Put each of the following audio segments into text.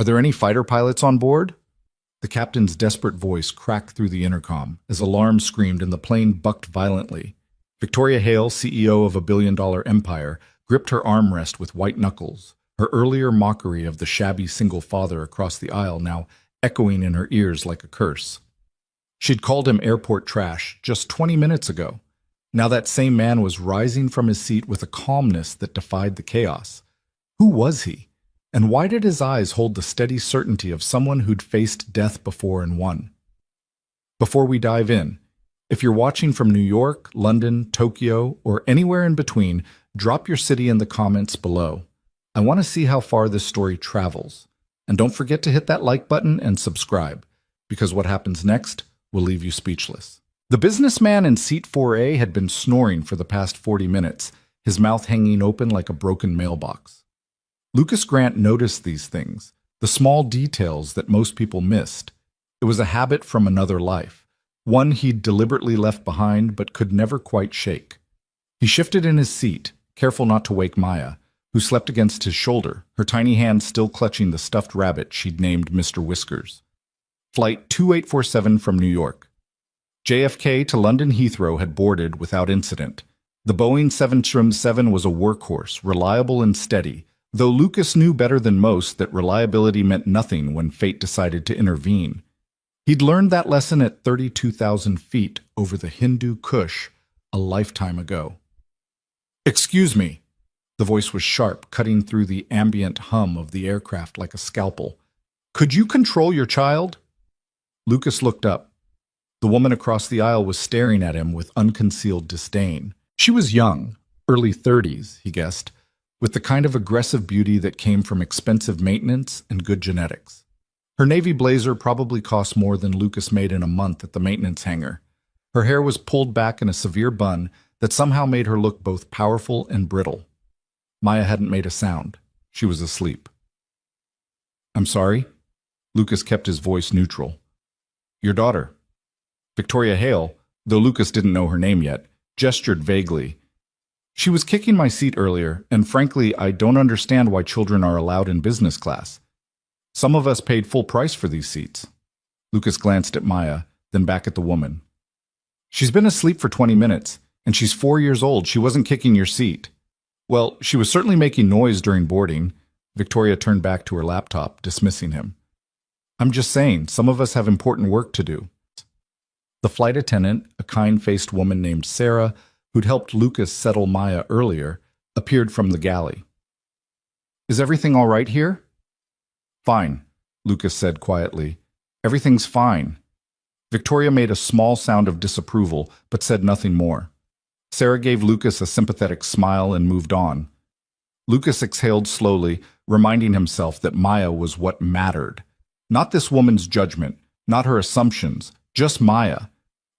Are there any fighter pilots on board? The captain's desperate voice cracked through the intercom as alarm screamed and the plane bucked violently. Victoria Hale, CEO of a billion-dollar empire, gripped her armrest with white knuckles, her earlier mockery of the shabby single father across the aisle now echoing in her ears like a curse. She'd called him airport trash just 20 minutes ago. Now that same man was rising from his seat with a calmness that defied the chaos. Who was he? And why did his eyes hold the steady certainty of someone who'd faced death before and won? Before we dive in, if you're watching from New York, London, Tokyo, or anywhere in between, drop your city in the comments below. I want to see how far this story travels. And don't forget to hit that like button and subscribe, because what happens next will leave you speechless. The businessman in seat 4A had been snoring for the past 40 minutes, his mouth hanging open like a broken mailbox. Lucas Grant noticed these things, the small details that most people missed. It was a habit from another life, one he'd deliberately left behind but could never quite shake. He shifted in his seat, careful not to wake Maya, who slept against his shoulder, her tiny hand still clutching the stuffed rabbit she'd named Mr. Whiskers. Flight 2847 from New York. JFK to London Heathrow had boarded without incident. The Boeing 737 was a workhorse, reliable and steady, though Lucas knew better than most that reliability meant nothing when fate decided to intervene. He'd learned that lesson at 32,000 feet over the Hindu Kush a lifetime ago. "Excuse me." The voice was sharp, cutting through the ambient hum of the aircraft like a scalpel. "Could you control your child?" Lucas looked up. The woman across the aisle was staring at him with unconcealed disdain. She was young, early 30s, he guessed, with the kind of aggressive beauty that came from expensive maintenance and good genetics. Her navy blazer probably cost more than Lucas made in a month at the maintenance hangar. Her hair was pulled back in a severe bun that somehow made her look both powerful and brittle. Maya hadn't made a sound. She was asleep. "I'm sorry?" Lucas kept his voice neutral. "Your daughter." Victoria Hale, though Lucas didn't know her name yet, gestured vaguely. "She was kicking my seat earlier, and frankly, I don't understand why children are allowed in business class. Some of us paid full price for these seats." Lucas glanced at Maya, then back at the woman. "She's been asleep for 20 minutes, and she's 4 years old. She wasn't kicking your seat." "Well, she was certainly making noise during boarding." Victoria turned back to her laptop, dismissing him. "I'm just saying, some of us have important work to do." The flight attendant, a kind-faced woman named Sarah, who'd helped Lucas settle Maya earlier, appeared from the galley. "Is everything all right here?" "Fine," Lucas said quietly. "Everything's fine." Victoria made a small sound of disapproval, but said nothing more. Sarah gave Lucas a sympathetic smile and moved on. Lucas exhaled slowly, reminding himself that Maya was what mattered. Not this woman's judgment, not her assumptions, just Maya.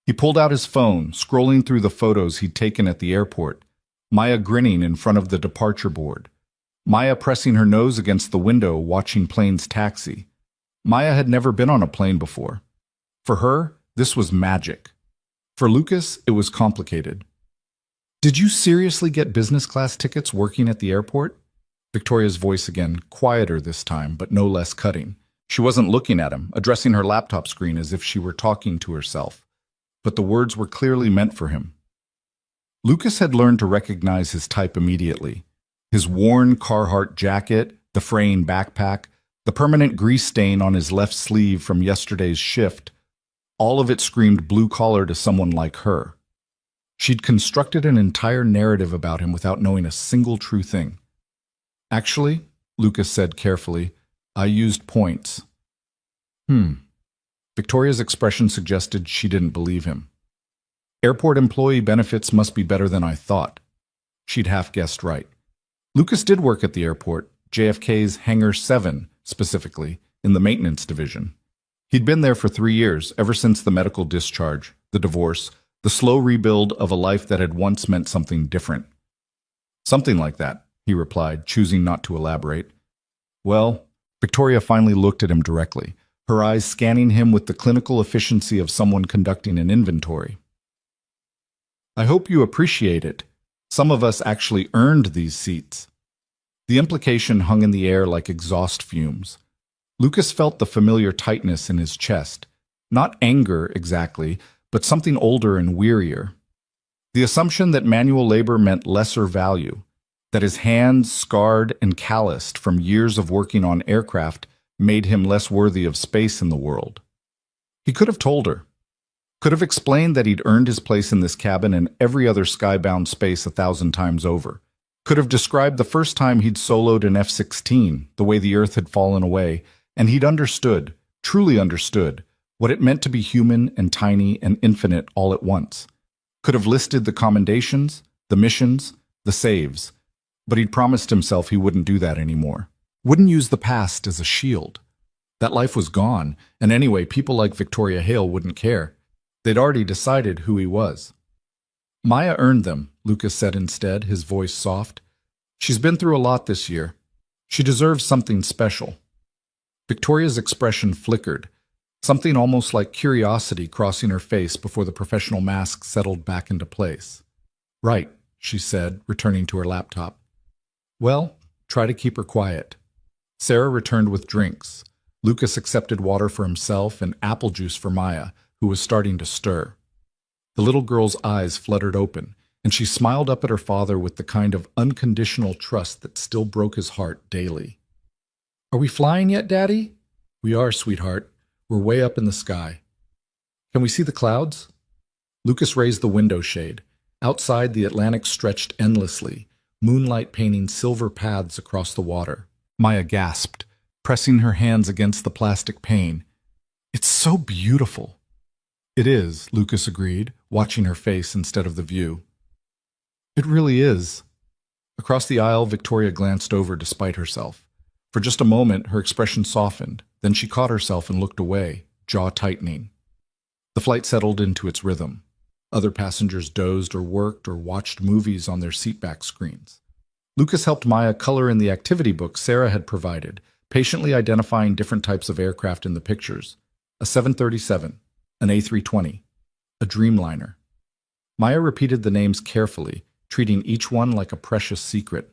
He pulled out his phone, scrolling through the photos he'd taken at the airport. Maya grinning in front of the departure board. Maya pressing her nose against the window, watching planes taxi. Maya had never been on a plane before. For her, this was magic. For Lucas, it was complicated. "Did you seriously get business class tickets working at the airport?" Victoria's voice again, quieter this time, but no less cutting. She wasn't looking at him, addressing her laptop screen as if she were talking to herself. But the words were clearly meant for him. Lucas had learned to recognize his type immediately. His worn Carhartt jacket, the fraying backpack, the permanent grease stain on his left sleeve from yesterday's shift, all of it screamed blue-collar to someone like her. She'd constructed an entire narrative about him without knowing a single true thing. "Actually," Lucas said carefully, "I used points." Victoria's expression suggested she didn't believe him. "Airport employee benefits must be better than I thought." She'd half guessed right. Lucas did work at the airport, JFK's Hangar 7, specifically, in the maintenance division. He'd been there for 3 years, ever since the medical discharge, the divorce, the slow rebuild of a life that had once meant something different. "Something like that," he replied, choosing not to elaborate. "Well," Victoria finally looked at him directly, her eyes scanning him with the clinical efficiency of someone conducting an inventory. "I hope you appreciate it. Some of us actually earned these seats." The implication hung in the air like exhaust fumes. Lucas felt the familiar tightness in his chest. Not anger, exactly, but something older and wearier. The assumption that manual labor meant lesser value, that his hands, scarred and calloused from years of working on aircraft, made him less worthy of space in the world. He could have told her. Could have explained that he'd earned his place in this cabin and every other skybound space 1,000 times over. Could have described the first time he'd soloed an F-16, the way the Earth had fallen away, and he'd understood, truly understood, what it meant to be human and tiny and infinite all at once. Could have listed the commendations, the missions, the saves, but he'd promised himself he wouldn't do that anymore. Wouldn't use the past as a shield. That life was gone, and anyway, people like Victoria Hale wouldn't care. They'd already decided who he was. Maya earned them, Lucas said instead, his voice soft. She's been through a lot this year. She deserves something special. Victoria's expression flickered, something almost like curiosity crossing her face before the professional mask settled back into place. Right, she said, returning to her laptop. Well, try to keep her quiet. Sarah returned with drinks. Lucas accepted water for himself and apple juice for Maya, who was starting to stir. The little girl's eyes fluttered open, and she smiled up at her father with the kind of unconditional trust that still broke his heart daily. Are we flying yet, Daddy? We are, sweetheart. We're way up in the sky. Can we see the clouds? Lucas raised the window shade. Outside, the Atlantic stretched endlessly, moonlight painting silver paths across the water. Maya gasped, pressing her hands against the plastic pane. It's so beautiful. It is, Lucas agreed, watching her face instead of the view. It really is. Across the aisle, Victoria glanced over despite herself. For just a moment, her expression softened. Then she caught herself and looked away, jaw tightening. The flight settled into its rhythm. Other passengers dozed or worked or watched movies on their seatback screens. Lucas helped Maya color in the activity book Sarah had provided, patiently identifying different types of aircraft in the pictures. A 737, an A320, a Dreamliner. Maya repeated the names carefully, treating each one like a precious secret.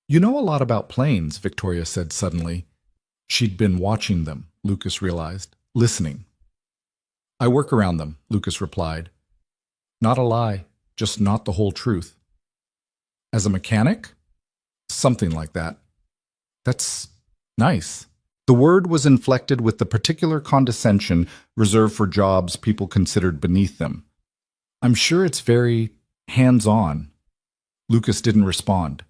You know a lot about planes, Victoria said suddenly. She'd been watching them, Lucas realized, listening. I work around them, Lucas replied. Not a lie, just not the whole truth. As a mechanic? Something like that. That's nice. The word was inflected with the particular condescension reserved for jobs people considered beneath them. I'm sure it's very hands-on. Lucas didn't respond.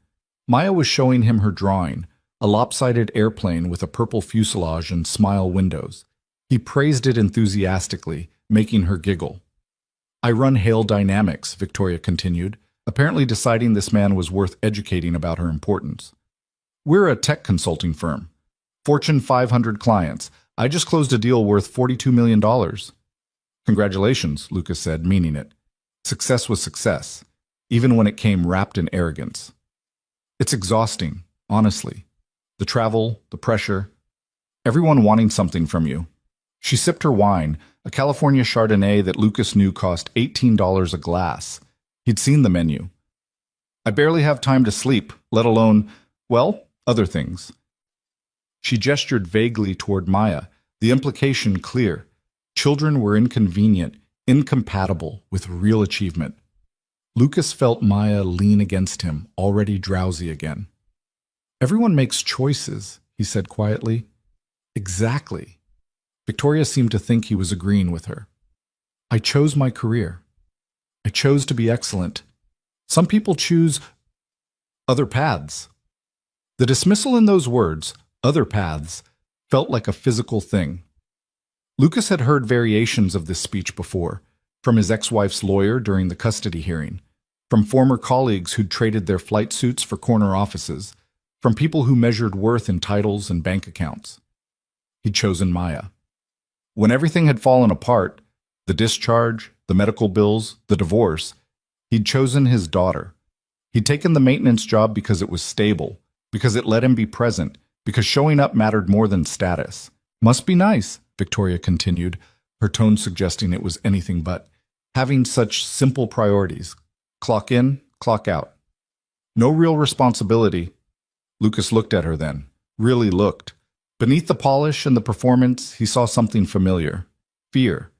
Maya was showing him her drawing, a lopsided airplane with a purple fuselage and smile windows. He praised it enthusiastically, making her giggle. I run Hale Dynamics, Victoria continued, apparently deciding this man was worth educating about her importance. We're a tech consulting firm. Fortune 500 clients. I just closed a deal worth $42 million. Congratulations, Lucas said, meaning it. Success was success, even when it came wrapped in arrogance. It's exhausting, honestly. The travel, the pressure, everyone wanting something from you. She sipped her wine, a California Chardonnay that Lucas knew cost $18 a glass. He'd seen the menu. I barely have time to sleep, let alone, well, other things. She gestured vaguely toward Maya, the implication clear. Children were inconvenient, incompatible with real achievement. Lucas felt Maya lean against him, already drowsy again. Everyone makes choices, he said quietly. Exactly. Victoria seemed to think he was agreeing with her. I chose my career. I chose to be excellent. Some people choose other paths. The dismissal in those words, other paths, felt like a physical thing. Lucas had heard variations of this speech before, from his ex-wife's lawyer during the custody hearing, from former colleagues who'd traded their flight suits for corner offices, from people who measured worth in titles and bank accounts. He'd chosen Maya. When everything had fallen apart, the discharge, the medical bills, the divorce, he'd chosen his daughter. He'd taken the maintenance job because it was stable, because it let him be present, because showing up mattered more than status. Must be nice, Victoria continued, her tone suggesting it was anything but. Having such simple priorities. Clock in, clock out. No real responsibility. Lucas looked at her then, really looked. Beneath the polish and the performance, he saw something familiar. Fear.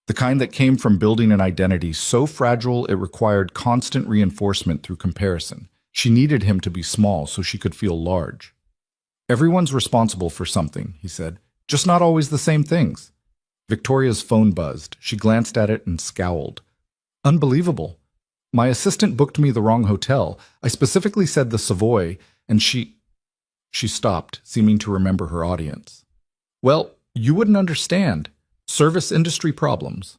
The kind that came from building an identity so fragile it required constant reinforcement through comparison. She needed him to be small so she could feel large. Everyone's responsible for something, he said, just not always the same things. Victoria's phone buzzed. She glanced at it and scowled. Unbelievable. My assistant booked me the wrong hotel. I specifically said the Savoy, and she stopped, seeming to remember her audience. Well, you wouldn't understand. Service industry problems.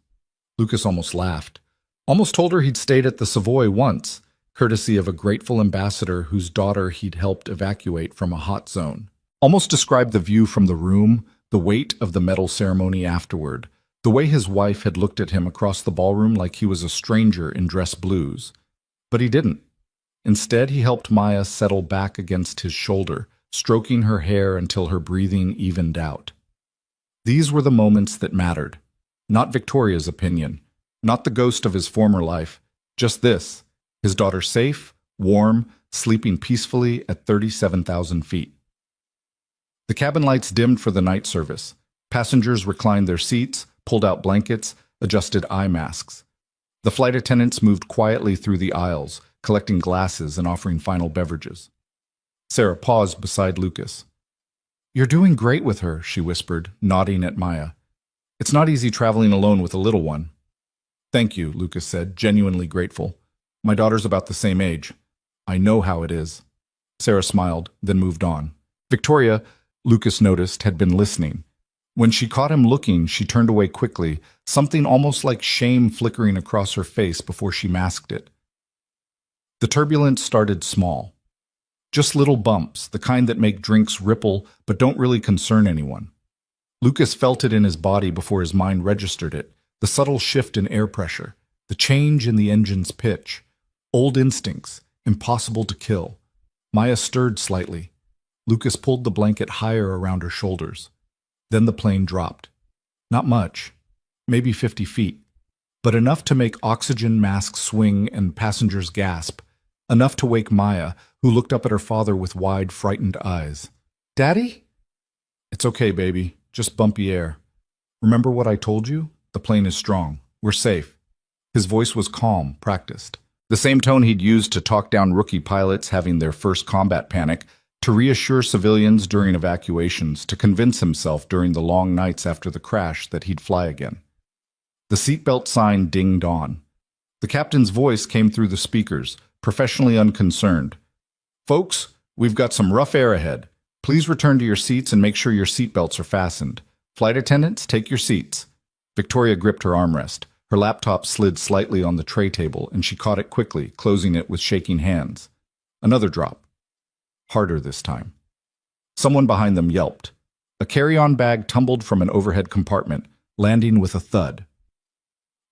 Lucas almost laughed. Almost told her he'd stayed at the Savoy once, courtesy of a grateful ambassador whose daughter he'd helped evacuate from a hot zone. Almost described the view from the room, the weight of the medal ceremony afterward, the way his wife had looked at him across the ballroom like he was a stranger in dress blues. But he didn't. Instead, he helped Maya settle back against his shoulder, stroking her hair until her breathing evened out. These were the moments that mattered. Not Victoria's opinion, not the ghost of his former life, just this, his daughter safe, warm, sleeping peacefully at 37,000 feet. The cabin lights dimmed for the night service. Passengers reclined their seats, pulled out blankets, adjusted eye masks. The flight attendants moved quietly through the aisles, collecting glasses and offering final beverages. Sarah paused beside Lucas. You're doing great with her, she whispered, nodding at Maya. It's not easy traveling alone with a little one. Thank you, Lucas said, genuinely grateful. My daughter's about the same age. I know how it is. Sarah smiled, then moved on. Victoria, Lucas noticed, had been listening. When she caught him looking, she turned away quickly, something almost like shame flickering across her face before she masked it. The turbulence started small. Just little bumps, the kind that make drinks ripple but don't really concern anyone. Lucas felt it in his body before his mind registered it, the subtle shift in air pressure, the change in the engine's pitch. Old instincts, impossible to kill. Maya stirred slightly. Lucas pulled the blanket higher around her shoulders. Then the plane dropped. Not much, maybe 50 feet, but enough to make oxygen masks swing and passengers gasp, enough to wake Maya, who looked up at her father with wide, frightened eyes. Daddy? It's okay, baby. Just bumpy air. Remember what I told you? The plane is strong. We're safe. His voice was calm, practiced. The same tone he'd used to talk down rookie pilots having their first combat panic, to reassure civilians during evacuations, to convince himself during the long nights after the crash that he'd fly again. The seatbelt sign dinged on. The captain's voice came through the speakers, professionally unconcerned. Folks, we've got some rough air ahead. Please return to your seats and make sure your seatbelts are fastened. Flight attendants, take your seats. Victoria gripped her armrest. Her laptop slid slightly on the tray table, and she caught it quickly, closing it with shaking hands. Another drop. Harder this time. Someone behind them yelped. A carry-on bag tumbled from an overhead compartment, landing with a thud.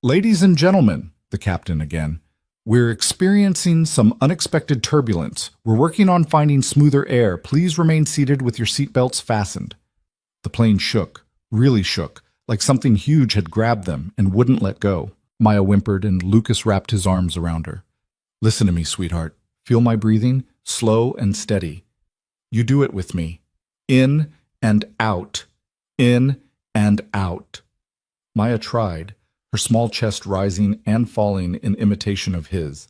Ladies and gentlemen, the captain again, we're experiencing some unexpected turbulence. We're working on finding smoother air. Please remain seated with your seatbelts fastened. The plane shook, really shook, like something huge had grabbed them and wouldn't let go. Maya whimpered, and Lucas wrapped his arms around her. Listen to me, sweetheart. Feel my breathing? Slow and steady. You do it with me. In and out. In and out. Maya tried, her small chest rising and falling in imitation of his.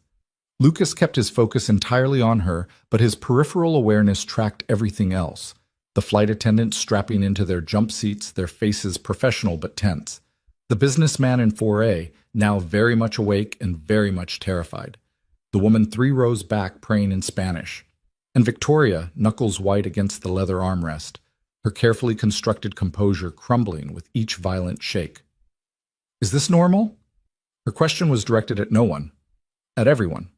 Lucas kept his focus entirely on her, but his peripheral awareness tracked everything else. The flight attendants strapping into their jump seats, their faces professional but tense. The businessman in 4A, now very much awake and very much terrified. The woman 3 rows back praying in Spanish. And Victoria, knuckles white against the leather armrest, her carefully constructed composure crumbling with each violent shake. Is this normal? Her question was directed at no one. At everyone.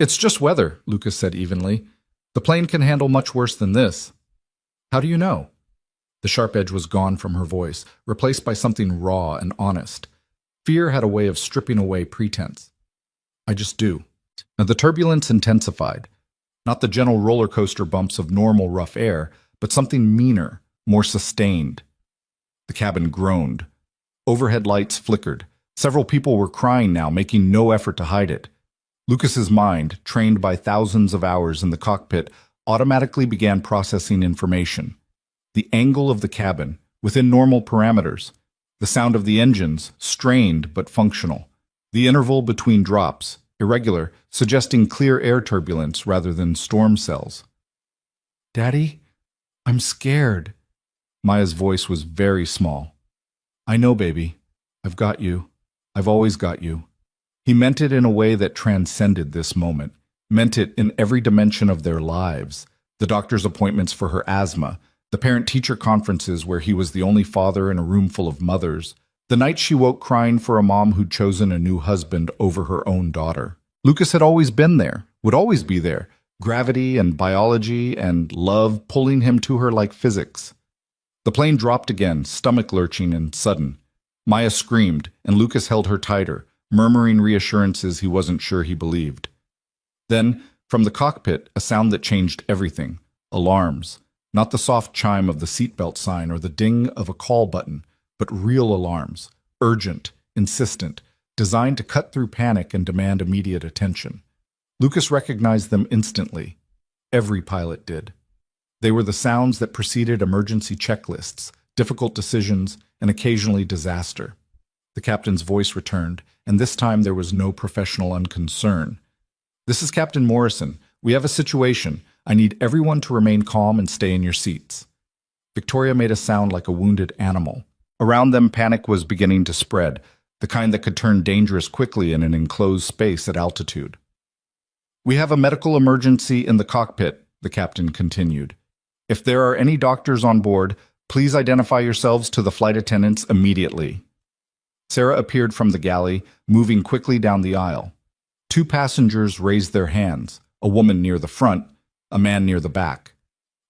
It's just weather, Lucas said evenly. The plane can handle much worse than this. How do you know? The sharp edge was gone from her voice, replaced by something raw and honest. Fear had a way of stripping away pretense. I just do. Now the turbulence intensified. Not the gentle roller coaster bumps of normal rough air, but something meaner, more sustained. The cabin groaned. Overhead lights flickered. Several people were crying now, making no effort to hide it. Lucas's mind, trained by thousands of hours in the cockpit, automatically began processing information. the angle of the cabin, within normal parameters, the sound of the engines, strained but functional, the interval between drops, irregular, suggesting clear air turbulence rather than storm cells. "Daddy, I'm scared." Maya's voice was very small. "I know, baby. I've got you. I've always got you." He meant it in a way that transcended this moment, meant it in every dimension of their lives. The doctor's appointments for her asthma, the parent-teacher conferences where he was the only father in a room full of mothers, the night she woke crying for a mom who'd chosen a new husband over her own daughter. Lucas had always been there, would always be there, gravity and biology and love pulling him to her like physics. The plane dropped again, stomach lurching and sudden. Maya screamed, and Lucas held her tighter, murmuring reassurances he wasn't sure he believed. Then, from the cockpit, a sound that changed everything. Alarms. Not the soft chime of the seatbelt sign or the ding of a call button, but real alarms. Urgent, insistent, designed to cut through panic and demand immediate attention. Lucas recognized them instantly. Every pilot did. They were the sounds that preceded emergency checklists, difficult decisions, and occasionally disaster. The captain's voice returned, and this time there was no professional unconcern. "This is Captain Morrison. We have a situation. I need everyone to remain calm and stay in your seats." Victoria made a sound like a wounded animal. Around them, panic was beginning to spread, the kind that could turn dangerous quickly in an enclosed space at altitude. "We have a medical emergency in the cockpit," the captain continued. "If there are any doctors on board, please identify yourselves to the flight attendants immediately." Sarah appeared from the galley, moving quickly down the aisle. Two passengers raised their hands, a woman near the front, a man near the back.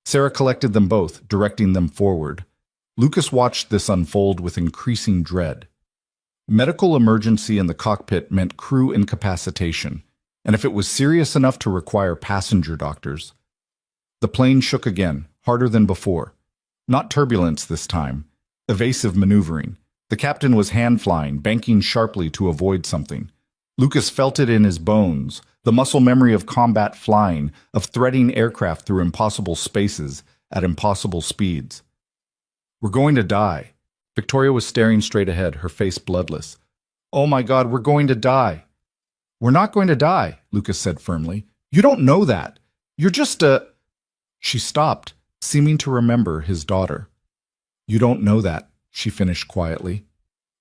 Sarah collected them both, directing them forward. Lucas watched this unfold with increasing dread. Medical emergency in the cockpit meant crew incapacitation, and if it was serious enough to require passenger doctors. The plane shook again, harder than before. Not turbulence this time, evasive maneuvering. The captain was hand-flying, banking sharply to avoid something. Lucas felt it in his bones, the muscle memory of combat flying, of threading aircraft through impossible spaces at impossible speeds. "We're going to die." Victoria was staring straight ahead, her face bloodless. "Oh my God, we're going to die." "We're not going to die," Lucas said firmly. "You don't know that. You're just a—" She stopped, seeming to remember his daughter. "You don't know that," she finished quietly.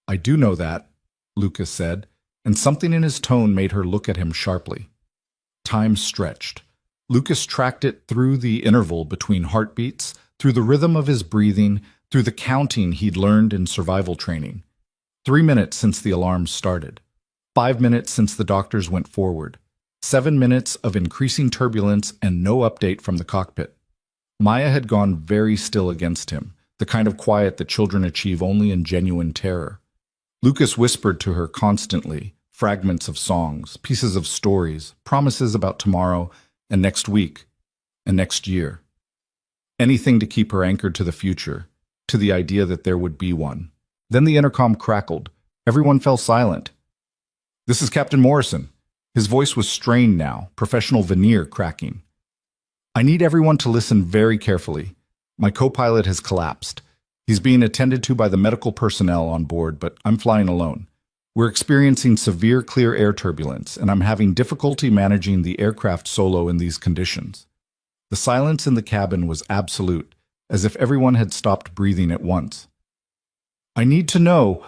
"I do know that," Lucas said, and something in his tone made her look at him sharply. Time stretched. Lucas tracked it through the interval between heartbeats, through the rhythm of his breathing, through the counting he'd learned in survival training. 3 minutes since the alarms started. 5 minutes since the doctors went forward. 7 minutes of increasing turbulence and no update from the cockpit. Maya had gone very still against him, the kind of quiet that children achieve only in genuine terror. Lucas whispered to her constantly, fragments of songs, pieces of stories, promises about tomorrow and next week and next year. Anything to keep her anchored to the future, to the idea that there would be one. Then the intercom crackled. Everyone fell silent. "This is Captain Morrison." His voice was strained now, professional veneer cracking. "I need everyone to listen very carefully. My co-pilot has collapsed. He's being attended to by the medical personnel on board, but I'm flying alone. We're experiencing severe clear air turbulence, and I'm having difficulty managing the aircraft solo in these conditions." The silence in the cabin was absolute, as if everyone had stopped breathing at once. "I need to know—"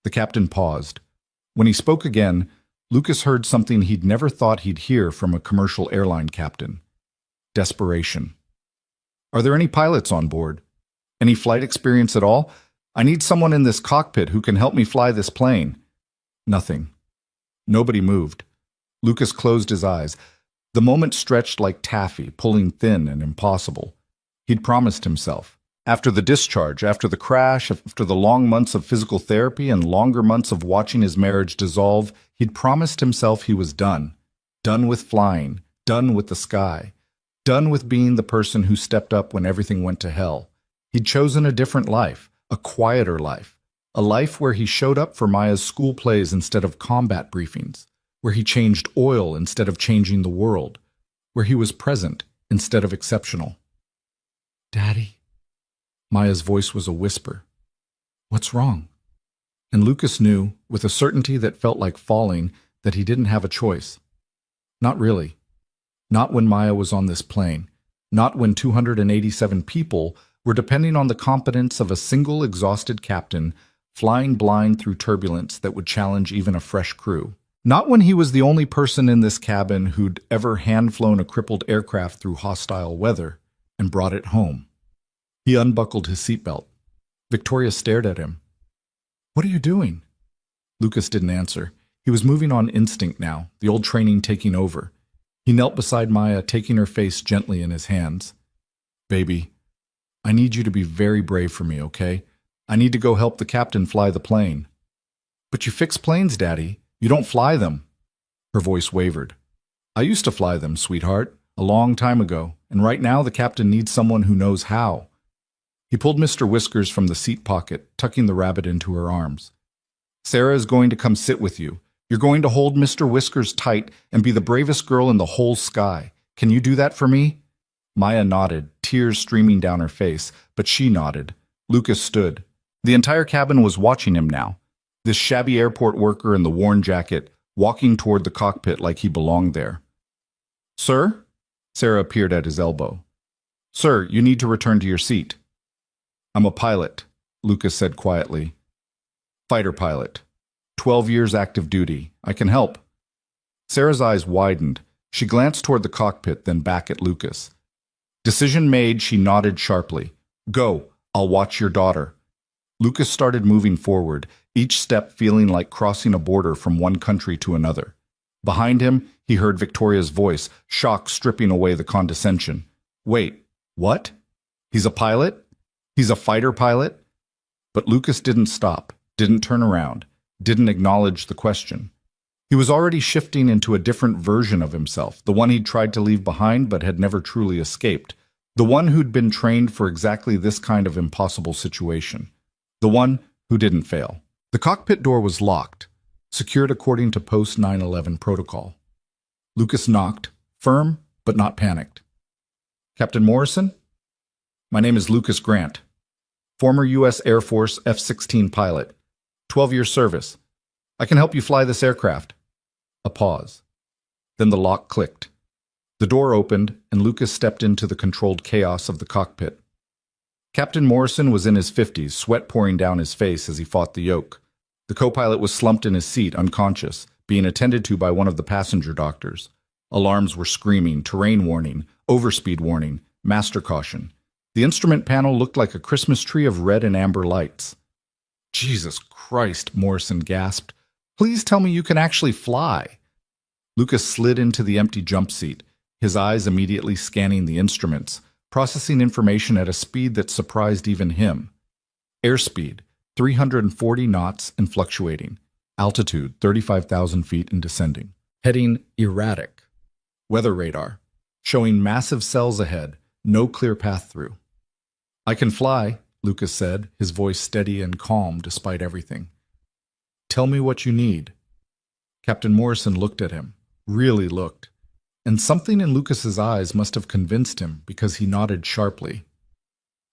The captain paused. When he spoke again, Lucas heard something he'd never thought he'd hear from a commercial airline captain. Desperation. "Are there any pilots on board? Any flight experience at all? I need someone in this cockpit who can help me fly this plane." Nothing. Nobody moved. Lucas closed his eyes. The moment stretched like taffy, pulling thin and impossible. He'd promised himself. After the discharge, after the crash, after the long months of physical therapy and longer months of watching his marriage dissolve, he'd promised himself he was done. Done with flying, done with the sky, done with being the person who stepped up when everything went to hell. He'd chosen a different life, a quieter life, a life where he showed up for Maya's school plays instead of combat briefings, where he changed oil instead of changing the world, where he was present instead of exceptional. "Daddy," Maya's voice was a whisper. What's wrong? And Lucas knew, with a certainty that felt like falling, that he didn't have a choice. Not really. Not when Maya was on this plane. Not when 287 people were depending on the competence of a single exhausted captain flying blind through turbulence that would challenge even a fresh crew. Not when he was the only person in this cabin who'd ever hand-flown a crippled aircraft through hostile weather and brought it home. He unbuckled his seatbelt. Victoria stared at him. What are you doing? Lucas didn't answer. He was moving on instinct now, the old training taking over. He knelt beside Maya, taking her face gently in his hands. Baby, I need you to be very brave for me, okay? I need to go help the captain fly the plane. But you fix planes, Daddy. You don't fly them. Her voice wavered. I used to fly them, sweetheart, a long time ago, and right now the captain needs someone who knows how. He pulled Mr. Whiskers from the seat pocket, tucking the rabbit into her arms. Sarah is going to come sit with you. You're going to hold Mr. Whiskers tight and be the bravest girl in the whole sky. Can you do that for me? Maya nodded, tears streaming down her face, but she nodded. Lucas stood. The entire cabin was watching him now. This shabby airport worker in the worn jacket, walking toward the cockpit like he belonged there. Sir? Sarah appeared at his elbow. Sir, you need to return to your seat. I'm a pilot, Lucas said quietly. Fighter pilot. 12 years active duty. I can help. Sarah's eyes widened. She glanced toward the cockpit, then back at Lucas. Decision made, she nodded sharply. Go, I'll watch your daughter. Lucas started moving forward, each step feeling like crossing a border from one country to another. Behind him, he heard Victoria's voice, shock stripping away the condescension. Wait, what? He's a pilot? He's a fighter pilot? But Lucas didn't stop, didn't turn around, didn't acknowledge the question. He was already shifting into a different version of himself, the one he'd tried to leave behind but had never truly escaped, the one who'd been trained for exactly this kind of impossible situation, the one who didn't fail. The cockpit door was locked, secured according to post 9/11 protocol. Lucas knocked, firm but not panicked. Captain Morrison? My name is Lucas Grant, former U.S. Air Force F-16 pilot, 12-year service. I can help you fly this aircraft. A pause. Then the lock clicked. The door opened, and Lucas stepped into the controlled chaos of the cockpit. Captain Morrison was in his 50s, sweat pouring down his face as he fought the yoke. The co-pilot was slumped in his seat, unconscious, being attended to by one of the passenger doctors. Alarms were screaming, terrain warning, overspeed warning, master caution. The instrument panel looked like a Christmas tree of red and amber lights. Jesus Christ, Morrison gasped. Please tell me you can actually fly. Lucas slid into the empty jump seat, his eyes immediately scanning the instruments, processing information at a speed that surprised even him. Airspeed, 340 knots and fluctuating. Altitude, 35,000 feet and descending. Heading erratic. Weather radar, showing massive cells ahead, no clear path through. I can fly, Lucas said, his voice steady and calm despite everything. Tell me what you need. Captain Morrison looked at him, really looked, and something in Lucas's eyes must have convinced him because he nodded sharply.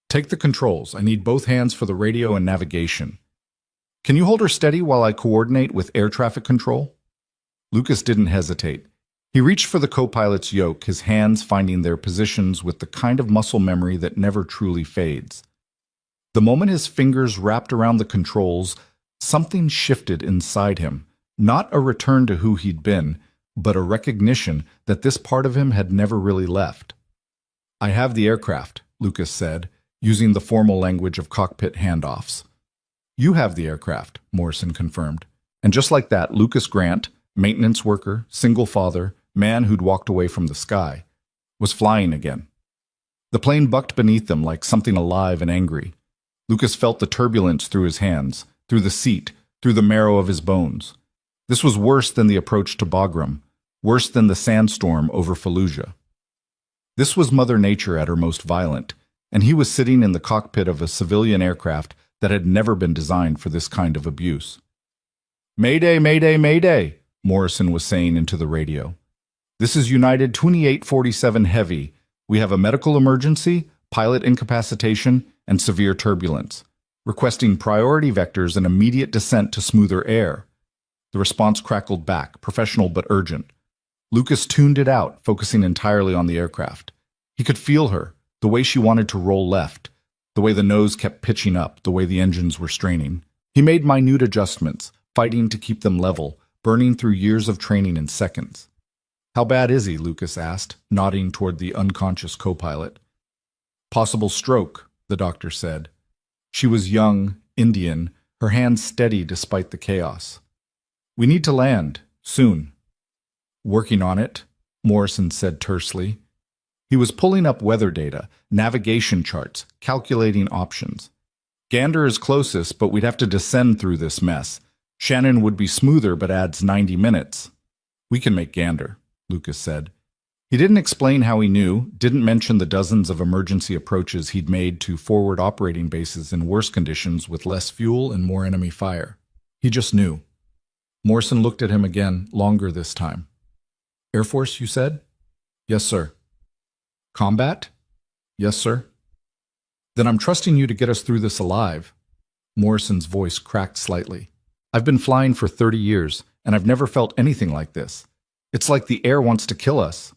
Take the controls. I need both hands for the radio and navigation. Can you hold her steady while I coordinate with air traffic control? Lucas didn't hesitate. He reached for the co-pilot's yoke, his hands finding their positions with the kind of muscle memory that never truly fades. The moment his fingers wrapped around the controls, something shifted inside him, not a return to who he'd been, but a recognition that this part of him had never really left. I have the aircraft, Lucas said, using the formal language of cockpit handoffs. You have the aircraft, Morrison confirmed. And just like that, Lucas Grant, maintenance worker, single father, man who'd walked away from the sky, was flying again. The plane bucked beneath them like something alive and angry. Lucas felt the turbulence through his hands, through the seat, through the marrow of his bones. This was worse than the approach to Bagram, worse than the sandstorm over Fallujah. This was Mother Nature at her most violent, and he was sitting in the cockpit of a civilian aircraft that had never been designed for this kind of abuse. Mayday, mayday, mayday, Morrison was saying into the radio. This is United 2847 Heavy. We have a medical emergency, pilot incapacitation, and severe turbulence, requesting priority vectors and immediate descent to smoother air. The response crackled back, professional but urgent. Lucas tuned it out, focusing entirely on the aircraft. He could feel her, the way she wanted to roll left, the way the nose kept pitching up, the way the engines were straining. He made minute adjustments, fighting to keep them level, burning through years of training in seconds. "How bad is he?" Lucas asked, nodding toward the unconscious co-pilot. "Possible stroke," the doctor said. She was young, Indian, her hands steady despite the chaos. "We need to land, soon." "Working on it," Morrison said tersely. He was pulling up weather data, navigation charts, calculating options. "Gander is closest, but we'd have to descend through this mess. Shannon would be smoother, but adds 90 minutes. "We can make Gander," Lucas said. He didn't explain how he knew, didn't mention the dozens of emergency approaches he'd made to forward operating bases in worse conditions with less fuel and more enemy fire. He just knew. Morrison looked at him again, longer this time. "Air Force, you said?" "Yes, sir." "Combat?" "Yes, sir." "Then I'm trusting you to get us through this alive." Morrison's voice cracked slightly. "I've been flying for 30 years, and I've never felt anything like this. It's like the air wants to kill us."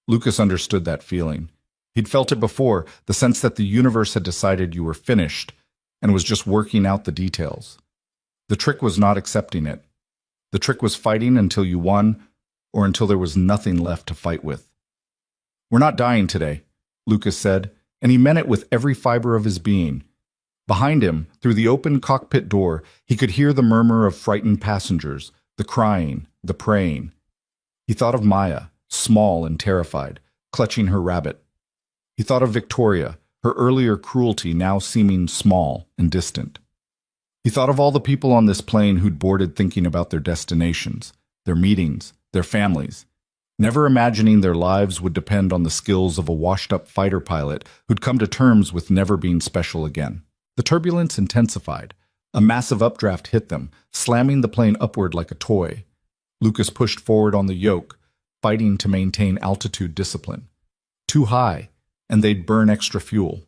Lucas understood that feeling. He'd felt it before, the sense that the universe had decided you were finished and was just working out the details. The trick was not accepting it. The trick was fighting until you won, or until there was nothing left to fight with. "We're not dying today," Lucas said, and he meant it with every fiber of his being. Behind him, through the open cockpit door, he could hear the murmur of frightened passengers, the crying, the praying. He thought of Maya, small and terrified, clutching her rabbit. He thought of Victoria, her earlier cruelty now seeming small and distant. He thought of all the people on this plane who'd boarded thinking about their destinations, their meetings, their families, never imagining their lives would depend on the skills of a washed-up fighter pilot who'd come to terms with never being special again. The turbulence intensified. A massive updraft hit them, slamming the plane upward like a toy. Lucas pushed forward on the yoke, fighting to maintain altitude discipline. Too high, and they'd burn extra fuel.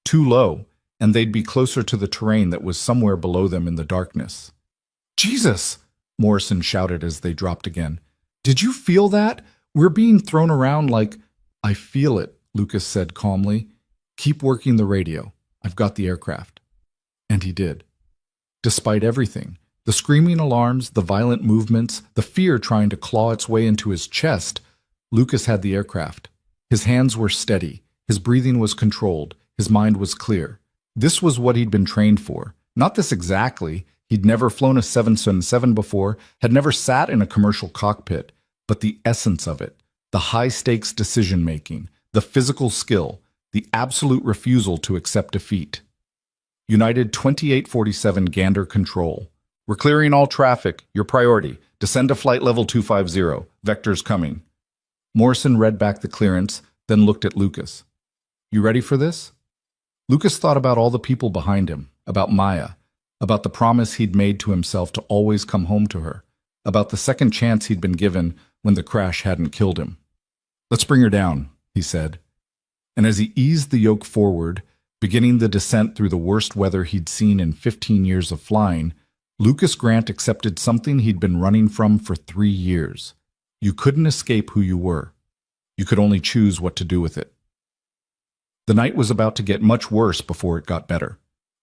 Too low, and they'd be closer to the terrain that was somewhere below them in the darkness. "Jesus!" Morrison shouted as they dropped again. "Did you feel that? We're being thrown around like—" "I feel it," Lucas said calmly. "Keep working the radio. I've got the aircraft." And he did. Despite everything, the screaming alarms, the violent movements, the fear trying to claw its way into his chest, Lucas had the aircraft. His hands were steady, his breathing was controlled, his mind was clear. This was what he'd been trained for. Not this exactly. He'd never flown a 777 before, had never sat in a commercial cockpit, but the essence of it, the high-stakes decision-making, the physical skill, the absolute refusal to accept defeat. United 2847 Gander Control. "We're clearing all traffic. Your priority. Descend to flight level 250. Vectors coming." Morrison read back the clearance, then looked at Lucas. "You ready for this?" Lucas thought about all the people behind him, about Maya, about the promise he'd made to himself to always come home to her, about the second chance he'd been given when the crash hadn't killed him. "Let's bring her down," he said. And as he eased the yoke forward, beginning the descent through the worst weather he'd seen in 15 years of flying, Lucas Grant accepted something he'd been running from for 3 years. You couldn't escape who you were. You could only choose what to do with it. The night was about to get much worse before it got better.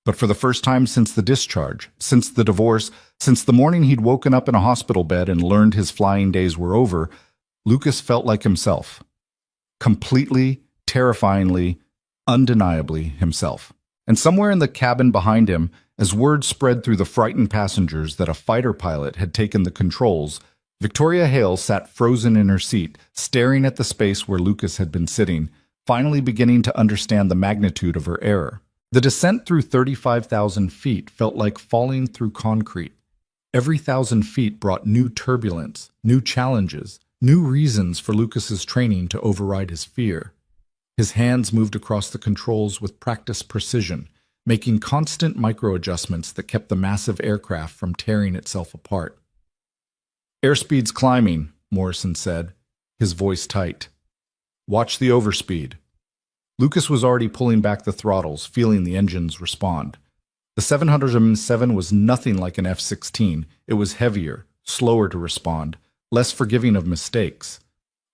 But for the first time since the discharge, since the divorce, since the morning he'd woken up in a hospital bed and learned his flying days were over, Lucas felt like himself. Completely, terrifyingly, undeniably himself. And somewhere in the cabin behind him, as word spread through the frightened passengers that a fighter pilot had taken the controls, Victoria Hale sat frozen in her seat, staring at the space where Lucas had been sitting, finally beginning to understand the magnitude of her error. The descent through 35,000 feet felt like falling through concrete. Every 1,000 feet brought new turbulence, new challenges, new reasons for Lucas's training to override his fear. His hands moved across the controls with practiced precision, making constant micro-adjustments that kept the massive aircraft from tearing itself apart. "Airspeed's climbing," Morrison said, his voice tight. "Watch the overspeed." Lucas was already pulling back the throttles, feeling the engines respond. The 707 was nothing like an F-16. It was heavier, slower to respond, less forgiving of mistakes.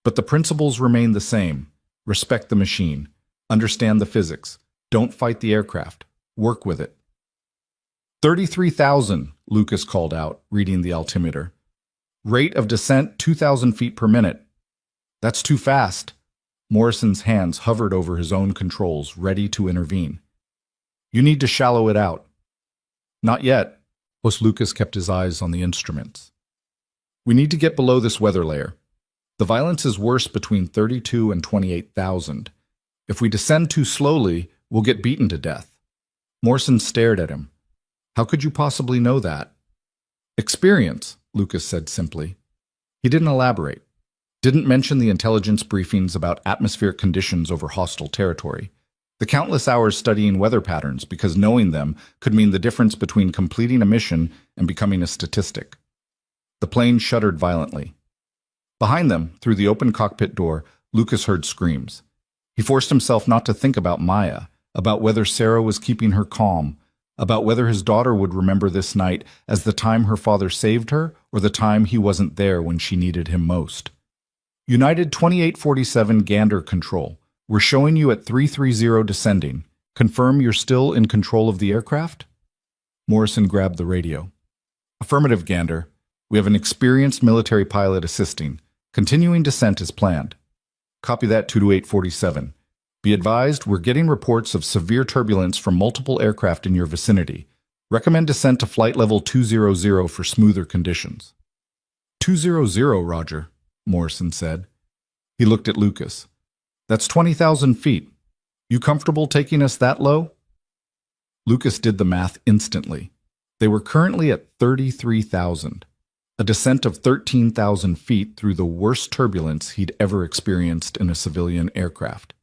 But the principles remained the same. Respect the machine. Understand the physics. Don't fight the aircraft. Work with it. 33,000, Lucas called out, reading the altimeter. Rate of descent 2,000 feet per minute. That's too fast. Morrison's hands hovered over his own controls, ready to intervene. You need to shallow it out. Not yet. Lucas kept his eyes on the instruments. We need to get below this weather layer. The violence is worse between 32 and 28,000. If we descend too slowly, we'll get beaten to death. Morrison stared at him. How could you possibly know that? Experience, Lucas said simply. He didn't elaborate. Didn't mention the intelligence briefings about atmospheric conditions over hostile territory. The countless hours studying weather patterns because knowing them could mean the difference between completing a mission and becoming a statistic. The plane shuddered violently. Behind them, through the open cockpit door, Lucas heard screams. He forced himself not to think about Maya, about whether Sarah was keeping her calm, about whether his daughter would remember this night as the time her father saved her or the time he wasn't there when she needed him most. United 2847 Gander Control. We're showing you at 330 descending. Confirm you're still in control of the aircraft? Morrison grabbed the radio. Affirmative, Gander. We have an experienced military pilot assisting. Continuing descent as planned. Copy that, 22847. Be advised, we're getting reports of severe turbulence from multiple aircraft in your vicinity. Recommend descent to flight level 200 for smoother conditions. 200, Roger, Morrison said. He looked at Lucas. That's 20,000 feet. You comfortable taking us that low? Lucas did the math instantly. They were currently at 33,000. A descent of 13,000 feet through the worst turbulence he'd ever experienced in a civilian aircraft.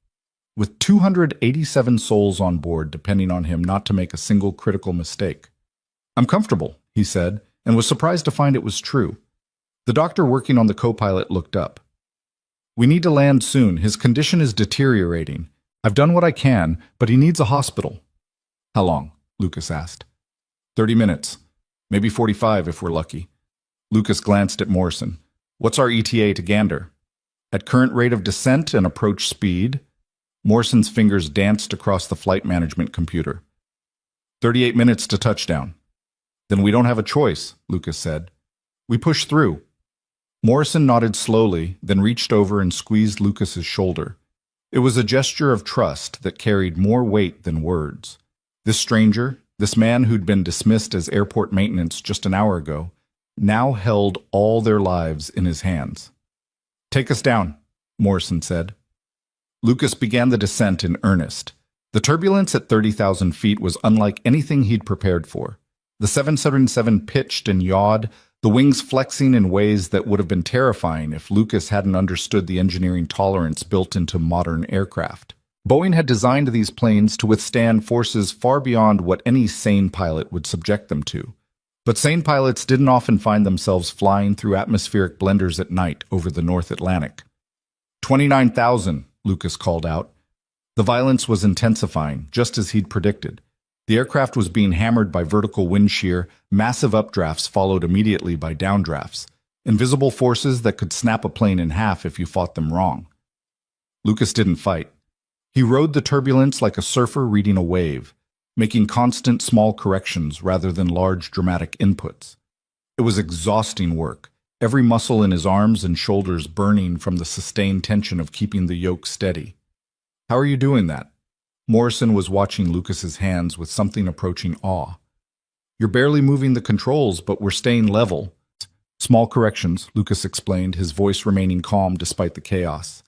With 287 souls on board depending on him not to make a single critical mistake. I'm comfortable, he said, and was surprised to find it was true. The doctor working on the co-pilot looked up. We need to land soon. His condition is deteriorating. I've done what I can, but he needs a hospital. How long? Lucas asked. 30 minutes. Maybe 45 if we're lucky. Lucas glanced at Morrison. What's our ETA to Gander? At current rate of descent and approach speed? Morrison's fingers danced across the flight management computer. 38 minutes to touchdown. Then we don't have a choice, Lucas said. We push through. Morrison nodded slowly, then reached over and squeezed Lucas's shoulder. It was a gesture of trust that carried more weight than words. This stranger, this man who'd been dismissed as airport maintenance just an hour ago, now held all their lives in his hands. Take us down, Morrison said. Lucas began the descent in earnest. The turbulence at 30,000 feet was unlike anything he'd prepared for. The 777 pitched and yawed, the wings flexing in ways that would have been terrifying if Lucas hadn't understood the engineering tolerance built into modern aircraft. Boeing had designed these planes to withstand forces far beyond what any sane pilot would subject them to. But sane pilots didn't often find themselves flying through atmospheric blenders at night over the North Atlantic. 29,000, Lucas called out. The violence was intensifying, just as he'd predicted. The aircraft was being hammered by vertical wind shear, massive updrafts followed immediately by downdrafts, invisible forces that could snap a plane in half if you fought them wrong. Lucas didn't fight. He rode the turbulence like a surfer reading a wave, making constant small corrections rather than large dramatic inputs. It was exhausting work, every muscle in his arms and shoulders burning from the sustained tension of keeping the yoke steady. How are you doing that? Morrison was watching Lucas's hands with something approaching awe. You're barely moving the controls, but we're staying level. Small corrections, Lucas explained, his voice remaining calm despite the chaos.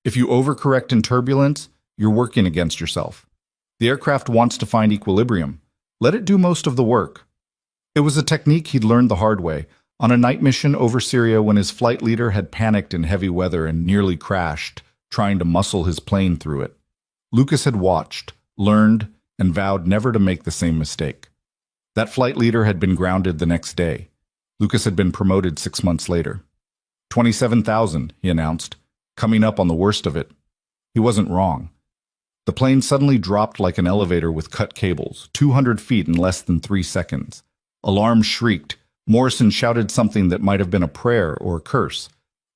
If you overcorrect in turbulence, you're working against yourself. The aircraft wants to find equilibrium. Let it do most of the work. It was a technique he'd learned the hard way, on a night mission over Syria when his flight leader had panicked in heavy weather and nearly crashed, trying to muscle his plane through it. Lucas had watched, learned, and vowed never to make the same mistake. That flight leader had been grounded the next day. Lucas had been promoted 6 months later. 27,000, he announced, coming up on the worst of it. He wasn't wrong. The plane suddenly dropped like an elevator with cut cables, 200 feet in less than 3 seconds. Alarm shrieked. Morrison shouted something that might have been a prayer or a curse.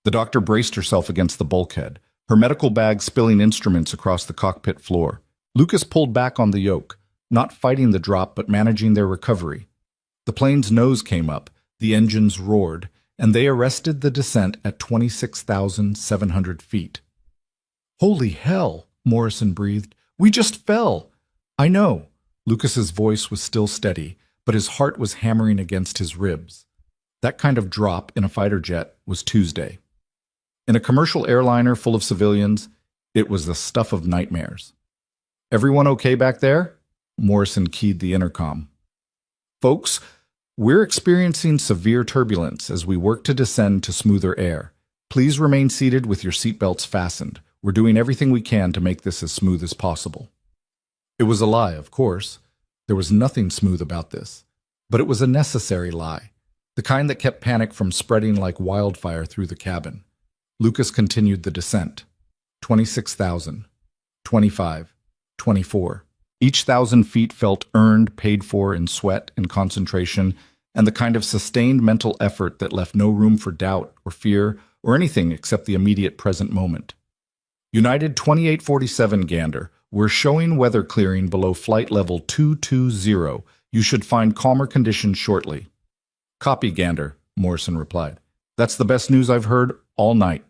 The doctor braced herself against the bulkhead, her medical bag spilling instruments across the cockpit floor. Lucas pulled back on the yoke, not fighting the drop but managing their recovery. The plane's nose came up, the engines roared, and they arrested the descent at 26,700 feet. "Holy hell," Morrison breathed. "We just fell." "I know." Lucas's voice was still steady, but his heart was hammering against his ribs. That kind of drop in a fighter jet was Tuesday. In a commercial airliner full of civilians, it was the stuff of nightmares. "Everyone okay back there?" Morrison keyed the intercom. "Folks, we're experiencing severe turbulence as we work to descend to smoother air. Please remain seated with your seatbelts fastened. We're doing everything we can to make this as smooth as possible." It was a lie, of course. There was nothing smooth about this. But it was a necessary lie, the kind that kept panic from spreading like wildfire through the cabin. Lucas continued the descent. 26,000. 25. 24. Each 1,000 feet felt earned, paid for in sweat and concentration, and the kind of sustained mental effort that left no room for doubt or fear or anything except the immediate present moment. United 2847 Gander, we're showing weather clearing below flight level 220. You should find calmer conditions shortly. "Copy, Gander," Morrison replied. "That's the best news I've heard all night."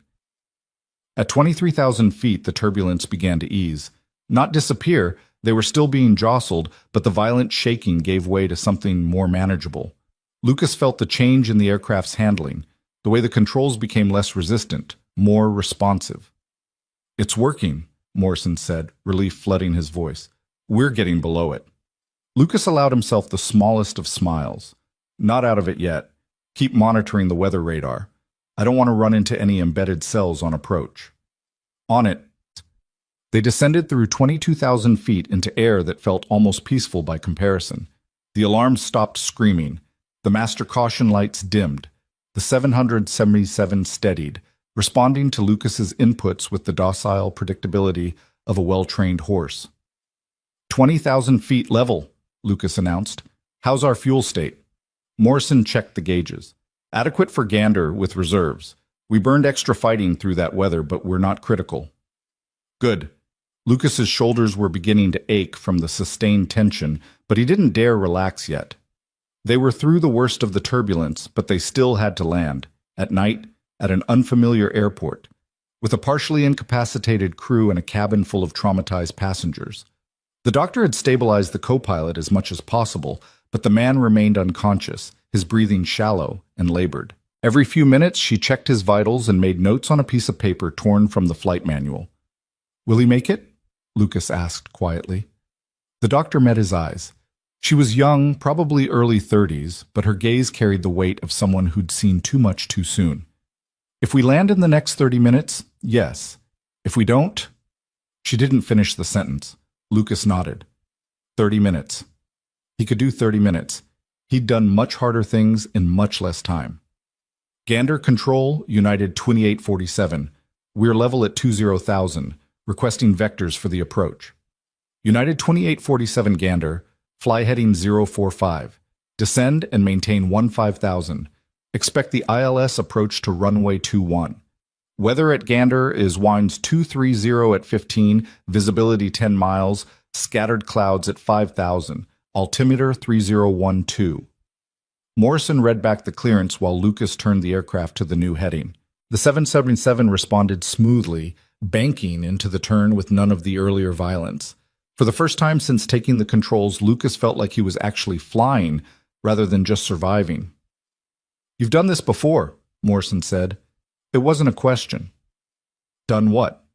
At 23,000 feet, the turbulence began to ease. Not disappear, they were still being jostled, but the violent shaking gave way to something more manageable. Lucas felt the change in the aircraft's handling, the way the controls became less resistant, more responsive. "It's working," Morrison said, relief flooding his voice. "We're getting below it." Lucas allowed himself the smallest of smiles. "Not out of it yet. Keep monitoring the weather radar. I don't want to run into any embedded cells on approach." On it. They descended through 22,000 feet into air that felt almost peaceful by comparison. The alarms stopped screaming. The master caution lights dimmed. The 777 steadied, responding to Lucas's inputs with the docile predictability of a well-trained horse. 20,000 feet level, Lucas announced. "How's our fuel state?" Morrison checked the gauges. "Adequate for Gander with reserves. We burned extra fighting through that weather, but we're not critical." "Good." Lucas's shoulders were beginning to ache from the sustained tension, but he didn't dare relax yet. They were through the worst of the turbulence, but they still had to land, at night, at an unfamiliar airport, with a partially incapacitated crew and a cabin full of traumatized passengers. The doctor had stabilized the co-pilot as much as possible, but the man remained unconscious, his breathing shallow and labored. Every few minutes, she checked his vitals and made notes on a piece of paper torn from the flight manual. "Will he make it?" Lucas asked quietly. The doctor met his eyes. She was young, probably early 30s, but her gaze carried the weight of someone who'd seen too much too soon. "If we land in the next 30 minutes, yes. If we don't—" She didn't finish the sentence. Lucas nodded. 30 minutes. He could do 30 minutes. He'd done much harder things in much less time. Gander Control, United 2847. We're level at 20,000, requesting vectors for the approach. United 2847 Gander, fly heading 045. Descend and maintain 15,000. Expect the ILS approach to runway 21. Weather at Gander is winds 230 at 15, visibility 10 miles, scattered clouds at 5,000, altimeter 3012. Morrison read back the clearance while Lucas turned the aircraft to the new heading. The 777 responded smoothly, banking into the turn with none of the earlier violence. For the first time since taking the controls, Lucas felt like he was actually flying rather than just surviving. "You've done this before," Morrison said. It wasn't a question. "Done what?"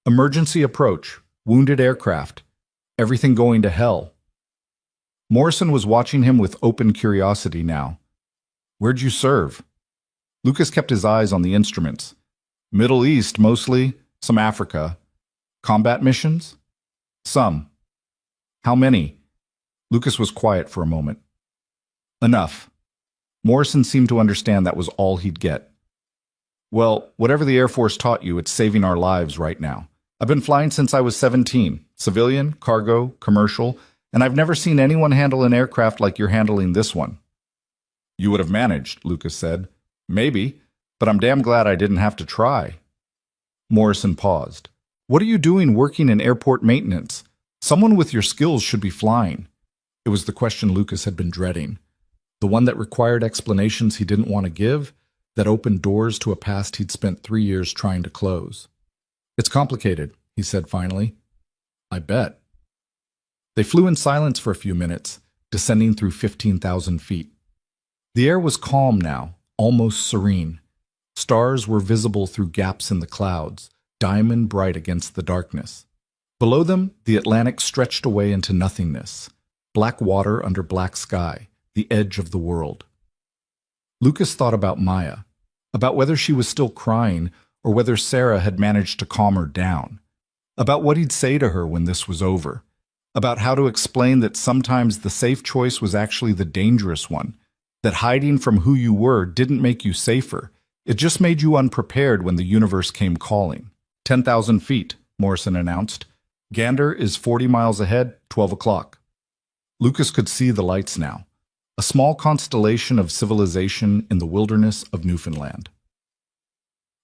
"Emergency approach, wounded aircraft, everything going to hell." Morrison was watching him with open curiosity now. "Where'd you serve?" Lucas kept his eyes on the instruments. "Middle East, mostly, some Africa. Combat missions?" "Some." "How many?" Lucas was quiet for a moment. "Enough." Morrison seemed to understand that was all he'd get. "Well, whatever the Air Force taught you, it's saving our lives right now. I've been flying since I was 17, Civilian, cargo, commercial, and I've never seen anyone handle an aircraft like you're handling this one. You would have managed, Lucas said. Maybe, but I'm damn glad I didn't have to try. Morrison paused. What are you doing working in airport maintenance? Someone with your skills should be flying. It was the question Lucas had been dreading. The one that required explanations he didn't want to give, that opened doors to a past he'd spent 3 years trying to close. It's complicated, he said finally. I bet. They flew in silence for a few minutes, descending through 15,000 feet. The air was calm now, almost serene. Stars were visible through gaps in the clouds, diamond bright against the darkness. Below them, the Atlantic stretched away into nothingness. Black water under black sky, the edge of the world. Lucas thought about Maya, about whether she was still crying or whether Sarah had managed to calm her down, about what he'd say to her when this was over, about how to explain that sometimes the safe choice was actually the dangerous one, that hiding from who you were didn't make you safer, it just made you unprepared when the universe came calling. 10,000 feet, Morrison announced. Gander is 40 miles ahead, 12 o'clock. Lucas could see the lights now, a small constellation of civilization in the wilderness of Newfoundland.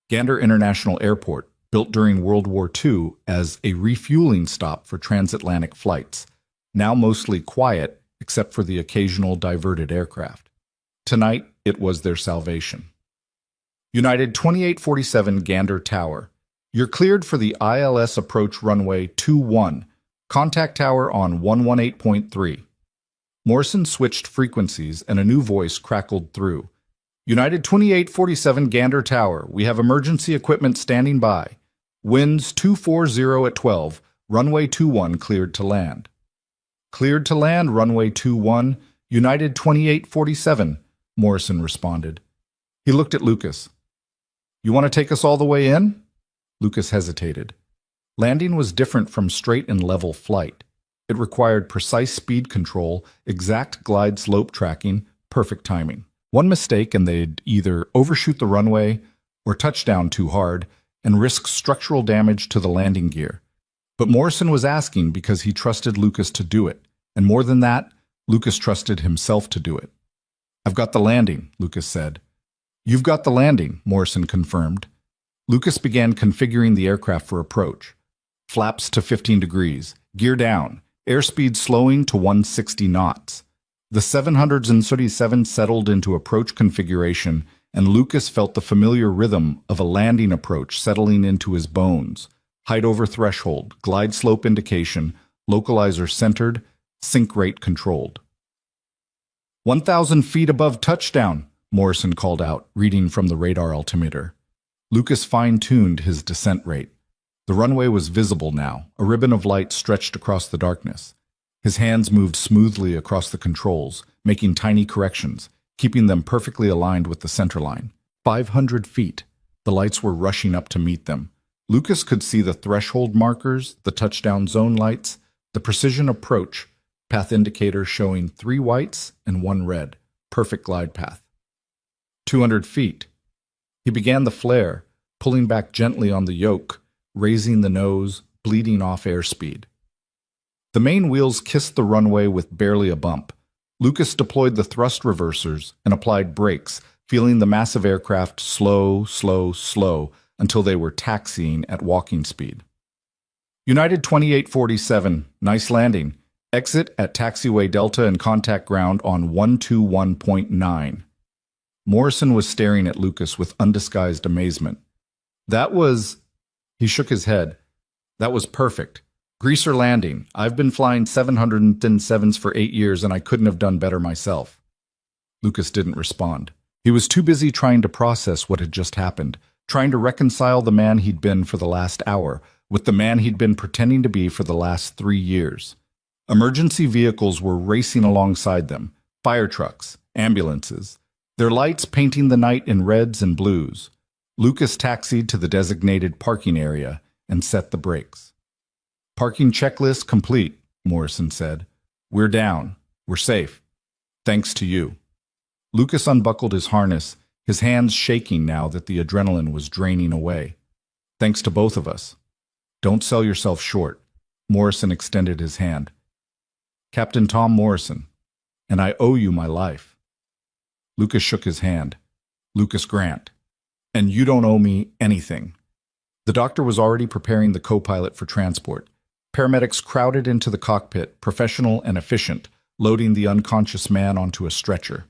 Gander International Airport, built during World War II as a refueling stop for transatlantic flights, now mostly quiet except for the occasional diverted aircraft. Tonight, it was their salvation. United 2847 Gander Tower. You're cleared for the ILS approach runway 21. Contact tower on 118.3. Morrison switched frequencies and a new voice crackled through. United 2847 Gander Tower, we have emergency equipment standing by. Winds 240 at 12, runway 21 cleared to land. Cleared to land, runway 21, United 2847, Morrison responded. He looked at Lucas. You want to take us all the way in? Lucas hesitated. Landing was different from straight and level flight. It required precise speed control, exact glide slope tracking, perfect timing. One mistake and they'd either overshoot the runway or touch down too hard and risk structural damage to the landing gear. But Morrison was asking because he trusted Lucas to do it, and more than that, Lucas trusted himself to do it. I've got the landing, Lucas said. You've got the landing, Morrison confirmed. Lucas began configuring the aircraft for approach. Flaps to 15 degrees, gear down, airspeed slowing to 160 knots. The 737 settled into approach configuration, and Lucas felt the familiar rhythm of a landing approach settling into his bones. Height over threshold, glide slope indication, localizer centered, sync rate controlled. 1,000 feet above touchdown, Morrison called out, reading from the radar altimeter. Lucas fine-tuned his descent rate. The runway was visible now, a ribbon of light stretched across the darkness. His hands moved smoothly across the controls, making tiny corrections, keeping them perfectly aligned with the centerline. 500 feet. The lights were rushing up to meet them. Lucas could see the threshold markers, the touchdown zone lights, the precision approach, path indicator showing 3 whites and 1 red. Perfect glide path. 200 feet. He began the flare, pulling back gently on the yoke, raising the nose, bleeding off airspeed. The main wheels kissed the runway with barely a bump. Lucas deployed the thrust reversers and applied brakes, feeling the massive aircraft slow until they were taxiing at walking speed. United 2847, nice landing. Exit at taxiway Delta and contact ground on 121.9. Morrison was staring at Lucas with undisguised amazement. He shook his head. That was perfect. Greaser landing. I've been flying 707s for 8 years and I couldn't have done better myself. Lucas didn't respond. He was too busy trying to process what had just happened, trying to reconcile the man he'd been for the last hour with the man he'd been pretending to be for the last 3 years. Emergency vehicles were racing alongside them, fire trucks, ambulances, their lights painting the night in reds and blues. Lucas taxied to the designated parking area and set the brakes. Parking checklist complete, Morrison said. We're down. We're safe. Thanks to you. Lucas unbuckled his harness, his hands shaking now that the adrenaline was draining away. Thanks to both of us. Don't sell yourself short. Morrison extended his hand. Captain Tom Morrison, and I owe you my life. Lucas shook his hand. Lucas Grant. And you don't owe me anything. The doctor was already preparing the co-pilot for transport. Paramedics crowded into the cockpit, professional and efficient, loading the unconscious man onto a stretcher.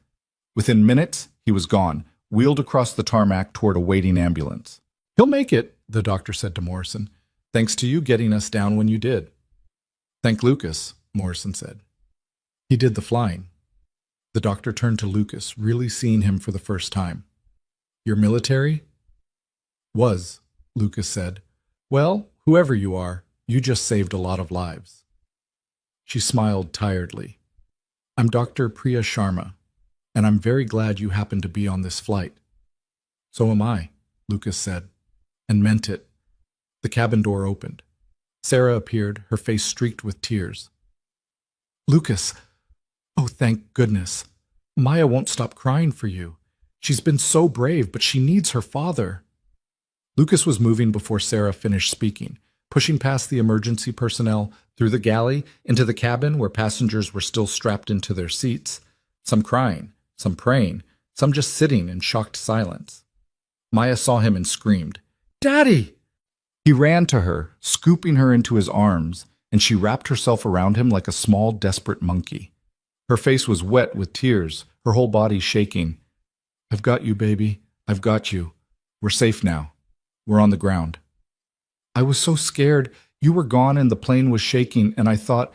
Within minutes, he was gone, wheeled across the tarmac toward a waiting ambulance. He'll make it, the doctor said to Morrison. Thanks to you getting us down when you did. Thank Lucas, Morrison said. He did the flying. The doctor turned to Lucas, really seeing him for the first time. You're military? Was, Lucas said. Well, whoever you are, you just saved a lot of lives. She smiled tiredly. I'm Dr. Priya Sharma, and I'm very glad you happened to be on this flight. So am I, Lucas said, and meant it. The cabin door opened. Sarah appeared, her face streaked with tears. Lucas, oh, thank goodness. Maya won't stop crying for you. She's been so brave, but she needs her father. Lucas was moving before Sarah finished speaking, pushing past the emergency personnel, through the galley, into the cabin where passengers were still strapped into their seats, some crying, some praying, some just sitting in shocked silence. Maya saw him and screamed, Daddy! He ran to her, scooping her into his arms, and she wrapped herself around him like a small, desperate monkey. Her face was wet with tears, her whole body shaking. I've got you, baby. I've got you. We're safe now. We're on the ground. I was so scared. You were gone and the plane was shaking, and I thought,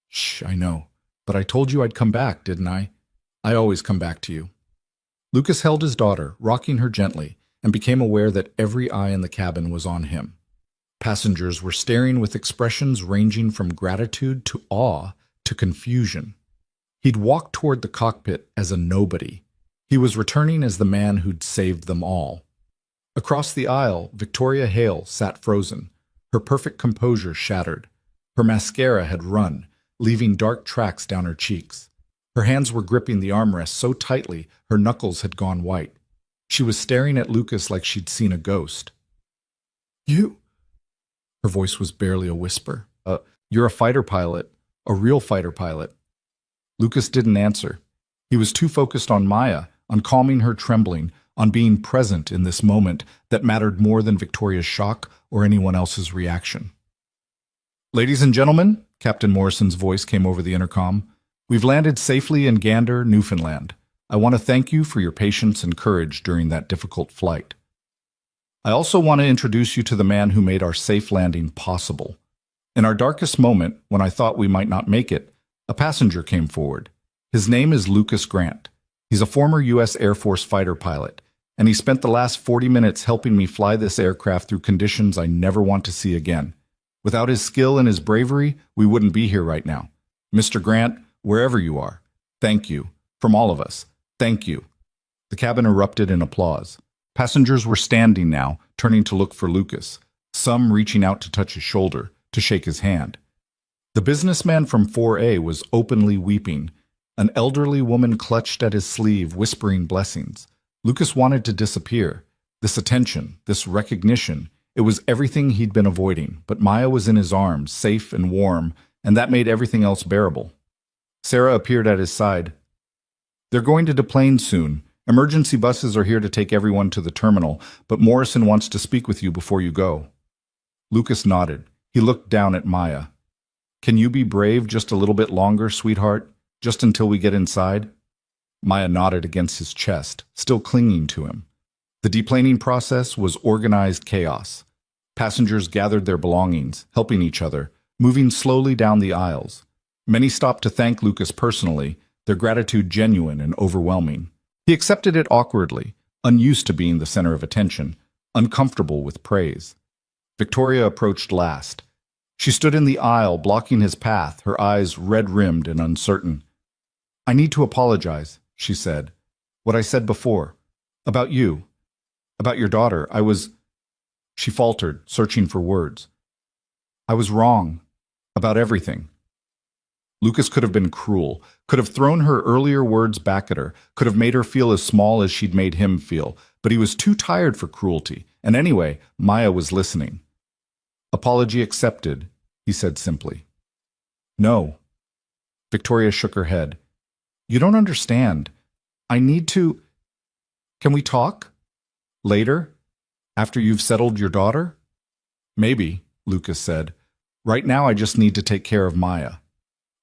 Shh, I know. But I told you I'd come back, didn't I? I always come back to you. Lucas held his daughter, rocking her gently, and became aware that every eye in the cabin was on him. Passengers were staring with expressions ranging from gratitude to awe to confusion. He'd walked toward the cockpit as a nobody. He was returning as the man who'd saved them all. Across the aisle, Victoria Hale sat frozen, her perfect composure shattered. Her mascara had run, leaving dark tracks down her cheeks. Her hands were gripping the armrest so tightly her knuckles had gone white. She was staring at Lucas like she'd seen a ghost. You? Her voice was barely a whisper. You're a fighter pilot, a real fighter pilot. Lucas didn't answer. He was too focused on Maya, on calming her trembling, on being present in this moment that mattered more than Victoria's shock or anyone else's reaction. Ladies and gentlemen, Captain Morrison's voice came over the intercom. We've landed safely in Gander, Newfoundland. I want to thank you for your patience and courage during that difficult flight. I also want to introduce you to the man who made our safe landing possible. In our darkest moment, when I thought we might not make it, a passenger came forward. His name is Lucas Grant. He's a former U.S. Air Force fighter pilot, and he spent the last 40 minutes helping me fly this aircraft through conditions I never want to see again. Without his skill and his bravery, we wouldn't be here right now. Mr. Grant, wherever you are, thank you. From all of us, thank you. The cabin erupted in applause. Passengers were standing now, turning to look for Lucas, some reaching out to touch his shoulder, to shake his hand. The businessman from 4A was openly weeping. An elderly woman clutched at his sleeve, whispering blessings. Lucas wanted to disappear. This attention, this recognition, it was everything he'd been avoiding, but Maya was in his arms, safe and warm, and that made everything else bearable. Sarah appeared at his side. They're going to deplane soon. Emergency buses are here to take everyone to the terminal, but Morrison wants to speak with you before you go. Lucas nodded. He looked down at Maya. Can you be brave just a little bit longer, sweetheart? Just until we get inside? Maya nodded against his chest, still clinging to him. The deplaning process was organized chaos. Passengers gathered their belongings, helping each other, moving slowly down the aisles. Many stopped to thank Lucas personally, their gratitude genuine and overwhelming. He accepted it awkwardly, unused to being the center of attention, uncomfortable with praise. Victoria approached last. She stood in the aisle, blocking his path, her eyes red-rimmed and uncertain. I need to apologize, she said. What I said before. About you. About your daughter. She faltered, searching for words. I was wrong. About everything. Lucas could have been cruel, could have thrown her earlier words back at her, could have made her feel as small as she'd made him feel, but he was too tired for cruelty, and anyway, Maya was listening. Apology accepted, he said simply. No. Victoria shook her head. You don't understand. I need to... Can we talk? Later? After you've settled your daughter? Maybe, Lucas said. Right now I just need to take care of Maya.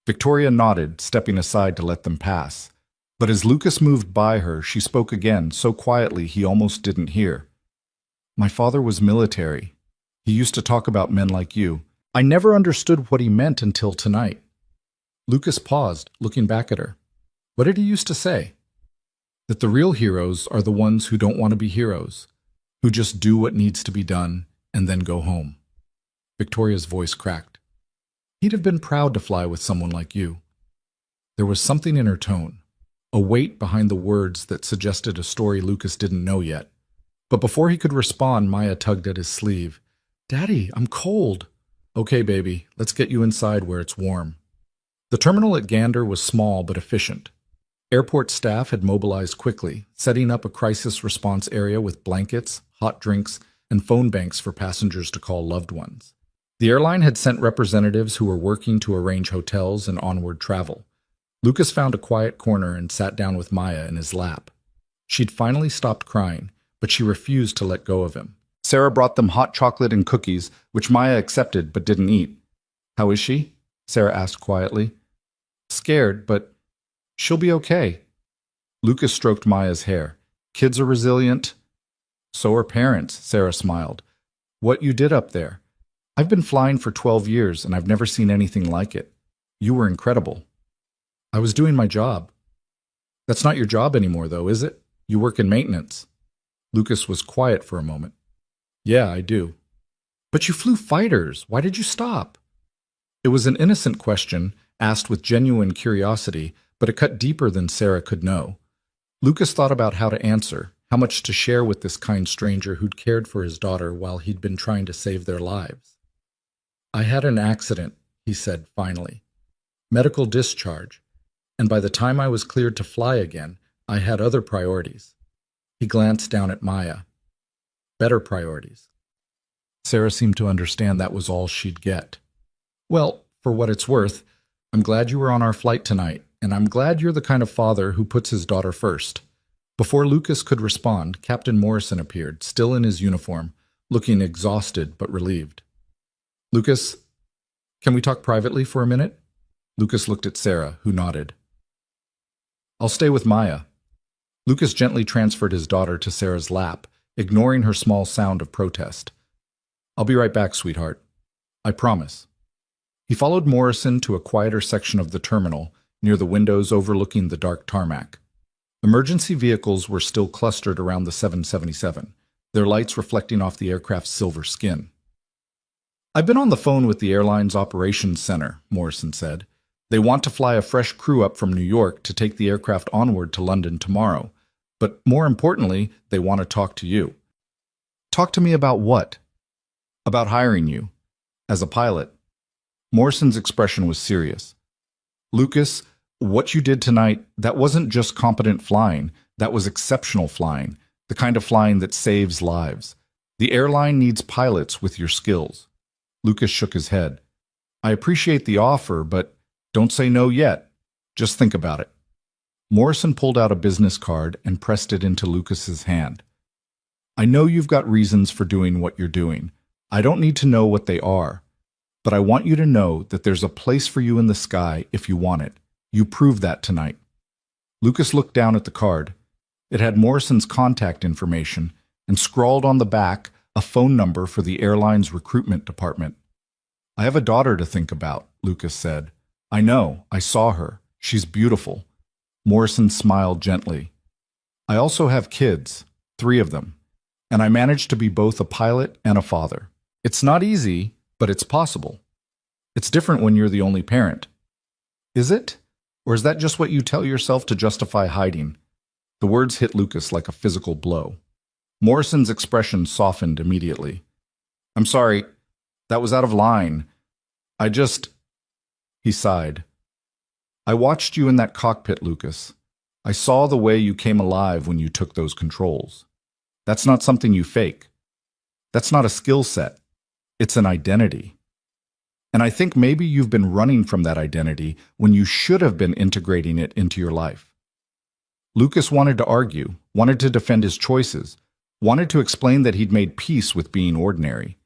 Victoria nodded, stepping aside to let them pass. But as Lucas moved by her, she spoke again, so quietly he almost didn't hear. My father was military. He used to talk about men like you. I never understood what he meant until tonight. Lucas paused, looking back at her. What did he used to say? That the real heroes are the ones who don't want to be heroes, who just do what needs to be done and then go home. Victoria's voice cracked. He'd have been proud to fly with someone like you. There was something in her tone, a weight behind the words that suggested a story Lucas didn't know yet. But before he could respond, Maya tugged at his sleeve. Daddy, I'm cold. Okay, baby, let's get you inside where it's warm. The terminal at Gander was small but efficient. Airport staff had mobilized quickly, setting up a crisis response area with blankets, hot drinks, and phone banks for passengers to call loved ones. The airline had sent representatives who were working to arrange hotels and onward travel. Lucas found a quiet corner and sat down with Maya in his lap. She'd finally stopped crying, but she refused to let go of him. Sarah brought them hot chocolate and cookies, which Maya accepted but didn't eat. How is she? Sarah asked quietly. Scared, but she'll be okay. Lucas stroked Maya's hair. Kids are resilient. So are parents, Sarah smiled. What you did up there? I've been flying for 12 years and I've never seen anything like it. You were incredible. I was doing my job. That's not your job anymore, though, is it? You work in maintenance. Lucas was quiet for a moment. Yeah, I do. But you flew fighters. Why did you stop? It was an innocent question, asked with genuine curiosity, but it cut deeper than Sarah could know. Lucas thought about how to answer, how much to share with this kind stranger who'd cared for his daughter while he'd been trying to save their lives. I had an accident, he said finally. Medical discharge. And by the time I was cleared to fly again, I had other priorities. He glanced down at Maya. Better priorities. Sarah seemed to understand that was all she'd get. Well, for what it's worth, I'm glad you were on our flight tonight, and I'm glad you're the kind of father who puts his daughter first. Before Lucas could respond, Captain Morrison appeared, still in his uniform, looking exhausted but relieved. Lucas, can we talk privately for a minute? Lucas looked at Sarah, who nodded. I'll stay with Maya. Lucas gently transferred his daughter to Sarah's lap, ignoring her small sound of protest. I'll be right back, sweetheart. I promise. He followed Morrison to a quieter section of the terminal, near the windows overlooking the dark tarmac. Emergency vehicles were still clustered around the 777, their lights reflecting off the aircraft's silver skin. I've been on the phone with the airline's operations center, Morrison said. They want to fly a fresh crew up from New York to take the aircraft onward to London tomorrow. But more importantly, they want to talk to you. Talk to me about what? About hiring you. As a pilot. Morrison's expression was serious. Lucas, what you did tonight, that wasn't just competent flying. That was exceptional flying. The kind of flying that saves lives. The airline needs pilots with your skills. Lucas shook his head. I appreciate the offer, but don't say no yet. Just think about it. Morrison pulled out a business card and pressed it into Lucas's hand. I know you've got reasons for doing what you're doing. I don't need to know what they are. But I want you to know that there's a place for you in the sky if you want it. You proved that tonight. Lucas looked down at the card. It had Morrison's contact information and scrawled on the back a phone number for the airline's recruitment department. I have a daughter to think about, Lucas said. I know, I saw her. She's beautiful. Morrison smiled gently. I also have kids, 3 of them, and I managed to be both a pilot and a father. It's not easy, but it's possible. It's different when you're the only parent. Is it? Or is that just what you tell yourself to justify hiding? The words hit Lucas like a physical blow. Morrison's expression softened immediately. I'm sorry, that was out of line. He sighed. I watched you in that cockpit, Lucas. I saw the way you came alive when you took those controls. That's not something you fake. That's not a skill set. It's an identity. And I think maybe you've been running from that identity when you should have been integrating it into your life. Lucas wanted to argue, wanted to defend his choices, wanted to explain that he'd made peace with being ordinary.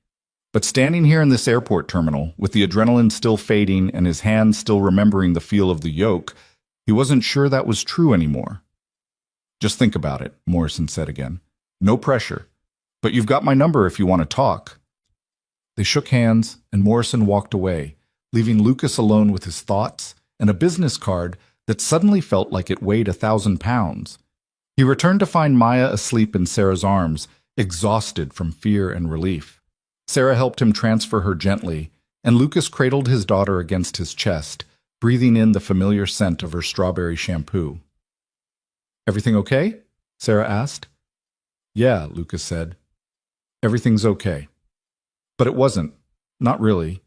But standing here in this airport terminal, with the adrenaline still fading and his hands still remembering the feel of the yoke, he wasn't sure that was true anymore. "Just think about it," Morrison said again. "No pressure. But you've got my number if you want to talk." They shook hands, and Morrison walked away, leaving Lucas alone with his thoughts and a business card that suddenly felt like it weighed 1,000 pounds. He returned to find Maya asleep in Sarah's arms, exhausted from fear and relief. Sarah helped him transfer her gently, and Lucas cradled his daughter against his chest, breathing in the familiar scent of her strawberry shampoo. "Everything okay?" Sarah asked. "Yeah," Lucas said. "Everything's okay." But it wasn't. Not really.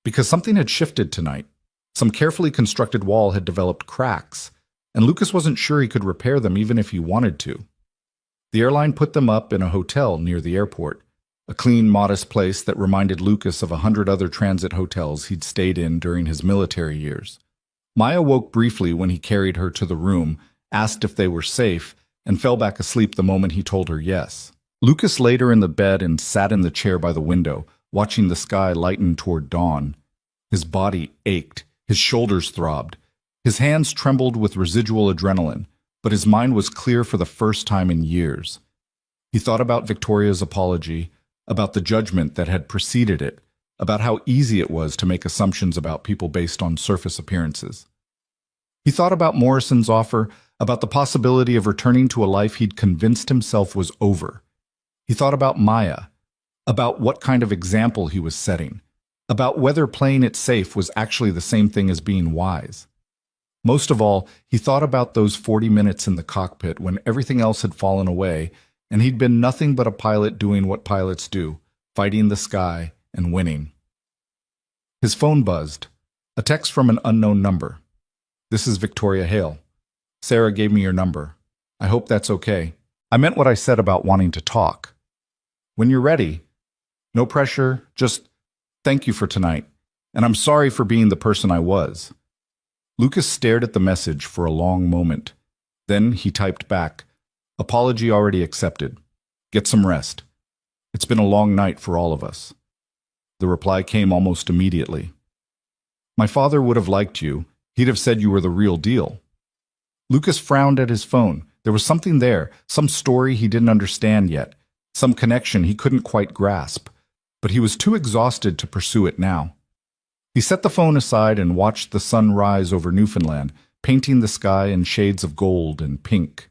Because something had shifted tonight. Some carefully constructed wall had developed cracks, and Lucas wasn't sure he could repair them even if he wanted to. The airline put them up in a hotel near the airport, a clean, modest place that reminded Lucas of 100 other transit hotels he'd stayed in during his military years. Maya woke briefly when he carried her to the room, asked if they were safe, and fell back asleep the moment he told her yes. Lucas laid her in the bed and sat in the chair by the window, watching the sky lighten toward dawn. His body ached, his shoulders throbbed, his hands trembled with residual adrenaline, but his mind was clear for the first time in years. He thought about Victoria's apology, about the judgment that had preceded it, about how easy it was to make assumptions about people based on surface appearances. He thought about Morrison's offer, about the possibility of returning to a life he'd convinced himself was over. He thought about Maya, about what kind of example he was setting, about whether playing it safe was actually the same thing as being wise. Most of all, he thought about those 40 minutes in the cockpit when everything else had fallen away and he'd been nothing but a pilot doing what pilots do, fighting the sky and winning. His phone buzzed, a text from an unknown number. "This is Victoria Hale. Sarah gave me your number. I hope that's okay. I meant what I said about wanting to talk. When you're ready. No pressure, just thank you for tonight, and I'm sorry for being the person I was." Lucas stared at the message for a long moment. Then he typed back, "Apology already accepted. Get some rest. It's been a long night for all of us." The reply came almost immediately. "My father would have liked you. He'd have said you were the real deal." Lucas frowned at his phone. There was something there, some story he didn't understand yet, some connection he couldn't quite grasp, but he was too exhausted to pursue it now. He set the phone aside and watched the sun rise over Newfoundland, painting the sky in shades of gold and pink.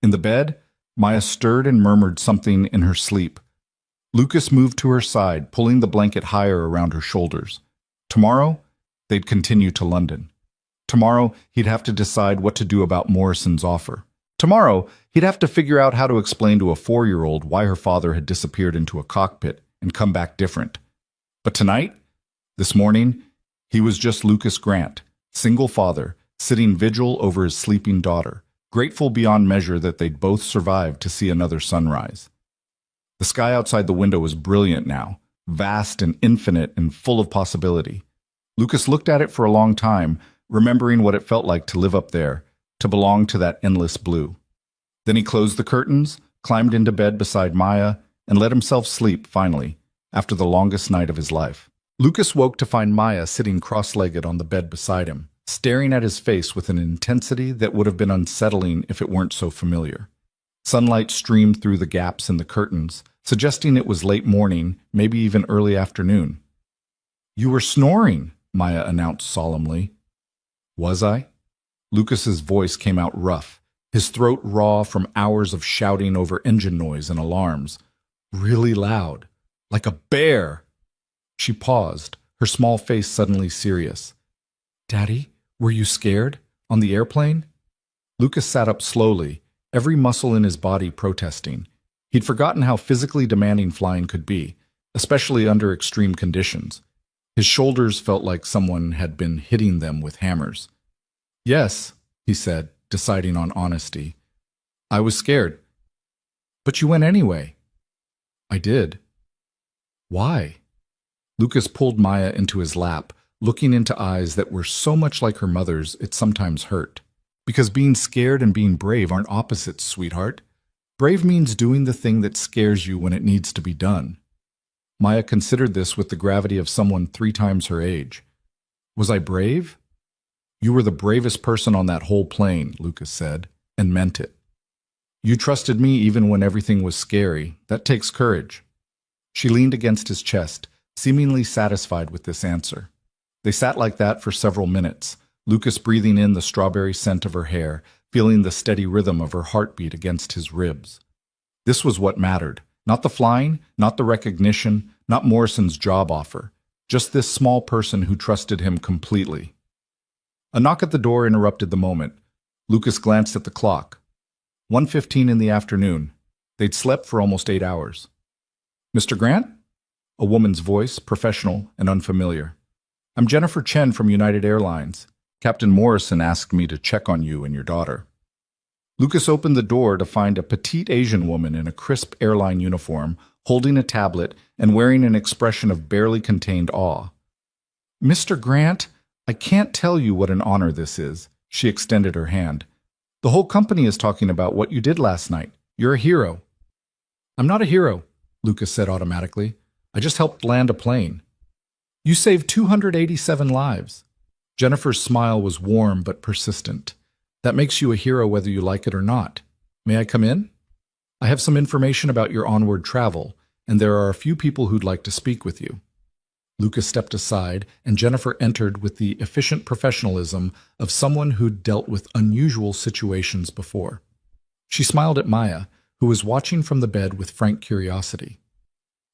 In the bed, Maya stirred and murmured something in her sleep. Lucas moved to her side, pulling the blanket higher around her shoulders. Tomorrow, they'd continue to London. Tomorrow, he'd have to decide what to do about Morrison's offer. Tomorrow, he'd have to figure out how to explain to a 4-year-old why her father had disappeared into a cockpit and come back different. But tonight, this morning, he was just Lucas Grant, single father, sitting vigil over his sleeping daughter, grateful beyond measure that they'd both survived to see another sunrise. The sky outside the window was brilliant now, vast and infinite and full of possibility. Lucas looked at it for a long time, remembering what it felt like to live up there, to belong to that endless blue. Then he closed the curtains, climbed into bed beside Maya, and let himself sleep finally, after the longest night of his life. Lucas woke to find Maya sitting cross-legged on the bed beside him, staring at his face with an intensity that would have been unsettling if it weren't so familiar. Sunlight streamed through the gaps in the curtains, suggesting it was late morning, maybe even early afternoon. "You were snoring," Maya announced solemnly. "Was I?" Lucas's voice came out rough, his throat raw from hours of shouting over engine noise and alarms. Really loud, like a bear. She paused, her small face suddenly serious. "Daddy, were you scared? On the airplane?" Lucas sat up slowly, every muscle in his body protesting. He'd forgotten how physically demanding flying could be, especially under extreme conditions. His shoulders felt like someone had been hitting them with hammers. "Yes," he said, deciding on honesty. "I was scared." "But you went anyway." "I did." "Why?" Lucas pulled Maya into his lap, looking into eyes that were so much like her mother's it sometimes hurt. Because being scared and being brave aren't opposites, sweetheart. Brave means doing the thing that scares you when it needs to be done. Maya considered this with the gravity of someone 3 times her age. Was I brave? You were the bravest person on that whole plane, Lucas said, and meant it. You trusted me even when everything was scary. That takes courage. She leaned against his chest, seemingly satisfied with this answer. They sat like that for several minutes, Lucas breathing in the strawberry scent of her hair, feeling the steady rhythm of her heartbeat against his ribs. This was what mattered. Not the flying, not the recognition, not Morrison's job offer. Just this small person who trusted him completely. A knock at the door interrupted the moment. Lucas glanced at the clock. 1:15 in the afternoon. They'd slept for almost 8 hours. Mr. Grant? A woman's voice, professional and unfamiliar. I'm Jennifer Chen from United Airlines. Captain Morrison asked me to check on you and your daughter. Lucas opened the door to find a petite Asian woman in a crisp airline uniform, holding a tablet and wearing an expression of barely contained awe. Mr. Grant, I can't tell you what an honor this is. She extended her hand. The whole company is talking about what you did last night. You're a hero. I'm not a hero, Lucas said automatically. I just helped land a plane. You saved 287 lives. Jennifer's smile was warm but persistent. That makes you a hero whether you like it or not. May I come in? I have some information about your onward travel, and there are a few people who'd like to speak with you. Lucas stepped aside, and Jennifer entered with the efficient professionalism of someone who'd dealt with unusual situations before. She smiled at Maya, who was watching from the bed with frank curiosity.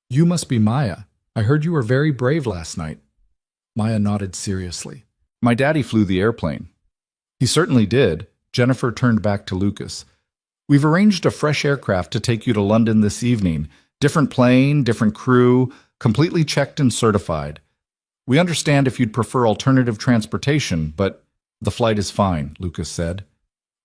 You must be Maya. I heard you were very brave last night. Maya nodded seriously. My daddy flew the airplane. He certainly did. Jennifer turned back to Lucas. We've arranged a fresh aircraft to take you to London this evening. Different plane, different crew, completely checked and certified. We understand if you'd prefer alternative transportation, but the flight is fine, Lucas said.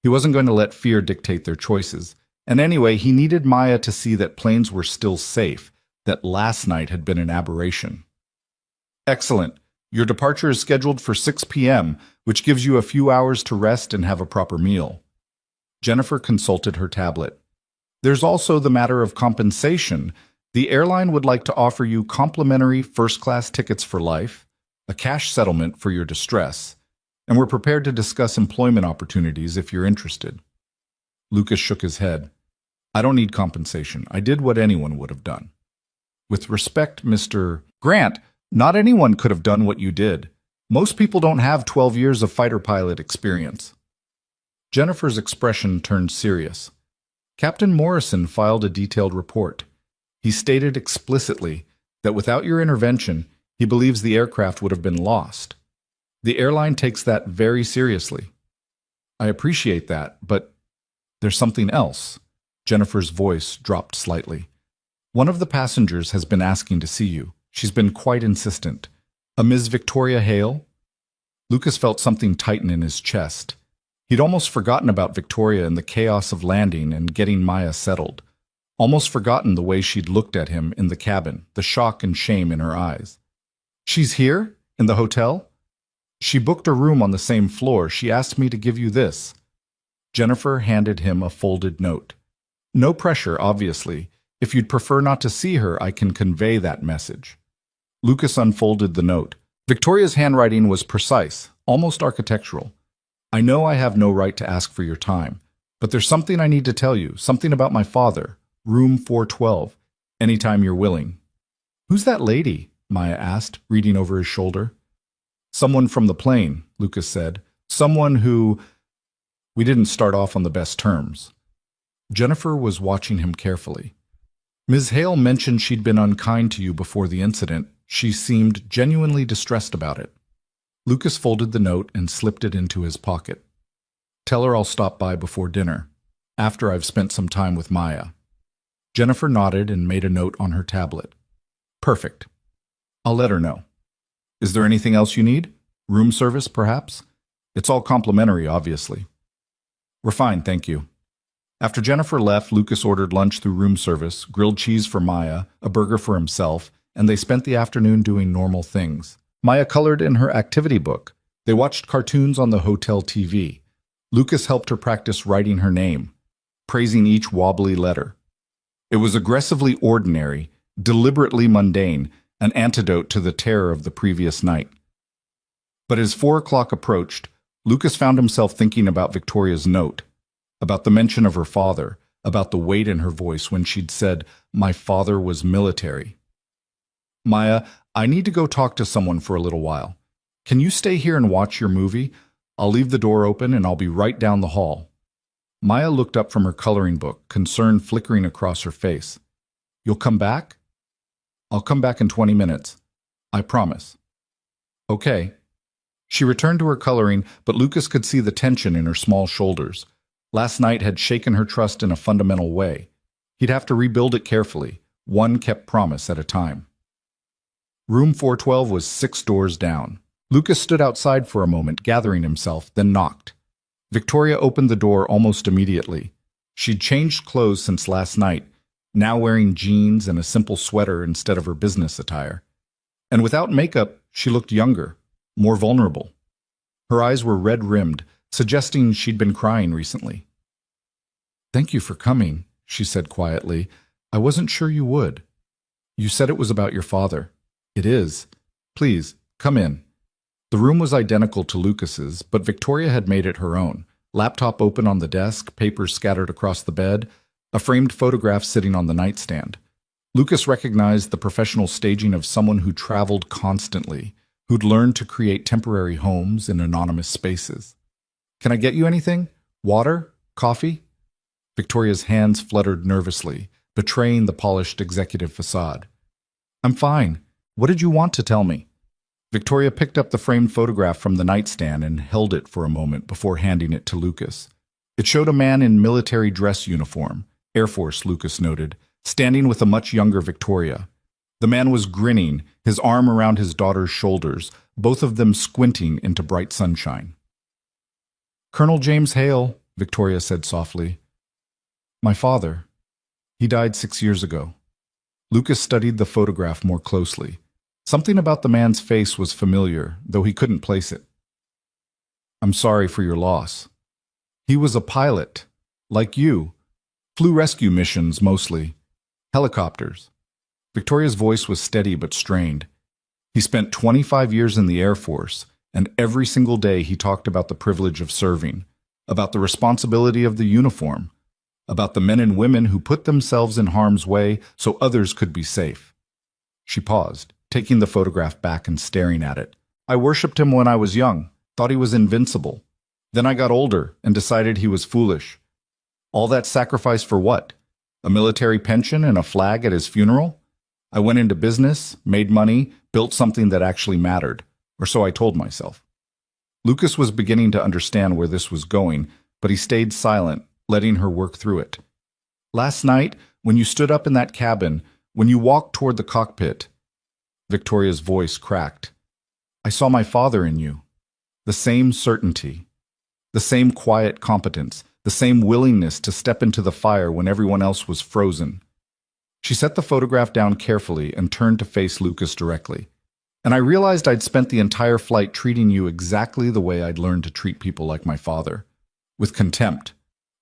He wasn't going to let fear dictate their choices. And anyway, he needed Maya to see that planes were still safe, that last night had been an aberration. Excellent. Your departure is scheduled for 6 p.m., which gives you a few hours to rest and have a proper meal. Jennifer consulted her tablet. There's also the matter of compensation. The airline would like to offer you complimentary first-class tickets for life, a cash settlement for your distress, and we're prepared to discuss employment opportunities if you're interested. Lucas shook his head. I don't need compensation. I did what anyone would have done. With respect, Mr. Grant, not anyone could have done what you did. Most people don't have 12 years of fighter pilot experience. Jennifer's expression turned serious. Captain Morrison filed a detailed report. He stated explicitly that without your intervention, he believes the aircraft would have been lost. The airline takes that very seriously. I appreciate that, but there's something else. Jennifer's voice dropped slightly. One of the passengers has been asking to see you. She's been quite insistent. A Ms. Victoria Hale? Lucas felt something tighten in his chest. He'd almost forgotten about Victoria in the chaos of landing and getting Maya settled. Almost forgotten the way she'd looked at him in the cabin, the shock and shame in her eyes. She's here? In the hotel? She booked a room on the same floor. She asked me to give you this. Jennifer handed him a folded note. No pressure, obviously. If you'd prefer not to see her, I can convey that message. Lucas unfolded the note. Victoria's handwriting was precise, almost architectural. I know I have no right to ask for your time, but there's something I need to tell you, something about my father, room 412, anytime you're willing. Who's that lady? Maya asked, reading over his shoulder. Someone from the plane, Lucas said. Someone who... We didn't start off on the best terms. Jennifer was watching him carefully. Ms. Hale mentioned she'd been unkind to you before the incident. She seemed genuinely distressed about it. Lucas folded the note and slipped it into his pocket. Tell her I'll stop by before dinner, after I've spent some time with Maya. Jennifer nodded and made a note on her tablet. Perfect. I'll let her know. Is there anything else you need? Room service, perhaps? It's all complimentary, obviously. We're fine, thank you. After Jennifer left, Lucas ordered lunch through room service, grilled cheese for Maya, a burger for himself, and they spent the afternoon doing normal things. Maya colored in her activity book. They watched cartoons on the hotel TV. Lucas helped her practice writing her name, praising each wobbly letter. It was aggressively ordinary, deliberately mundane, an antidote to the terror of the previous night. But as 4 o'clock approached, Lucas found himself thinking about Victoria's note, about the mention of her father, about the weight in her voice when she'd said, "My father was military." "Maya, I need to go talk to someone for a little while. Can you stay here and watch your movie? I'll leave the door open and I'll be right down the hall." Maya looked up from her coloring book, concern flickering across her face. "You'll come back?" "I'll come back in 20 minutes. I promise." "Okay." She returned to her coloring, but Lucas could see the tension in her small shoulders. Last night had shaken her trust in a fundamental way. He'd have to rebuild it carefully, one kept promise at a time. Room 412 was 6 doors down. Lucas stood outside for a moment, gathering himself, then knocked. Victoria opened the door almost immediately. She'd changed clothes since last night, now wearing jeans and a simple sweater instead of her business attire. And without makeup, she looked younger, more vulnerable. Her eyes were red-rimmed, suggesting she'd been crying recently. "Thank you for coming," she said quietly. "I wasn't sure you would. You said it was about your father." "It is. Please, come in." The room was identical to Lucas's, but Victoria had made it her own. Laptop open on the desk, papers scattered across the bed, a framed photograph sitting on the nightstand. Lucas recognized the professional staging of someone who traveled constantly, who'd learned to create temporary homes in anonymous spaces. "Can I get you anything? Water? Coffee?" Victoria's hands fluttered nervously, betraying the polished executive facade. "I'm fine. What did you want to tell me?" Victoria picked up the framed photograph from the nightstand and held it for a moment before handing it to Lucas. It showed a man in military dress uniform, Air Force, Lucas noted, standing with a much younger Victoria. The man was grinning, his arm around his daughter's shoulders, both of them squinting into bright sunshine. "Colonel James Hale," Victoria said softly. "My father. He died 6 years ago." Lucas studied the photograph more closely. Something about the man's face was familiar, though he couldn't place it. "I'm sorry for your loss. He was a pilot, like you. Flew rescue missions, mostly. Helicopters." Victoria's voice was steady but strained. "He spent 25 years in the Air Force, and every single day he talked about the privilege of serving, about the responsibility of the uniform, about the men and women who put themselves in harm's way so others could be safe." She paused, taking the photograph back and staring at it. "I worshipped him when I was young, thought he was invincible. Then I got older and decided he was foolish. All that sacrifice for what? A military pension and a flag at his funeral? I went into business, made money, built something that actually mattered, or so I told myself." Lucas was beginning to understand where this was going, but he stayed silent, letting her work through it. "Last night, when you stood up in that cabin, when you walked toward the cockpit," Victoria's voice cracked, "I saw my father in you. The same certainty, the same quiet competence, the same willingness to step into the fire when everyone else was frozen." She set the photograph down carefully and turned to face Lucas directly. "And I realized I'd spent the entire flight treating you exactly the way I'd learned to treat people like my father. With contempt,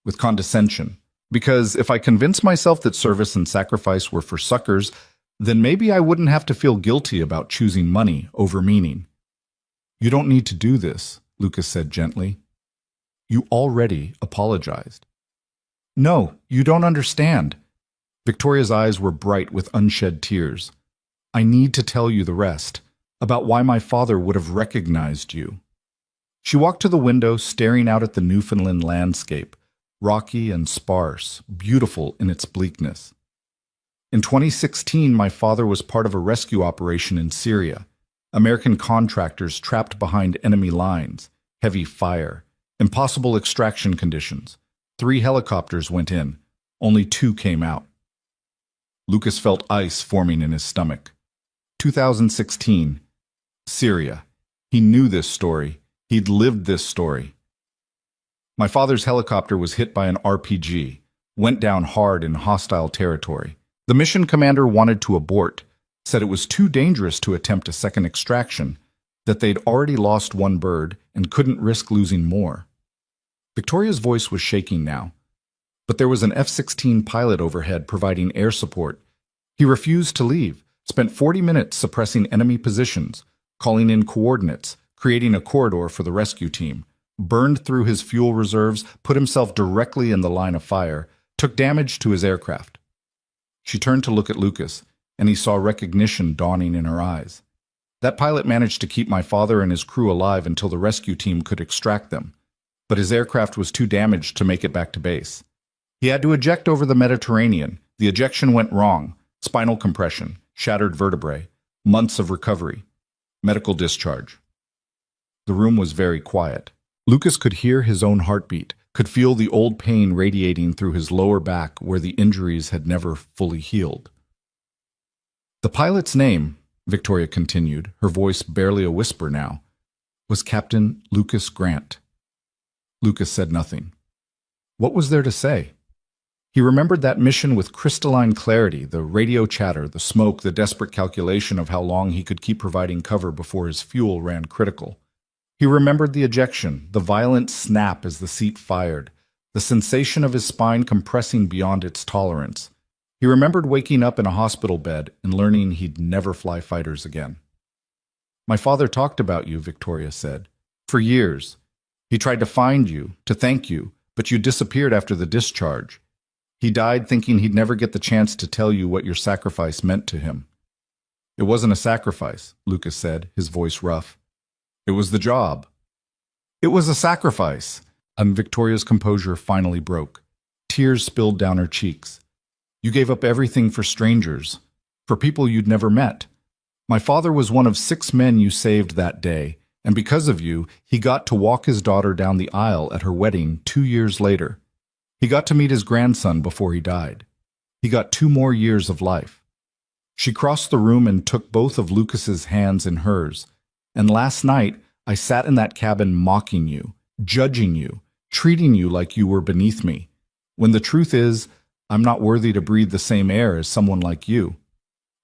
with condescension. Because if I convinced myself that service and sacrifice were for suckers, then maybe I wouldn't have to feel guilty about choosing money over meaning." "You don't need to do this," Lucas said gently. "You already apologized." "No, you don't understand." Victoria's eyes were bright with unshed tears. "I need to tell you the rest, about why my father would have recognized you." She walked to the window, staring out at the Newfoundland landscape, rocky and sparse, beautiful in its bleakness. "In 2016, my father was part of a rescue operation in Syria. American contractors trapped behind enemy lines, heavy fire, impossible extraction conditions. 3 helicopters went in, only 2 came out." Lucas felt ice forming in his stomach. 2016. Syria. He knew this story. He'd lived this story. "My father's helicopter was hit by an RPG, went down hard in hostile territory. The mission commander wanted to abort, said it was too dangerous to attempt a second extraction, that they'd already lost one bird and couldn't risk losing more. Victoria's voice was shaking now, but there was an F-16 pilot overhead providing air support. He refused to leave, spent 40 minutes suppressing enemy positions, calling in coordinates, creating a corridor for the rescue team, burned through his fuel reserves, put himself directly in the line of fire, took damage to his aircraft. She turned to look at Lucas, and he saw recognition dawning in her eyes. That pilot managed to keep my father and his crew alive until the rescue team could extract them, but his aircraft was too damaged to make it back to base. He had to eject over the Mediterranean. The ejection went wrong. Spinal compression, shattered vertebrae, months of recovery, medical discharge. The room was very quiet. Lucas could hear his own heartbeat, could feel the old pain radiating through his lower back where the injuries had never fully healed. The pilot's name, Victoria continued, her voice barely a whisper now, was Captain Lucas Grant. Lucas said nothing. What was there to say? He remembered that mission with crystalline clarity, the radio chatter, the smoke, the desperate calculation of how long he could keep providing cover before his fuel ran critical. He remembered the ejection, the violent snap as the seat fired, the sensation of his spine compressing beyond its tolerance. He remembered waking up in a hospital bed and learning he'd never fly fighters again. My father talked about you, Victoria said. For years. He tried to find you, to thank you, but you disappeared after the discharge. He died thinking he'd never get the chance to tell you what your sacrifice meant to him. It wasn't a sacrifice, Lucas said, his voice rough. It was the job. It was a sacrifice. And Victoria's composure finally broke. Tears spilled down her cheeks. You gave up everything for strangers, for people you'd never met. My father was one of 6 men you saved that day, and because of you, he got to walk his daughter down the aisle at her wedding 2 years later. He got to meet his grandson before he died. He got 2 more years of life. She crossed the room and took both of Lucas's hands in hers. And last night, I sat in that cabin mocking you, judging you, treating you like you were beneath me, when the truth is, I'm not worthy to breathe the same air as someone like you.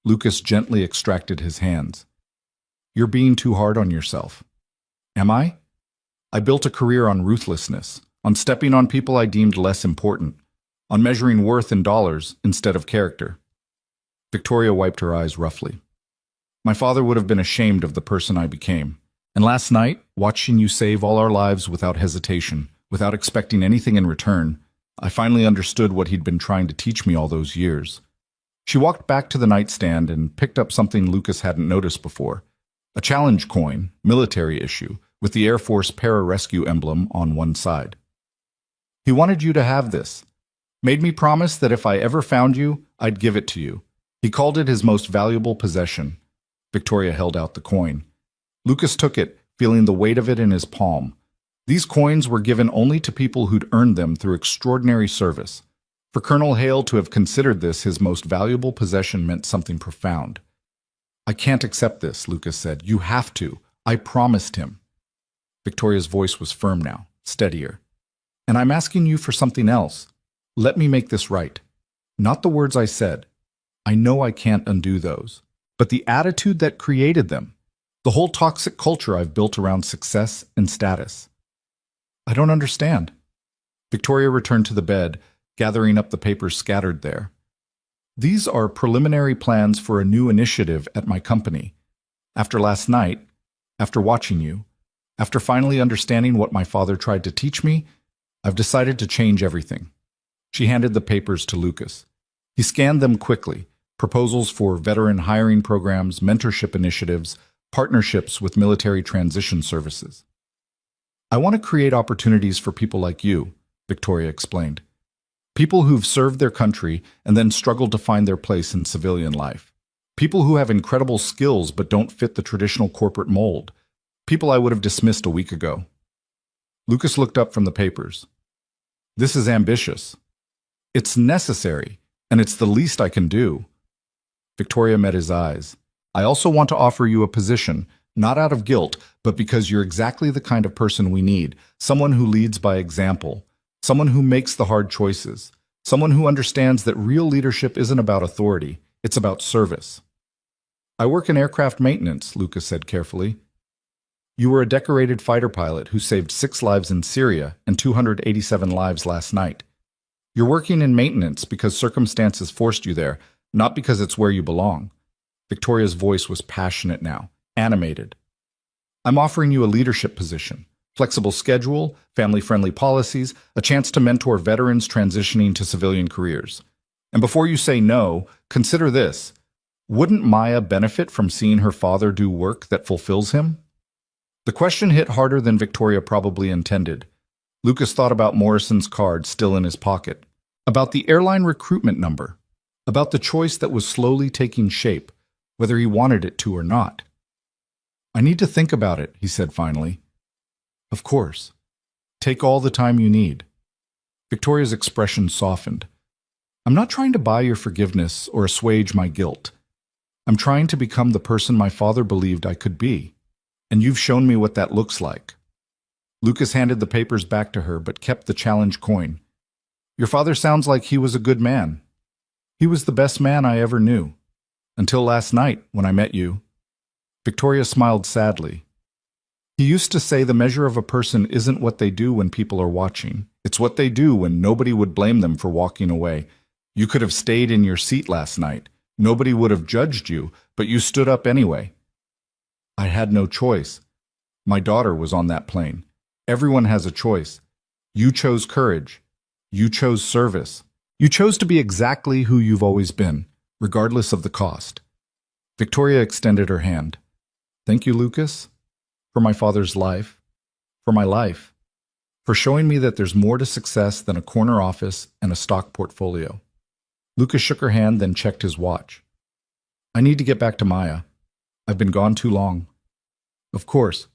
Lucas gently extracted his hands. You're being too hard on yourself. Am I? I built a career on ruthlessness, on stepping on people I deemed less important, on measuring worth in dollars instead of character. Victoria wiped her eyes roughly. My father would have been ashamed of the person I became. And last night, watching you save all our lives without hesitation, without expecting anything in return, I finally understood what he'd been trying to teach me all those years. She walked back to the nightstand and picked up something Lucas hadn't noticed before. A challenge coin, military issue, with the Air Force Pararescue emblem on one side. He wanted you to have this. Made me promise that if I ever found you, I'd give it to you. He called it his most valuable possession. Victoria held out the coin. Lucas took it, feeling the weight of it in his palm. These coins were given only to people who'd earned them through extraordinary service. For Colonel Hale to have considered this his most valuable possession meant something profound. I can't accept this, Lucas said. You have to. I promised him. Victoria's voice was firm now, steadier. And I'm asking you for something else. Let me make this right. Not the words I said. I know I can't undo those. But the attitude that created them. The whole toxic culture I've built around success and status. I don't understand. Victoria returned to the bed, gathering up the papers scattered there. These are preliminary plans for a new initiative at my company. After last night, after watching you, after finally understanding what my father tried to teach me, I've decided to change everything. She handed the papers to Lucas. He scanned them quickly. Proposals for veteran hiring programs, mentorship initiatives, partnerships with military transition services. I want to create opportunities for people like you, Victoria explained. People who've served their country and then struggled to find their place in civilian life. People who have incredible skills but don't fit the traditional corporate mold. People I would have dismissed a week ago. Lucas looked up from the papers. This is ambitious. It's necessary, and it's the least I can do. Victoria met his eyes. I also want to offer you a position, not out of guilt, but because you're exactly the kind of person we need, someone who leads by example, someone who makes the hard choices, someone who understands that real leadership isn't about authority, it's about service. I work in aircraft maintenance, Lucas said carefully. You were a decorated fighter pilot who saved 6 lives in Syria and 287 lives last night. You're working in maintenance because circumstances forced you there, not because it's where you belong. Victoria's voice was passionate now, animated. I'm offering you a leadership position, flexible schedule, family-friendly policies, a chance to mentor veterans transitioning to civilian careers. And before you say no, consider this. Wouldn't Maya benefit from seeing her father do work that fulfills him? The question hit harder than Victoria probably intended. Lucas thought about Morrison's card still in his pocket, about the airline recruitment number, about the choice that was slowly taking shape, whether he wanted it to or not. I need to think about it, he said finally. Of course. Take all the time you need. Victoria's expression softened. I'm not trying to buy your forgiveness or assuage my guilt. I'm trying to become the person my father believed I could be, and you've shown me what that looks like. Lucas handed the papers back to her but kept the challenge coin. Your father sounds like he was a good man. He was the best man I ever knew. Until last night, when I met you. Victoria smiled sadly. He used to say the measure of a person isn't what they do when people are watching. It's what they do when nobody would blame them for walking away. You could have stayed in your seat last night. Nobody would have judged you, but you stood up anyway. I had no choice. My daughter was on that plane. Everyone has a choice. You chose courage. You chose service. You chose to be exactly who you've always been, regardless of the cost. Victoria extended her hand. Thank you, Lucas, for my father's life, for my life, for showing me that there's more to success than a corner office and a stock portfolio. Lucas shook her hand, then checked his watch. I need to get back to Maya. I've been gone too long. Of course.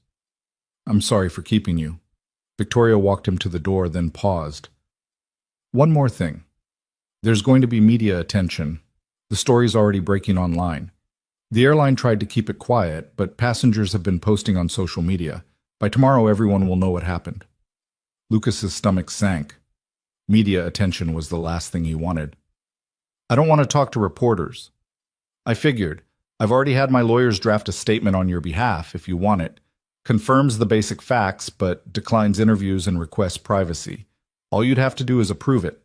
I'm sorry for keeping you. Victoria walked him to the door, then paused. One more thing. There's going to be media attention. The story's already breaking online. The airline tried to keep it quiet, but passengers have been posting on social media. By tomorrow, everyone will know what happened. Lucas's stomach sank. Media attention was the last thing he wanted. I don't want to talk to reporters. I figured. I've already had my lawyers draft a statement on your behalf, if you want it. Confirms the basic facts, but declines interviews and requests privacy. All you'd have to do is approve it.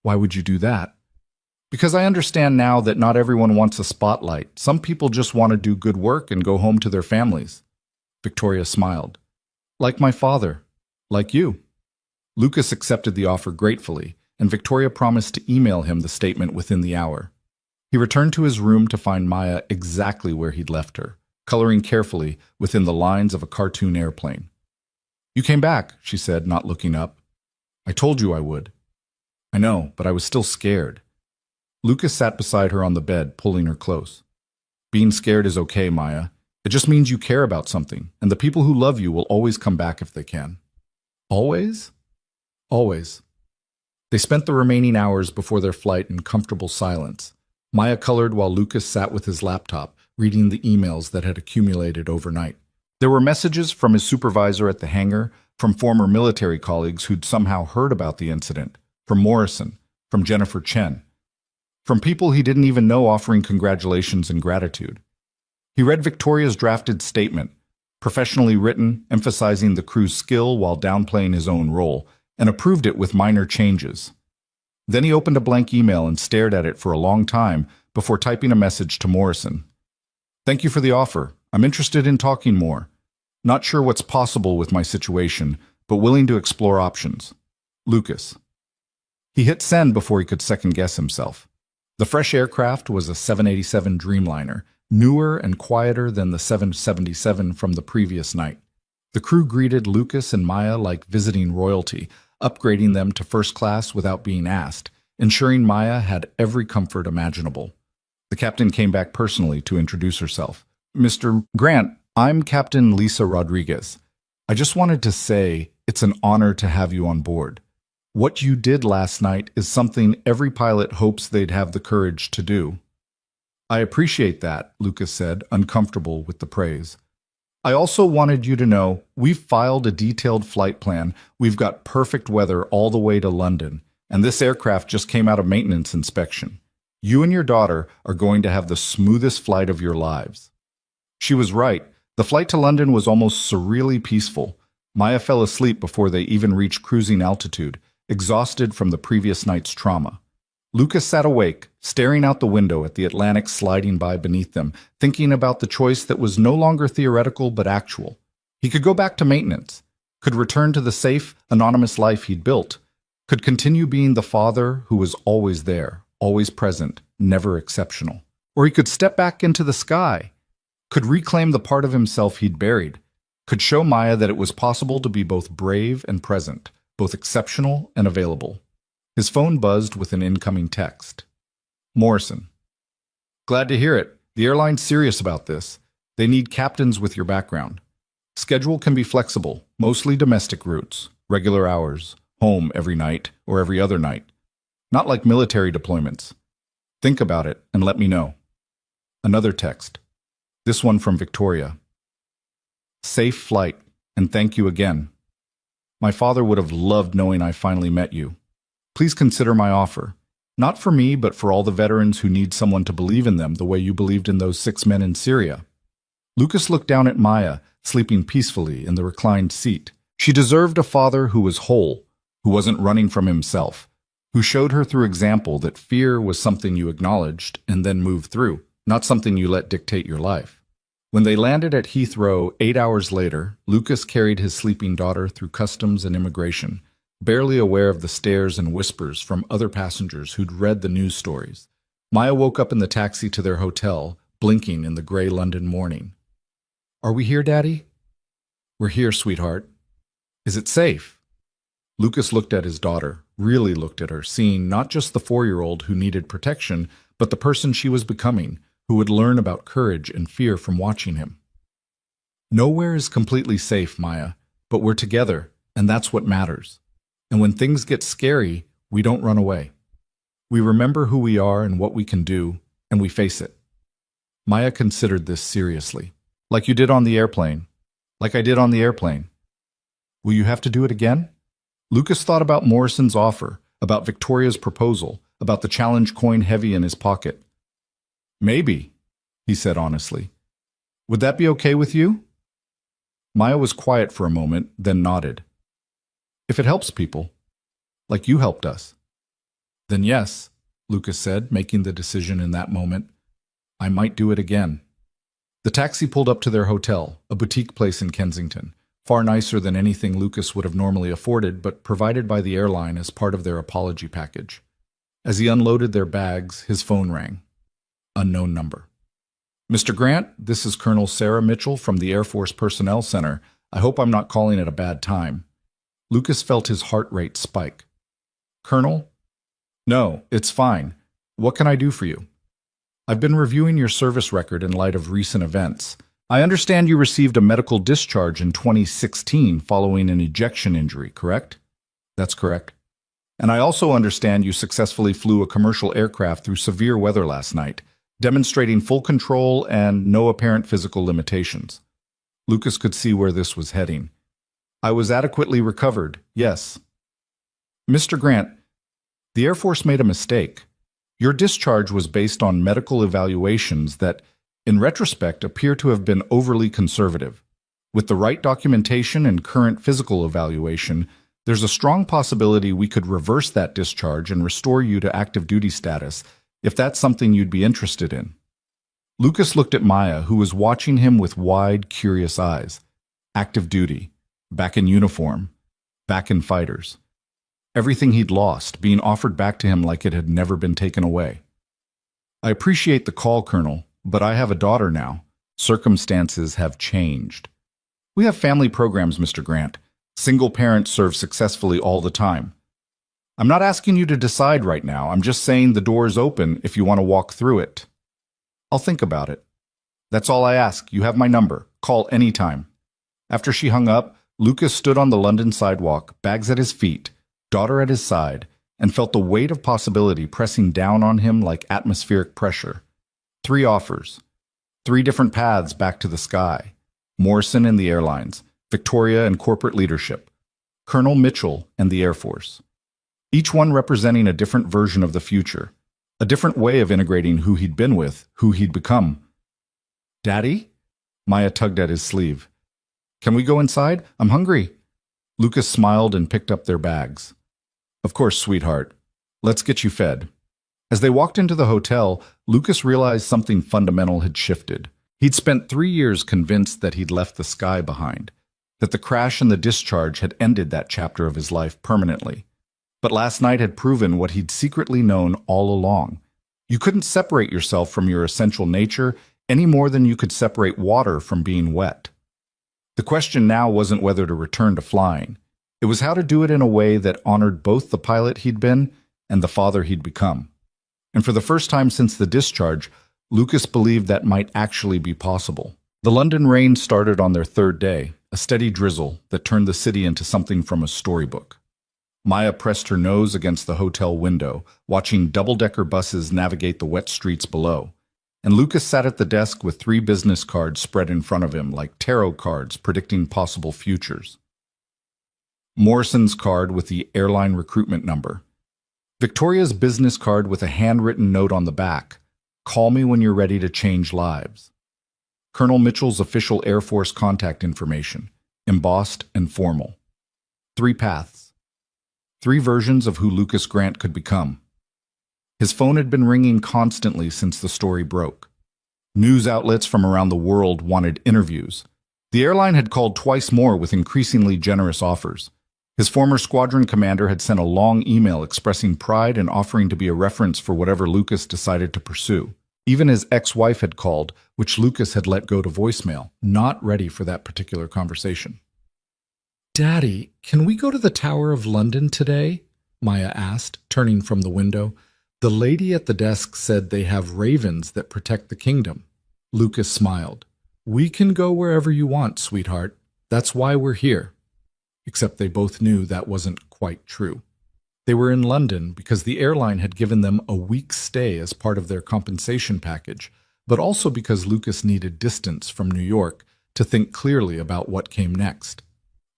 Why would you do that? Because I understand now that not everyone wants a spotlight. Some people just want to do good work and go home to their families. Victoria smiled. Like my father. Like you. Lucas accepted the offer gratefully, and Victoria promised to email him the statement within the hour. He returned to his room to find Maya exactly where he'd left her, coloring carefully within the lines of a cartoon airplane. You came back, she said, not looking up. I told you I would. I know, but I was still scared. Lucas sat beside her on the bed, pulling her close. Being scared is okay, Maya. It just means you care about something, and the people who love you will always come back if they can. Always? Always. They spent the remaining hours before their flight in comfortable silence. Maya colored while Lucas sat with his laptop, reading the emails that had accumulated overnight. There were messages from his supervisor at the hangar, from former military colleagues who'd somehow heard about the incident, from Morrison, from Jennifer Chen, from people he didn't even know offering congratulations and gratitude. He read Victoria's drafted statement, professionally written, emphasizing the crew's skill while downplaying his own role, and approved it with minor changes. Then he opened a blank email and stared at it for a long time before typing a message to Morrison. Thank you for the offer. I'm interested in talking more. Not sure what's possible with my situation, but willing to explore options. Lucas. He hit send before he could second-guess himself. The fresh aircraft was a 787 Dreamliner, newer and quieter than the 777 from the previous night. The crew greeted Lucas and Maya like visiting royalty, upgrading them to first class without being asked, ensuring Maya had every comfort imaginable. The captain came back personally to introduce herself. Mr. Grant, I'm Captain Lisa Rodriguez. I just wanted to say it's an honor to have you on board. What you did last night is something every pilot hopes they'd have the courage to do. I appreciate that, Lucas said, uncomfortable with the praise. I also wanted you to know we've filed a detailed flight plan. We've got perfect weather all the way to London, and this aircraft just came out of maintenance inspection. You and your daughter are going to have the smoothest flight of your lives." She was right. The flight to London was almost surreally peaceful. Maya fell asleep before they even reached cruising altitude, exhausted from the previous night's trauma. Lucas sat awake, staring out the window at the Atlantic sliding by beneath them, thinking about the choice that was no longer theoretical but actual. He could go back to maintenance, could return to the safe, anonymous life he'd built, could continue being the father who was always there, always present, never exceptional. Or he could step back into the sky, could reclaim the part of himself he'd buried, could show Maya that it was possible to be both brave and present, both exceptional and available. His phone buzzed with an incoming text. "Morrison. Glad to hear it. The airline's serious about this. They need captains with your background. Schedule can be flexible, mostly domestic routes, regular hours, home every night or every other night. Not like military deployments. Think about it and let me know." Another text. This one from Victoria. "Safe flight, and thank you again. My father would have loved knowing I finally met you. Please consider my offer. Not for me, but for all the veterans who need someone to believe in them the way you believed in those 6 men in Syria." Lucas looked down at Maya, sleeping peacefully in the reclined seat. She deserved a father who was whole, who wasn't running from himself, who showed her through example that fear was something you acknowledged and then moved through, not something you let dictate your life. When they landed at Heathrow 8 hours later, Lucas carried his sleeping daughter through customs and immigration, barely aware of the stares and whispers from other passengers who'd read the news stories. Maya woke up in the taxi to their hotel, blinking in the gray London morning. "Are we here, Daddy?" "We're here, sweetheart." "Is it safe?" Lucas looked at his daughter, really looked at her, seeing not just the 4-year-old who needed protection, but the person she was becoming, who would learn about courage and fear from watching him. "Nowhere is completely safe, Maya, but we're together, and that's what matters. And when things get scary, we don't run away. We remember who we are and what we can do, and we face it." Maya considered this seriously. "Like you did on the airplane. Like I did on the airplane. Will you have to do it again?" Lucas thought about Morrison's offer, about Victoria's proposal, about the challenge coin heavy in his pocket. "Maybe," he said honestly. "Would that be okay with you?" Maya was quiet for a moment, then nodded. "If it helps people, like you helped us." "Then yes," Lucas said, making the decision in that moment. "I might do it again." The taxi pulled up to their hotel, a boutique place in Kensington, far nicer than anything Lucas would have normally afforded, but provided by the airline as part of their apology package. As he unloaded their bags, his phone rang. Unknown number. "Mr. Grant, this is Colonel Sarah Mitchell from the Air Force Personnel Center. I hope I'm not calling at a bad time." Lucas felt his heart rate spike. "Colonel?" "No, it's fine. What can I do for you?" "I've been reviewing your service record in light of recent events. I understand you received a medical discharge in 2016 following an ejection injury, correct?" "That's correct." "And I also understand you successfully flew a commercial aircraft through severe weather last night, demonstrating full control and no apparent physical limitations." Lucas could see where this was heading. "I was adequately recovered, yes." "Mr. Grant, the Air Force made a mistake. Your discharge was based on medical evaluations that, in retrospect, appear to have been overly conservative. With the right documentation and current physical evaluation, there's a strong possibility we could reverse that discharge and restore you to active duty status, if that's something you'd be interested in." Lucas looked at Maya, who was watching him with wide, curious eyes. Active duty, back in uniform, back in fighters. Everything he'd lost, being offered back to him like it had never been taken away. "I appreciate the call, Colonel, but I have a daughter now. Circumstances have changed. We have family programs, Mr. Grant. Single parents serve successfully all the time. I'm not asking you to decide right now. I'm just saying the door is open if you want to walk through it. I'll think about it. That's all I ask. You have my number. Call anytime." After she hung up, Lucas stood on the London sidewalk, bags at his feet, daughter at his side, and felt the weight of possibility pressing down on him like atmospheric pressure. 3 offers. 3 different paths back to the sky. Morrison and the airlines, Victoria and corporate leadership, Colonel Mitchell and the Air Force. Each one representing a different version of the future. A different way of integrating who he'd been with, who he'd become. Daddy? Maya tugged at his sleeve. Can we go inside? I'm hungry. Lucas smiled and picked up their bags. Of course, sweetheart. Let's get you fed. As they walked into the hotel, Lucas realized something fundamental had shifted. He'd spent 3 years convinced that he'd left the sky behind, that the crash and the discharge had ended that chapter of his life permanently. But last night had proven what he'd secretly known all along. You couldn't separate yourself from your essential nature any more than you could separate water from being wet. The question now wasn't whether to return to flying. It was how to do it in a way that honored both the pilot he'd been and the father he'd become. And for the first time since the discharge, Lucas believed that might actually be possible. The London rain started on their 3rd day, a steady drizzle that turned the city into something from a storybook. Maya pressed her nose against the hotel window, watching double-decker buses navigate the wet streets below. And Lucas sat at the desk with 3 business cards spread in front of him like tarot cards predicting possible futures. Morrison's card with the airline recruitment number. Victoria's business card with a handwritten note on the back. Call me when you're ready to change lives. Colonel Mitchell's official Air Force contact information, embossed and formal. 3 paths. 3 versions of who Lucas Grant could become. His phone had been ringing constantly since the story broke. News outlets from around the world wanted interviews. The airline had called twice more with increasingly generous offers. His former squadron commander had sent a long email expressing pride and offering to be a reference for whatever Lucas decided to pursue. Even his ex-wife had called, which Lucas had let go to voicemail, not ready for that particular conversation. Daddy, can we go to the Tower of London today? Maya asked, turning from the window. The lady at the desk said they have ravens that protect the kingdom. Lucas smiled. We can go wherever you want, sweetheart. That's why we're here. Except they both knew that wasn't quite true. They were in London because the airline had given them a week's stay as part of their compensation package, but also because Lucas needed distance from New York to think clearly about what came next.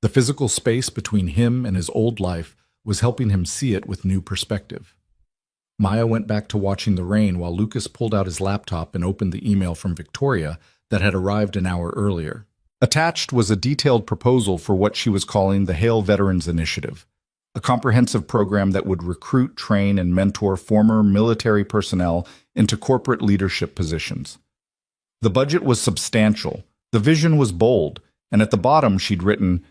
The physical space between him and his old life was helping him see it with new perspective. Maya went back to watching the rain while Lucas pulled out his laptop and opened the email from Victoria that had arrived an hour earlier. Attached was a detailed proposal for what she was calling the Hail Veterans Initiative, a comprehensive program that would recruit, train, and mentor former military personnel into corporate leadership positions. The budget was substantial, the vision was bold, and at the bottom she'd written,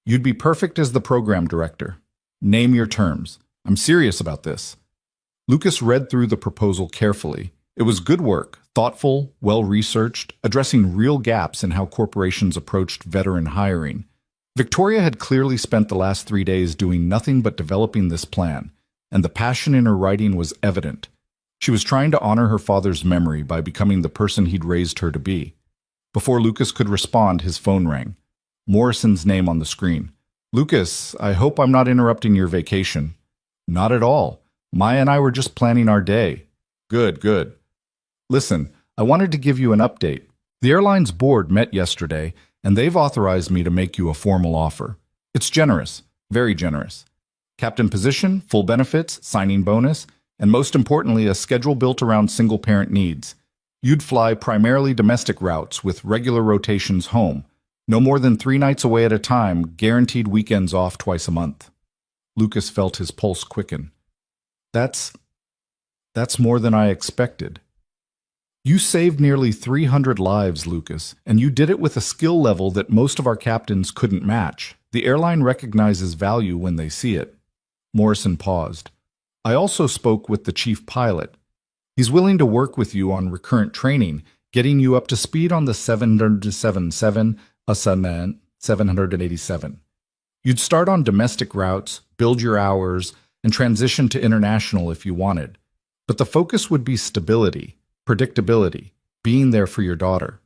"You'd be perfect as the program director. Name your terms. I'm serious about this." Lucas read through the proposal carefully. It was good work, thoughtful, well-researched, addressing real gaps in how corporations approached veteran hiring. Victoria had clearly spent the last 3 days doing nothing but developing this plan, and the passion in her writing was evident. She was trying to honor her father's memory by becoming the person he'd raised her to be. Before Lucas could respond, his phone rang. Morrison's name on the screen. "Lucas, I hope I'm not interrupting your vacation." "Not at all. Maya and I were just planning our day." "Good, good. Listen, I wanted to give you an update. The airline's board met yesterday, and they've authorized me to make you a formal offer. It's generous, very generous. Captain position, full benefits, signing bonus, and most importantly, a schedule built around single-parent needs. You'd fly primarily domestic routes with regular rotations home, no more than 3 nights away at a time, guaranteed weekends off twice a month. Lucas felt his pulse quicken. That's more than I expected. You saved nearly 300 lives, Lucas, and you did it with a skill level that most of our captains couldn't match. The airline recognizes value when they see it. Morrison paused. I also spoke with the chief pilot. He's willing to work with you on recurrent training, getting you up to speed on the 777, 787. You'd start on domestic routes, build your hours, and transition to international if you wanted. But the focus would be stability, predictability, being there for your daughter.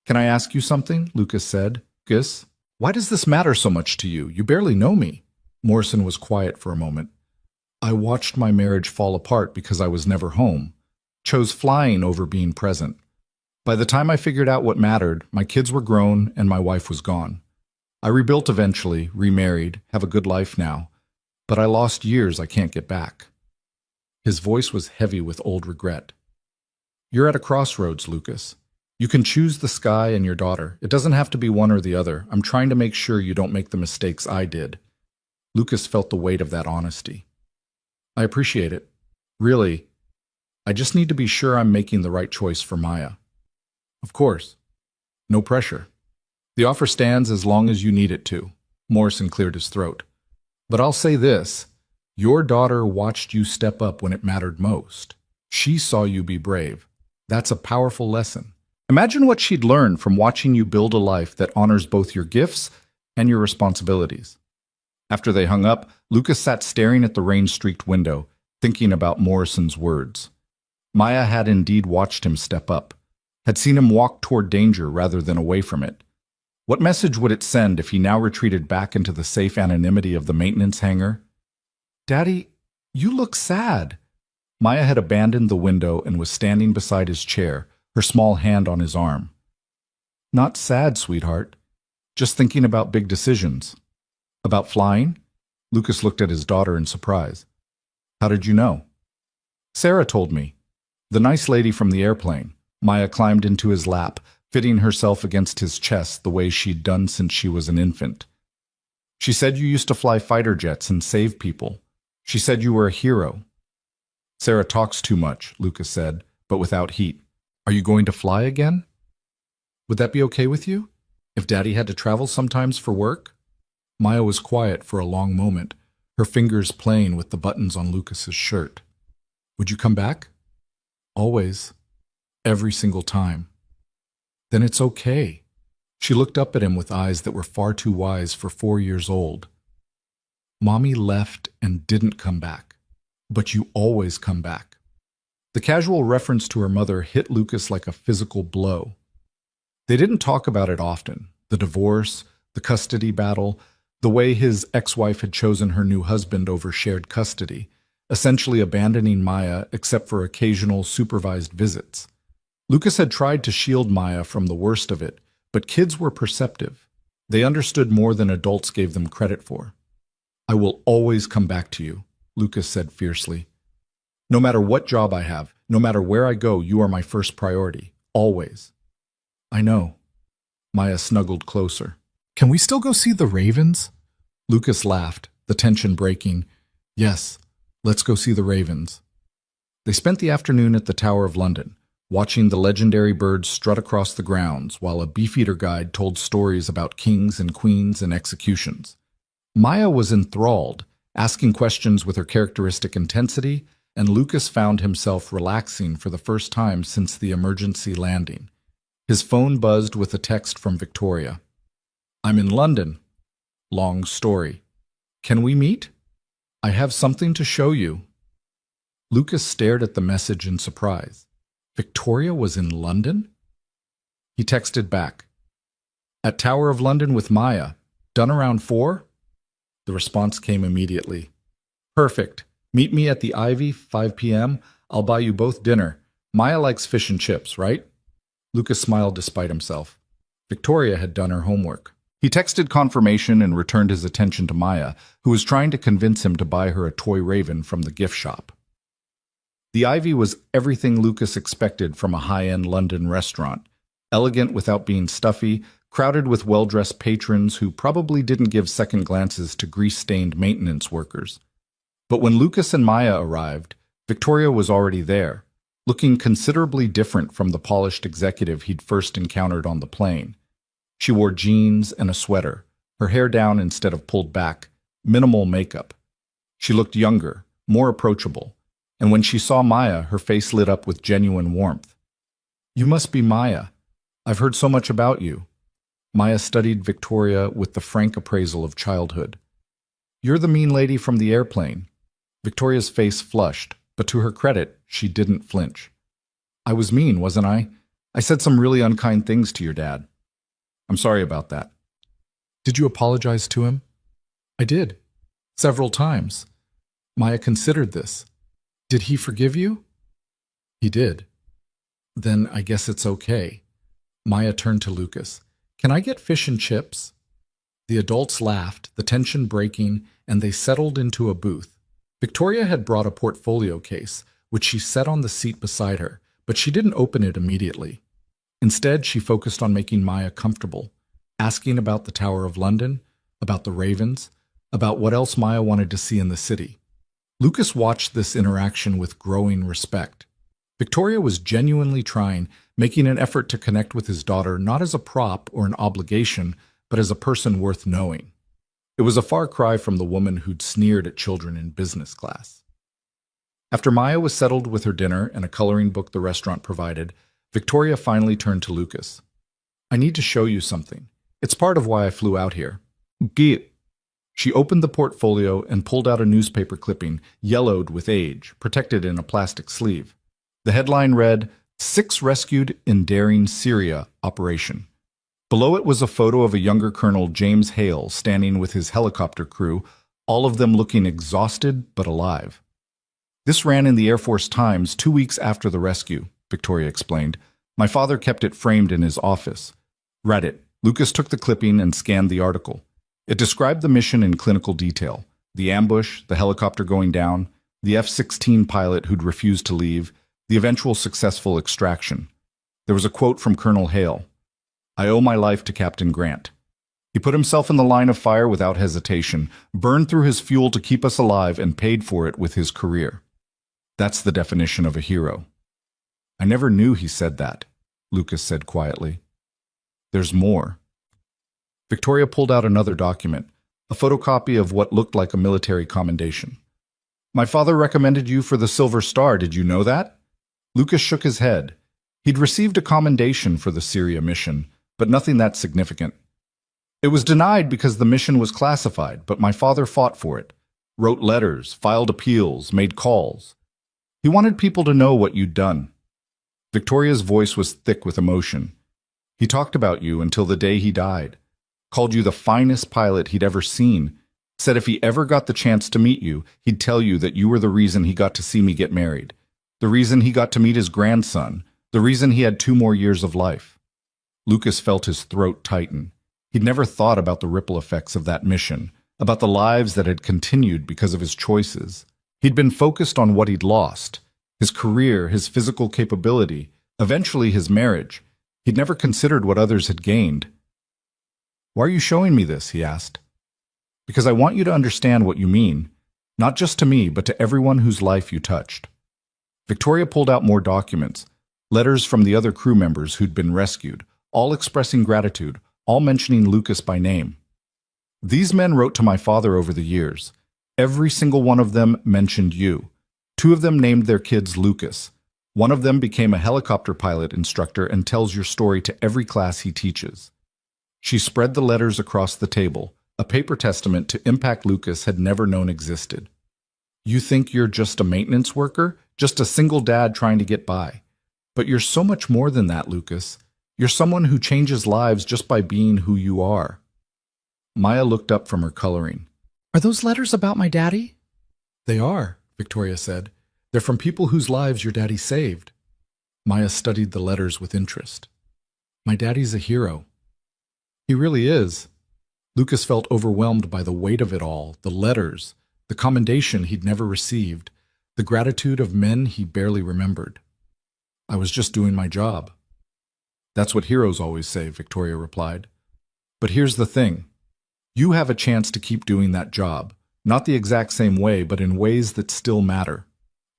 Can I ask you something? Lucas said. Lucas, why does this matter so much to you? You barely know me. Morrison was quiet for a moment. I watched my marriage fall apart because I was never home. Chose flying over being present. By the time I figured out what mattered, my kids were grown and my wife was gone. I rebuilt eventually, remarried, have a good life now. But I lost years I can't get back. His voice was heavy with old regret. You're at a crossroads, Lucas. You can choose the sky and your daughter. It doesn't have to be one or the other. I'm trying to make sure you don't make the mistakes I did. Lucas felt the weight of that honesty. I appreciate it. Really, I just need to be sure I'm making the right choice for Maya. Of course. No pressure. The offer stands as long as you need it to. Morrison cleared his throat. But I'll say this. Your daughter watched you step up when it mattered most. She saw you be brave. That's a powerful lesson. Imagine what she'd learn from watching you build a life that honors both your gifts and your responsibilities. After they hung up, Lucas sat staring at the rain-streaked window, thinking about Morrison's words. Maya had indeed watched him step up, had seen him walk toward danger rather than away from it. What message would it send if he now retreated back into the safe anonymity of the maintenance hangar? Daddy, you look sad. Maya had abandoned the window and was standing beside his chair, her small hand on his arm. Not sad, sweetheart. Just thinking about big decisions. About flying? Lucas looked at his daughter in surprise. How did you know? Sarah told me. The nice lady from the airplane. Maya climbed into his lap, fitting herself against his chest the way she'd done since she was an infant. She said you used to fly fighter jets and save people. She said you were a hero. Sarah talks too much, Lucas said, but without heat. Are you going to fly again? Would that be okay with you? If Daddy had to travel sometimes for work? Maya was quiet for a long moment, her fingers playing with the buttons on Lucas's shirt. Would you come back? Always. Every single time. Then it's okay. She looked up at him with eyes that were far too wise for 4 years old. Mommy left and didn't come back. But you always come back. The casual reference to her mother hit Lucas like a physical blow. They didn't talk about it often. The divorce, the custody battle, the way his ex-wife had chosen her new husband over shared custody, essentially abandoning Maya except for occasional supervised visits. Lucas had tried to shield Maya from the worst of it, but kids were perceptive. They understood more than adults gave them credit for. I will always come back to you, Lucas said fiercely. No matter what job I have, no matter where I go, you are my first priority. Always. I know. Maya snuggled closer. Can we still go see the Ravens? Lucas laughed, the tension breaking. Yes, let's go see the Ravens. They spent the afternoon at the Tower of London, watching the legendary birds strut across the grounds while a beefeater guide told stories about kings and queens and executions. Maya was enthralled, asking questions with her characteristic intensity, and Lucas found himself relaxing for the first time since the emergency landing. His phone buzzed with a text from Victoria. I'm in London. Long story. Can we meet? I have something to show you. Lucas stared at the message in surprise. Victoria was in London? He texted back. At Tower of London with Maya. Done around 4? The response came immediately. Perfect. Meet me at the Ivy, 5 p.m. I'll buy you both dinner. Maya likes fish and chips, right? Lucas smiled despite himself. Victoria had done her homework. He texted confirmation and returned his attention to Maya, who was trying to convince him to buy her a toy raven from the gift shop. The Ivy was everything Lucas expected from a high-end London restaurant. Elegant without being stuffy, crowded with well-dressed patrons who probably didn't give second glances to grease-stained maintenance workers. But when Lucas and Maya arrived, Victoria was already there, looking considerably different from the polished executive he'd first encountered on the plane. She wore jeans and a sweater, her hair down instead of pulled back, minimal makeup. She looked younger, more approachable, and when she saw Maya, her face lit up with genuine warmth. You must be Maya. I've heard so much about you. Maya studied Victoria with the frank appraisal of childhood. You're the mean lady from the airplane. Victoria's face flushed, but to her credit, she didn't flinch. I was mean, wasn't I? I said some really unkind things to your dad. I'm sorry about that. Did you apologize to him? I did. Several times. Maya considered this. Did he forgive you? He did. Then I guess it's okay. Maya turned to Lucas. Can I get fish and chips? The adults laughed, the tension breaking, and they settled into a booth. Victoria had brought a portfolio case, which she set on the seat beside her, but she didn't open it immediately. Instead, she focused on making Maya comfortable, asking about the Tower of London, about the Ravens, about what else Maya wanted to see in the city. Lucas watched this interaction with growing respect. Victoria was genuinely trying, making an effort to connect with his daughter not as a prop or an obligation, but as a person worth knowing. It was a far cry from the woman who'd sneered at children in business class. After Maya was settled with her dinner and a coloring book the restaurant provided, Victoria finally turned to Lucas. "I need to show you something. It's part of why I flew out here." "Get." She opened the portfolio and pulled out a newspaper clipping, yellowed with age, protected in a plastic sleeve. The headline read, "6 Rescued in Daring Syria Operation." Below it was a photo of a younger Colonel James Hale standing with his helicopter crew, all of them looking exhausted but alive. "This ran in the Air Force Times 2 weeks after the rescue," Victoria explained. "My father kept it framed in his office." "Read it." Lucas took the clipping and scanned the article. It described the mission in clinical detail: the ambush, the helicopter going down, the F-16 pilot who'd refused to leave, the eventual successful extraction. There was a quote from Colonel Hale. "I owe my life to Captain Grant. He put himself in the line of fire without hesitation, burned through his fuel to keep us alive, and paid for it with his career. That's the definition of a hero." "I never knew he said that," Lucas said quietly. "There's more." Victoria pulled out another document, a photocopy of what looked like a military commendation. "My father recommended you for the Silver Star, did you know that?" Lucas shook his head. He'd received a commendation for the Syria mission, but nothing that significant. "It was denied because the mission was classified, but my father fought for it, wrote letters, filed appeals, made calls. He wanted people to know what you'd done." Victoria's voice was thick with emotion. "He talked about you until the day he died, called you the finest pilot he'd ever seen, said if he ever got the chance to meet you, he'd tell you that you were the reason he got to see me get married, the reason he got to meet his grandson, the reason he had 2 more years of life." Lucas felt his throat tighten. He'd never thought about the ripple effects of that mission, about the lives that had continued because of his choices. He'd been focused on what he'd lost, his career, his physical capability, eventually his marriage. He'd never considered what others had gained. "Why are you showing me this?" he asked. "Because I want you to understand what you mean, not just to me, but to everyone whose life you touched." Victoria pulled out more documents, letters from the other crew members who'd been rescued, all expressing gratitude, all mentioning Lucas by name. "These men wrote to my father over the years. Every single one of them mentioned you. 2 of them named their kids Lucas. One of them became a helicopter pilot instructor and tells your story to every class he teaches." She spread the letters across the table, a paper testament to impact Lucas had never known existed. "You think you're just a maintenance worker, just a single dad trying to get by. But you're so much more than that, Lucas. You're someone who changes lives just by being who you are." Maya looked up from her coloring. "Are those letters about my daddy?" "They are," Victoria said. "They're from people whose lives your daddy saved." Maya studied the letters with interest. "My daddy's a hero." "He really is." Lucas felt overwhelmed by the weight of it all, the letters, the commendation he'd never received, the gratitude of men he barely remembered. "I was just doing my job." "That's what heroes always say," Victoria replied. "But here's the thing. You have a chance to keep doing that job, not the exact same way, but in ways that still matter.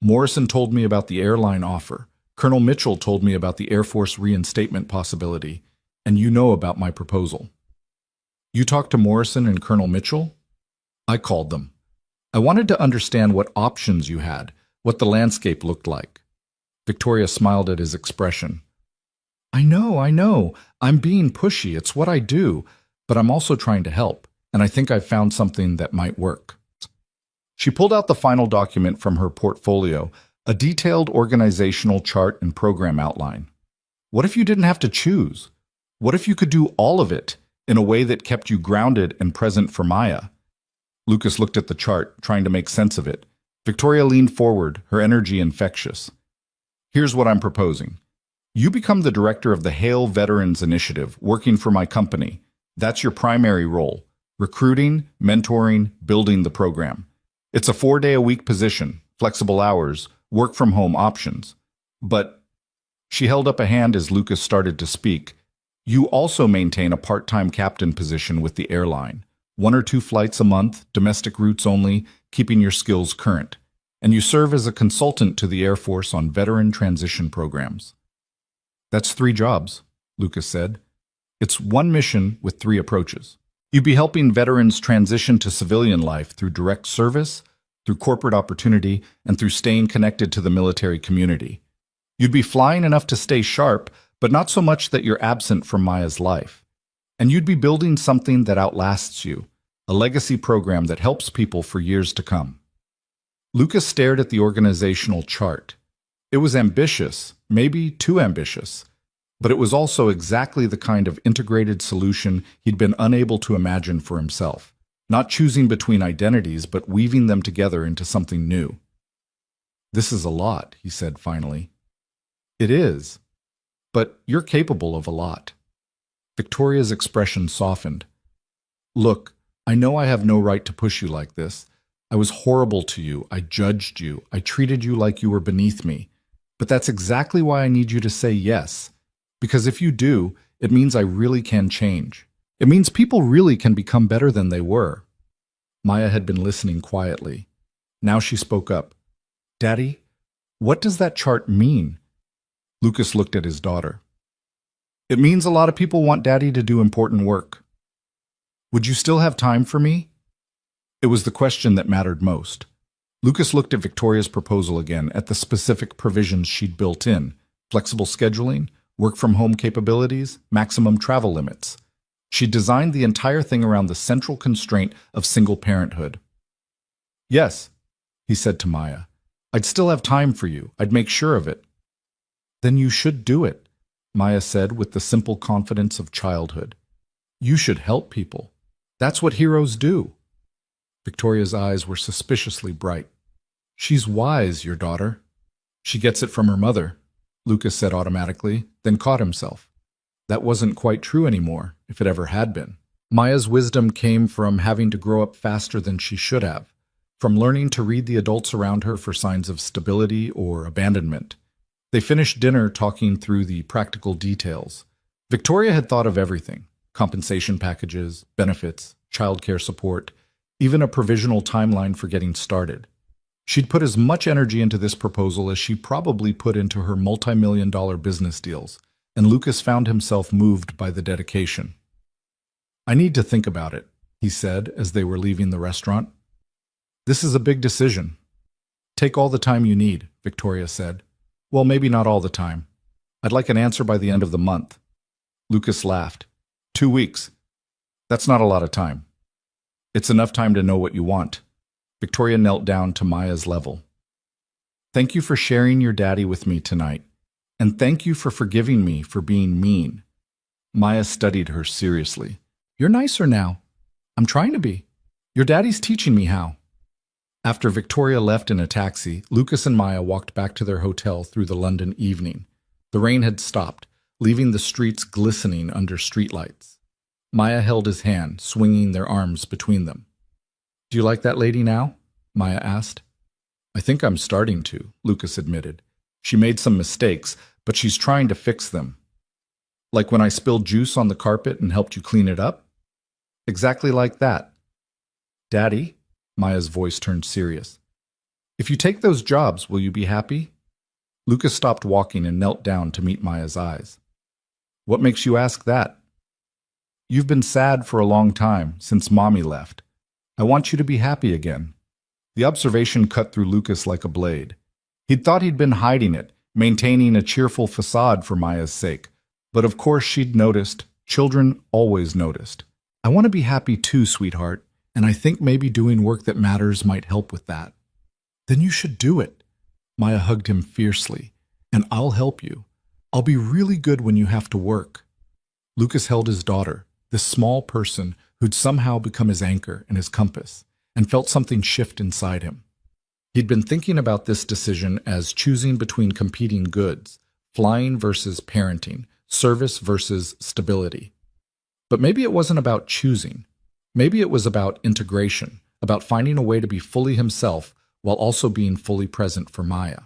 Morrison told me about the airline offer. Colonel Mitchell told me about the Air Force reinstatement possibility, and you know about my proposal." "You talked to Morrison and Colonel Mitchell?" "I called them. I wanted to understand what options you had, what the landscape looked like." Victoria smiled at his expression. I know. I'm being pushy. It's what I do. But I'm also trying to help, and I think I've found something that might work." She pulled out the final document from her portfolio, a detailed organizational chart and program outline. "What if you didn't have to choose? What if you could do all of it in a way that kept you grounded and present for Maya?" Lucas looked at the chart, trying to make sense of it. Victoria leaned forward, her energy infectious. "Here's what I'm proposing. You become the director of the Hale Veterans Initiative, working for my company. That's your primary role: recruiting, mentoring, building the program. It's a 4-day-a-week position, flexible hours, work from home options. But she held up a hand as Lucas started to speak. You also maintain a part-time captain position with the airline. 1 or 2 flights a month, domestic routes only, keeping your skills current. And you serve as a consultant to the Air Force on veteran transition programs. That's 3 jobs, Lucas said. It's 1 mission with 3 approaches. You'd be helping veterans transition to civilian life through direct service, through corporate opportunity, and through staying connected to the military community. You'd be flying enough to stay sharp, but not so much that you're absent from Maya's life. And you'd be building something that outlasts you, a legacy program that helps people for years to come. Lucas stared at the organizational chart. It was ambitious, maybe too ambitious, but it was also exactly the kind of integrated solution he'd been unable to imagine for himself, not choosing between identities, but weaving them together into something new. This is a lot, he said finally. It is, but you're capable of a lot. Victoria's expression softened. Look, I know I have no right to push you like this. I was horrible to you. I judged you. I treated you like you were beneath me. But that's exactly why I need you to say yes. Because if you do, it means I really can change. It means people really can become better than they were. Maya had been listening quietly. Now she spoke up. Daddy, what does that chart mean? Lucas looked at his daughter. It means a lot of people want Daddy to do important work. Would you still have time for me? It was the question that mattered most. Lucas looked at Victoria's proposal again, at the specific provisions she'd built in: flexible scheduling, work-from-home capabilities, maximum travel limits. She designed the entire thing around the central constraint of single parenthood. Yes, he said to Maya. I'd still have time for you. I'd make sure of it. Then you should do it, Maya said with the simple confidence of childhood. You should help people. That's what heroes do. Victoria's eyes were suspiciously bright. She's wise, your daughter. She gets it from her mother, Lucas said automatically, then caught himself. That wasn't quite true anymore, if it ever had been. Maya's wisdom came from having to grow up faster than she should have, from learning to read the adults around her for signs of stability or abandonment. They finished dinner talking through the practical details. Victoria had thought of everything: compensation packages, benefits, childcare support, even a provisional timeline for getting started. She'd put as much energy into this proposal as she probably put into her multi-million-dollar business deals, and Lucas found himself moved by the dedication. I need to think about it, he said as they were leaving the restaurant. This is a big decision. Take all the time you need, Victoria said. Well, maybe not all the time. I'd like an answer by the end of the month. Lucas laughed. 2 weeks. That's not a lot of time. It's enough time to know what you want. Victoria knelt down to Maya's level. Thank you for sharing your daddy with me tonight. And thank you for forgiving me for being mean. Maya studied her seriously. You're nicer now. I'm trying to be. Your daddy's teaching me how. After Victoria left in a taxi, Lucas and Maya walked back to their hotel through the London evening. The rain had stopped, leaving the streets glistening under streetlights. Maya held his hand, swinging their arms between them. Do you like that lady now? Maya asked. I think I'm starting to, Lucas admitted. She made some mistakes, but she's trying to fix them. Like when I spilled juice on the carpet and helped you clean it up? Exactly like that. Daddy? Maya's voice turned serious. If you take those jobs, will you be happy? Lucas stopped walking and knelt down to meet Maya's eyes. What makes you ask that? You've been sad for a long time, since Mommy left. I want you to be happy again. The observation cut through Lucas like a blade. He'd thought he'd been hiding it, maintaining a cheerful facade for Maya's sake. But of course she'd noticed. Children always noticed. I want to be happy too, sweetheart. And I think maybe doing work that matters might help with that. Then you should do it. Maya hugged him fiercely. And I'll help you. I'll be really good when you have to work. Lucas held his daughter, this small person who'd somehow become his anchor and his compass, and felt something shift inside him. He'd been thinking about this decision as choosing between competing goods, flying versus parenting, service versus stability. But maybe it wasn't about choosing. Maybe it was about integration, about finding a way to be fully himself while also being fully present for Maya.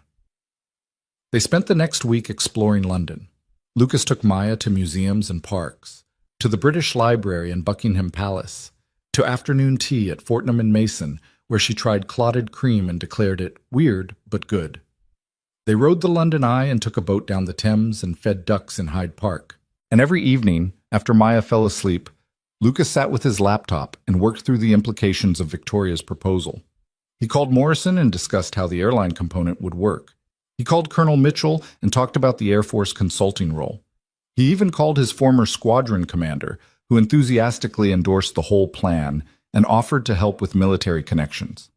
They spent the next week exploring London. Lucas took Maya to museums and parks, to the British Library and Buckingham Palace, to afternoon tea at Fortnum and Mason, where she tried clotted cream and declared it weird but good. They rode the London Eye and took a boat down the Thames and fed ducks in Hyde Park. And every evening, after Maya fell asleep, Lucas sat with his laptop and worked through the implications of Victoria's proposal. He called Morrison and discussed how the airline component would work. He called Colonel Mitchell and talked about the Air Force consulting role. He even called his former squadron commander, who enthusiastically endorsed the whole plan and offered to help with military connections.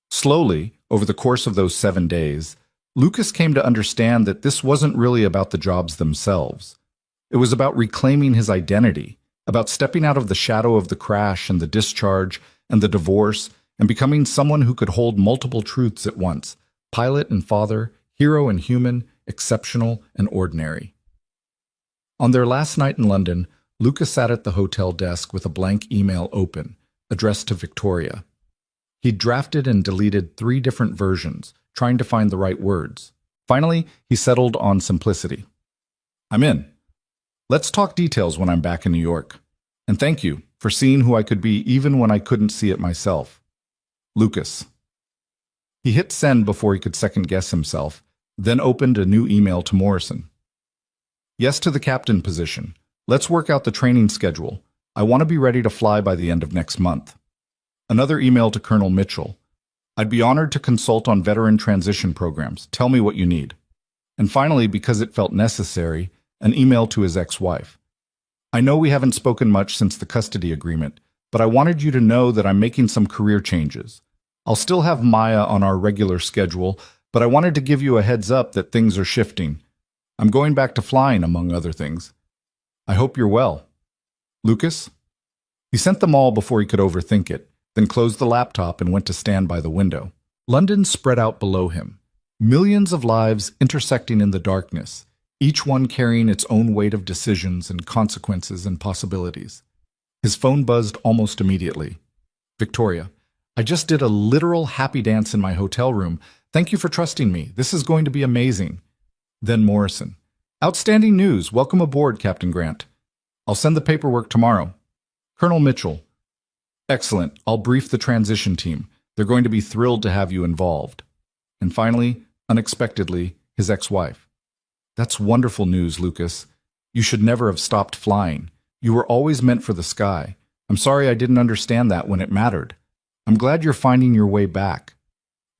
Slowly, over the course of those 7 days, Lucas came to understand that this wasn't really about the jobs themselves. It was about reclaiming his identity, about stepping out of the shadow of the crash and the discharge and the divorce and becoming someone who could hold multiple truths at once: pilot and father, hero and human, exceptional and ordinary. On their last night in London, Lucas sat at the hotel desk with a blank email open, addressed to Victoria. He'd drafted and deleted 3 different versions, trying to find the right words. Finally, he settled on simplicity. I'm in. Let's talk details when I'm back in New York. And thank you for seeing who I could be even when I couldn't see it myself. Lucas. He hit send before he could second-guess himself, then opened a new email to Morrison. Yes to the captain position. Let's work out the training schedule. I want to be ready to fly by the end of next month. Another email to Colonel Mitchell. I'd be honored to consult on veteran transition programs. Tell me what you need. And finally, because it felt necessary, an email to his ex-wife. I know we haven't spoken much since the custody agreement, but I wanted you to know that I'm making some career changes. I'll still have Maya on our regular schedule, but I wanted to give you a heads up that things are shifting. I'm going back to flying, among other things. I hope you're well. Lucas? He sent them all before he could overthink it, then closed the laptop and went to stand by the window. London spread out below him, millions of lives intersecting in the darkness, each one carrying its own weight of decisions and consequences and possibilities. His phone buzzed almost immediately. Victoria, I just did a literal happy dance in my hotel room. Thank you for trusting me. This is going to be amazing. Then Morrison. Outstanding news. Welcome aboard, Captain Grant. I'll send the paperwork tomorrow. Colonel Mitchell. Excellent. I'll brief the transition team. They're going to be thrilled to have you involved. And finally, unexpectedly, his ex-wife. That's wonderful news, Lucas. You should never have stopped flying. You were always meant for the sky. I'm sorry I didn't understand that when it mattered. I'm glad you're finding your way back.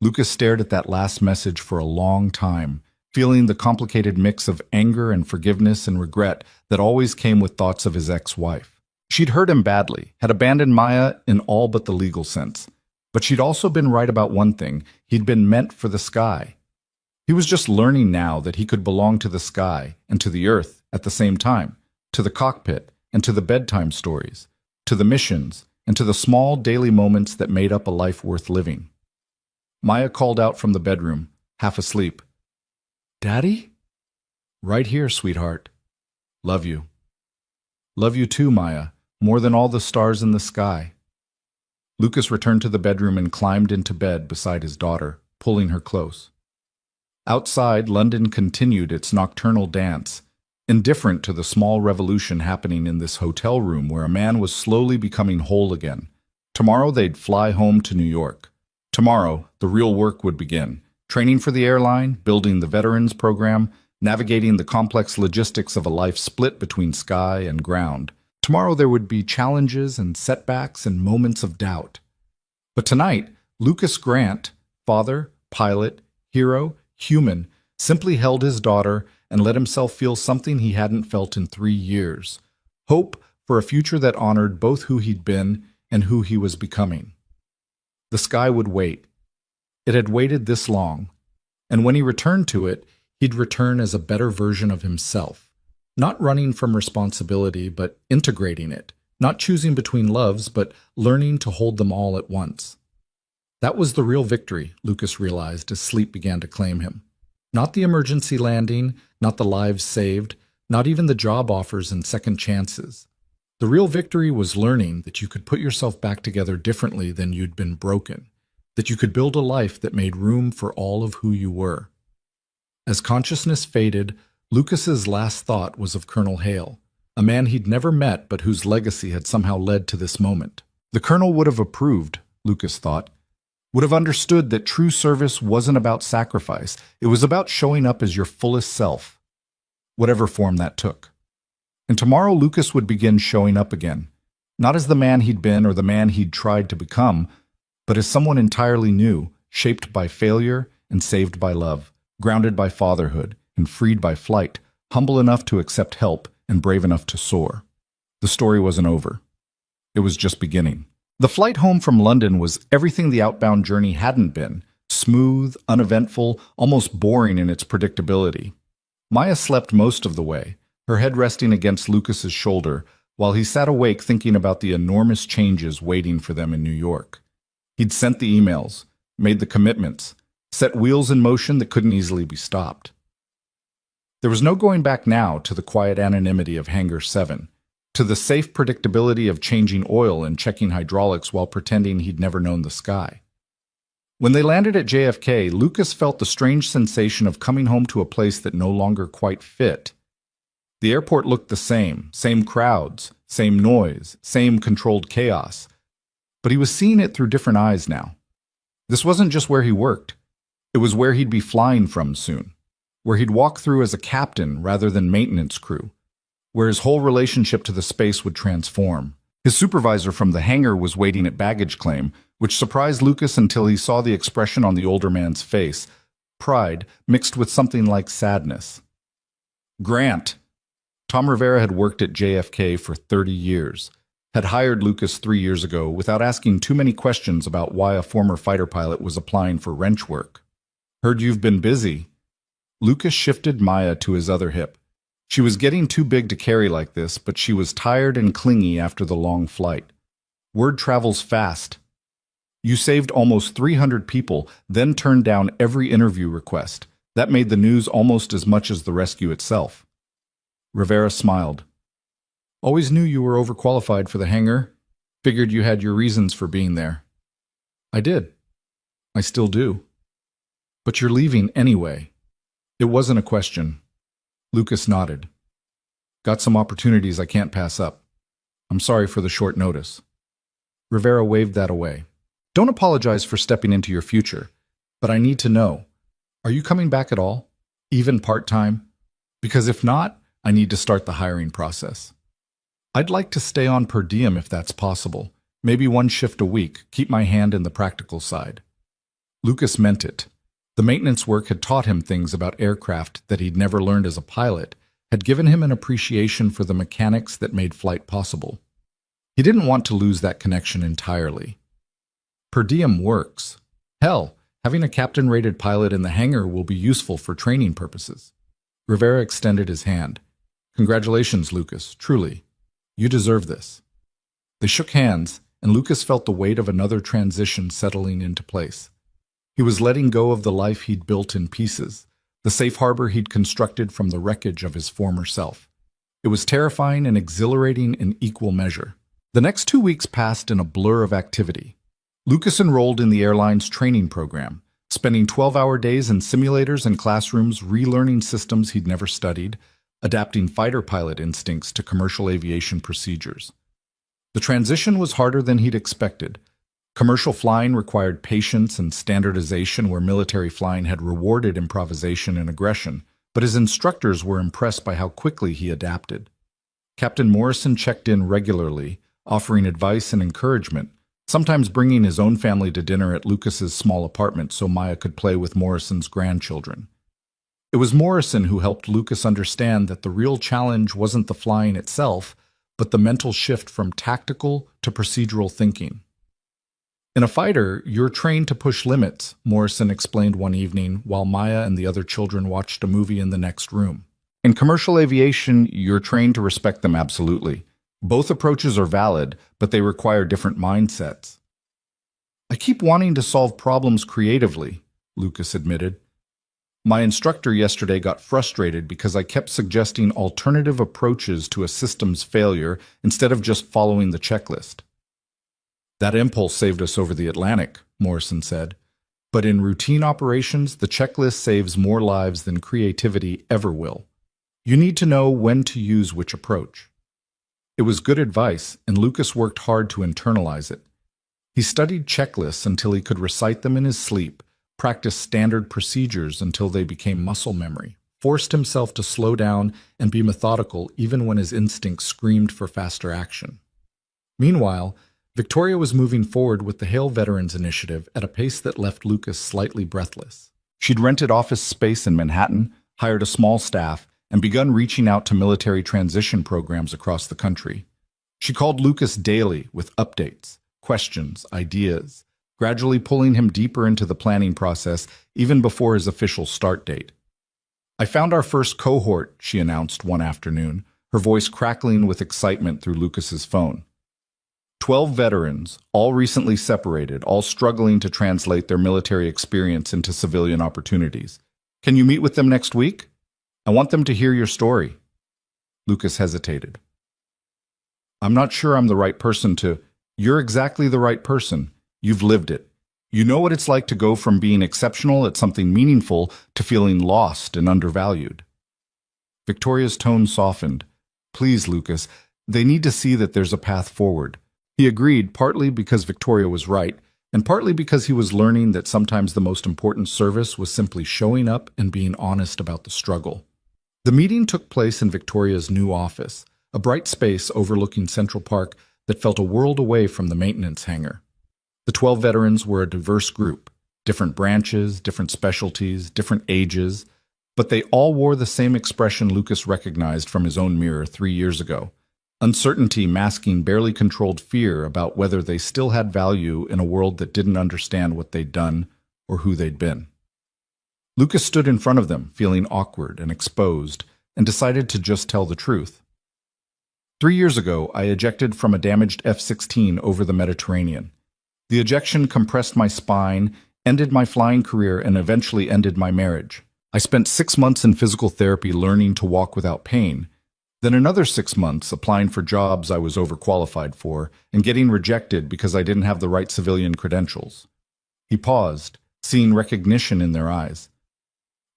Lucas stared at that last message for a long time, feeling the complicated mix of anger and forgiveness and regret that always came with thoughts of his ex-wife. She'd hurt him badly, had abandoned Maya in all but the legal sense. But she'd also been right about one thing: he'd been meant for the sky. He was just learning now that he could belong to the sky and to the earth at the same time, to the cockpit and to the bedtime stories, to the missions and to the small daily moments that made up a life worth living. Maya called out from the bedroom, half asleep. Daddy? Right here, sweetheart. Love you. Love you too, Maya, more than all the stars in the sky. Lucas returned to the bedroom and climbed into bed beside his daughter, pulling her close. Outside, London continued its nocturnal dance, indifferent to the small revolution happening in this hotel room where a man was slowly becoming whole again. Tomorrow they'd fly home to New York. Tomorrow, the real work would begin. Training for the airline, building the veterans program, navigating the complex logistics of a life split between sky and ground. Tomorrow there would be challenges and setbacks and moments of doubt. But tonight, Lucas Grant, father, pilot, hero, human, simply held his daughter and let himself feel something he hadn't felt in 3 years: hope for a future that honored both who he'd been and who he was becoming. The sky would wait. It had waited this long, and when he returned to it, he'd return as a better version of himself, not running from responsibility, but integrating it, not choosing between loves, but learning to hold them all at once. That was the real victory, Lucas realized as sleep began to claim him. Not the emergency landing, not the lives saved, not even the job offers and second chances. The real victory was learning that you could put yourself back together differently than you'd been broken, that you could build a life that made room for all of who you were. As consciousness faded, Lucas's last thought was of Colonel Hale, a man he'd never met but whose legacy had somehow led to this moment. The colonel would have approved, Lucas thought, would have understood that true service wasn't about sacrifice. It was about showing up as your fullest self, whatever form that took. And tomorrow Lucas would begin showing up again, not as the man he'd been or the man he'd tried to become, but as someone entirely new, shaped by failure and saved by love, grounded by fatherhood and freed by flight, humble enough to accept help and brave enough to soar. The story wasn't over. It was just beginning. The flight home from London was everything the outbound journey hadn't been: smooth, uneventful, almost boring in its predictability. Maya slept most of the way, her head resting against Lucas's shoulder, while he sat awake thinking about the enormous changes waiting for them in New York. He'd sent the emails, made the commitments, set wheels in motion that couldn't easily be stopped. There was no going back now to the quiet anonymity of Hangar 7, to the safe predictability of changing oil and checking hydraulics while pretending he'd never known the sky. When they landed at JFK, Lucas felt the strange sensation of coming home to a place that no longer quite fit. The airport looked the same crowds, same noise, same controlled chaos. But he was seeing it through different eyes now. This wasn't just where he worked. It was where he'd be flying from soon, where he'd walk through as a captain rather than maintenance crew, where his whole relationship to the space would transform. His supervisor from the hangar was waiting at baggage claim, which surprised Lucas until he saw the expression on the older man's face, pride mixed with something like sadness. Grant. Tom Rivera had worked at JFK for 30 years, had hired Lucas 3 years ago without asking too many questions about why a former fighter pilot was applying for wrench work. Heard you've been busy. Lucas shifted Maya to his other hip. She was getting too big to carry like this, but she was tired and clingy after the long flight. Word travels fast. You saved almost 300 people, then turned down every interview request. That made the news almost as much as the rescue itself. Rivera smiled. Always knew you were overqualified for the hangar. Figured you had your reasons for being there. I did. I still do. But you're leaving anyway. It wasn't a question. Lucas nodded. Got some opportunities I can't pass up. I'm sorry for the short notice. Rivera waved that away. Don't apologize for stepping into your future, but I need to know, are you coming back at all? Even part-time? Because if not, I need to start the hiring process. I'd like to stay on per diem if that's possible. Maybe 1 shift a week, keep my hand in the practical side. Lucas meant it. The maintenance work had taught him things about aircraft that he'd never learned as a pilot, had given him an appreciation for the mechanics that made flight possible. He didn't want to lose that connection entirely. Per diem works. Hell, having a captain-rated pilot in the hangar will be useful for training purposes. Rivera extended his hand. Congratulations, Lucas, truly. You deserve this. They shook hands, and Lucas felt the weight of another transition settling into place. He was letting go of the life he'd built in pieces, the safe harbor he'd constructed from the wreckage of his former self. It was terrifying and exhilarating in equal measure. The next 2 weeks passed in a blur of activity. Lucas enrolled in the airline's training program, spending 12-hour days in simulators and classrooms relearning systems he'd never studied, adapting fighter pilot instincts to commercial aviation procedures. The transition was harder than he'd expected. Commercial flying required patience and standardization where military flying had rewarded improvisation and aggression, but his instructors were impressed by how quickly he adapted. Captain Morrison checked in regularly, offering advice and encouragement, sometimes bringing his own family to dinner at Lucas's small apartment so Maya could play with Morrison's grandchildren. It was Morrison who helped Lucas understand that the real challenge wasn't the flying itself, but the mental shift from tactical to procedural thinking. In a fighter, you're trained to push limits, Morrison explained one evening while Maya and the other children watched a movie in the next room. In commercial aviation, you're trained to respect them absolutely. Both approaches are valid, but they require different mindsets. I keep wanting to solve problems creatively, Lucas admitted. My instructor yesterday got frustrated because I kept suggesting alternative approaches to a system's failure instead of just following the checklist. That impulse saved us over the Atlantic, Morrison said. But in routine operations, the checklist saves more lives than creativity ever will. You need to know when to use which approach. It was good advice, and Lucas worked hard to internalize it. He studied checklists until he could recite them in his sleep, practiced standard procedures until they became muscle memory, forced himself to slow down and be methodical even when his instincts screamed for faster action. Meanwhile, Victoria was moving forward with the Hale Veterans Initiative at a pace that left Lucas slightly breathless. She'd rented office space in Manhattan, hired a small staff, and begun reaching out to military transition programs across the country. She called Lucas daily with updates, questions, ideas, gradually pulling him deeper into the planning process even before his official start date. "I found our first cohort," she announced one afternoon, her voice crackling with excitement through Lucas's phone. 12 veterans, all recently separated, all struggling to translate their military experience into civilian opportunities. "Can you meet with them next week? I want them to hear your story." Lucas hesitated. "I'm not sure I'm the right person to—" "You're exactly the right person. You've lived it. You know what it's like to go from being exceptional at something meaningful to feeling lost and undervalued." Victoria's tone softened. "Please, Lucas, they need to see that there's a path forward." He agreed, partly because Victoria was right, and partly because he was learning that sometimes the most important service was simply showing up and being honest about the struggle. The meeting took place in Victoria's new office, a bright space overlooking Central Park that felt a world away from the maintenance hangar. The 12 veterans were a diverse group, different branches, different specialties, different ages, but they all wore the same expression Lucas recognized from his own mirror 3 years ago. Uncertainty masking barely controlled fear about whether they still had value in a world that didn't understand what they'd done or who they'd been. Lucas stood in front of them, feeling awkward and exposed, and decided to just tell the truth. 3 years ago, I ejected from a damaged F-16 over the Mediterranean. The ejection compressed my spine, ended my flying career, and eventually ended my marriage. I spent 6 months in physical therapy learning to walk without pain, then another 6 months applying for jobs I was overqualified for and getting rejected because I didn't have the right civilian credentials. He paused, seeing recognition in their eyes.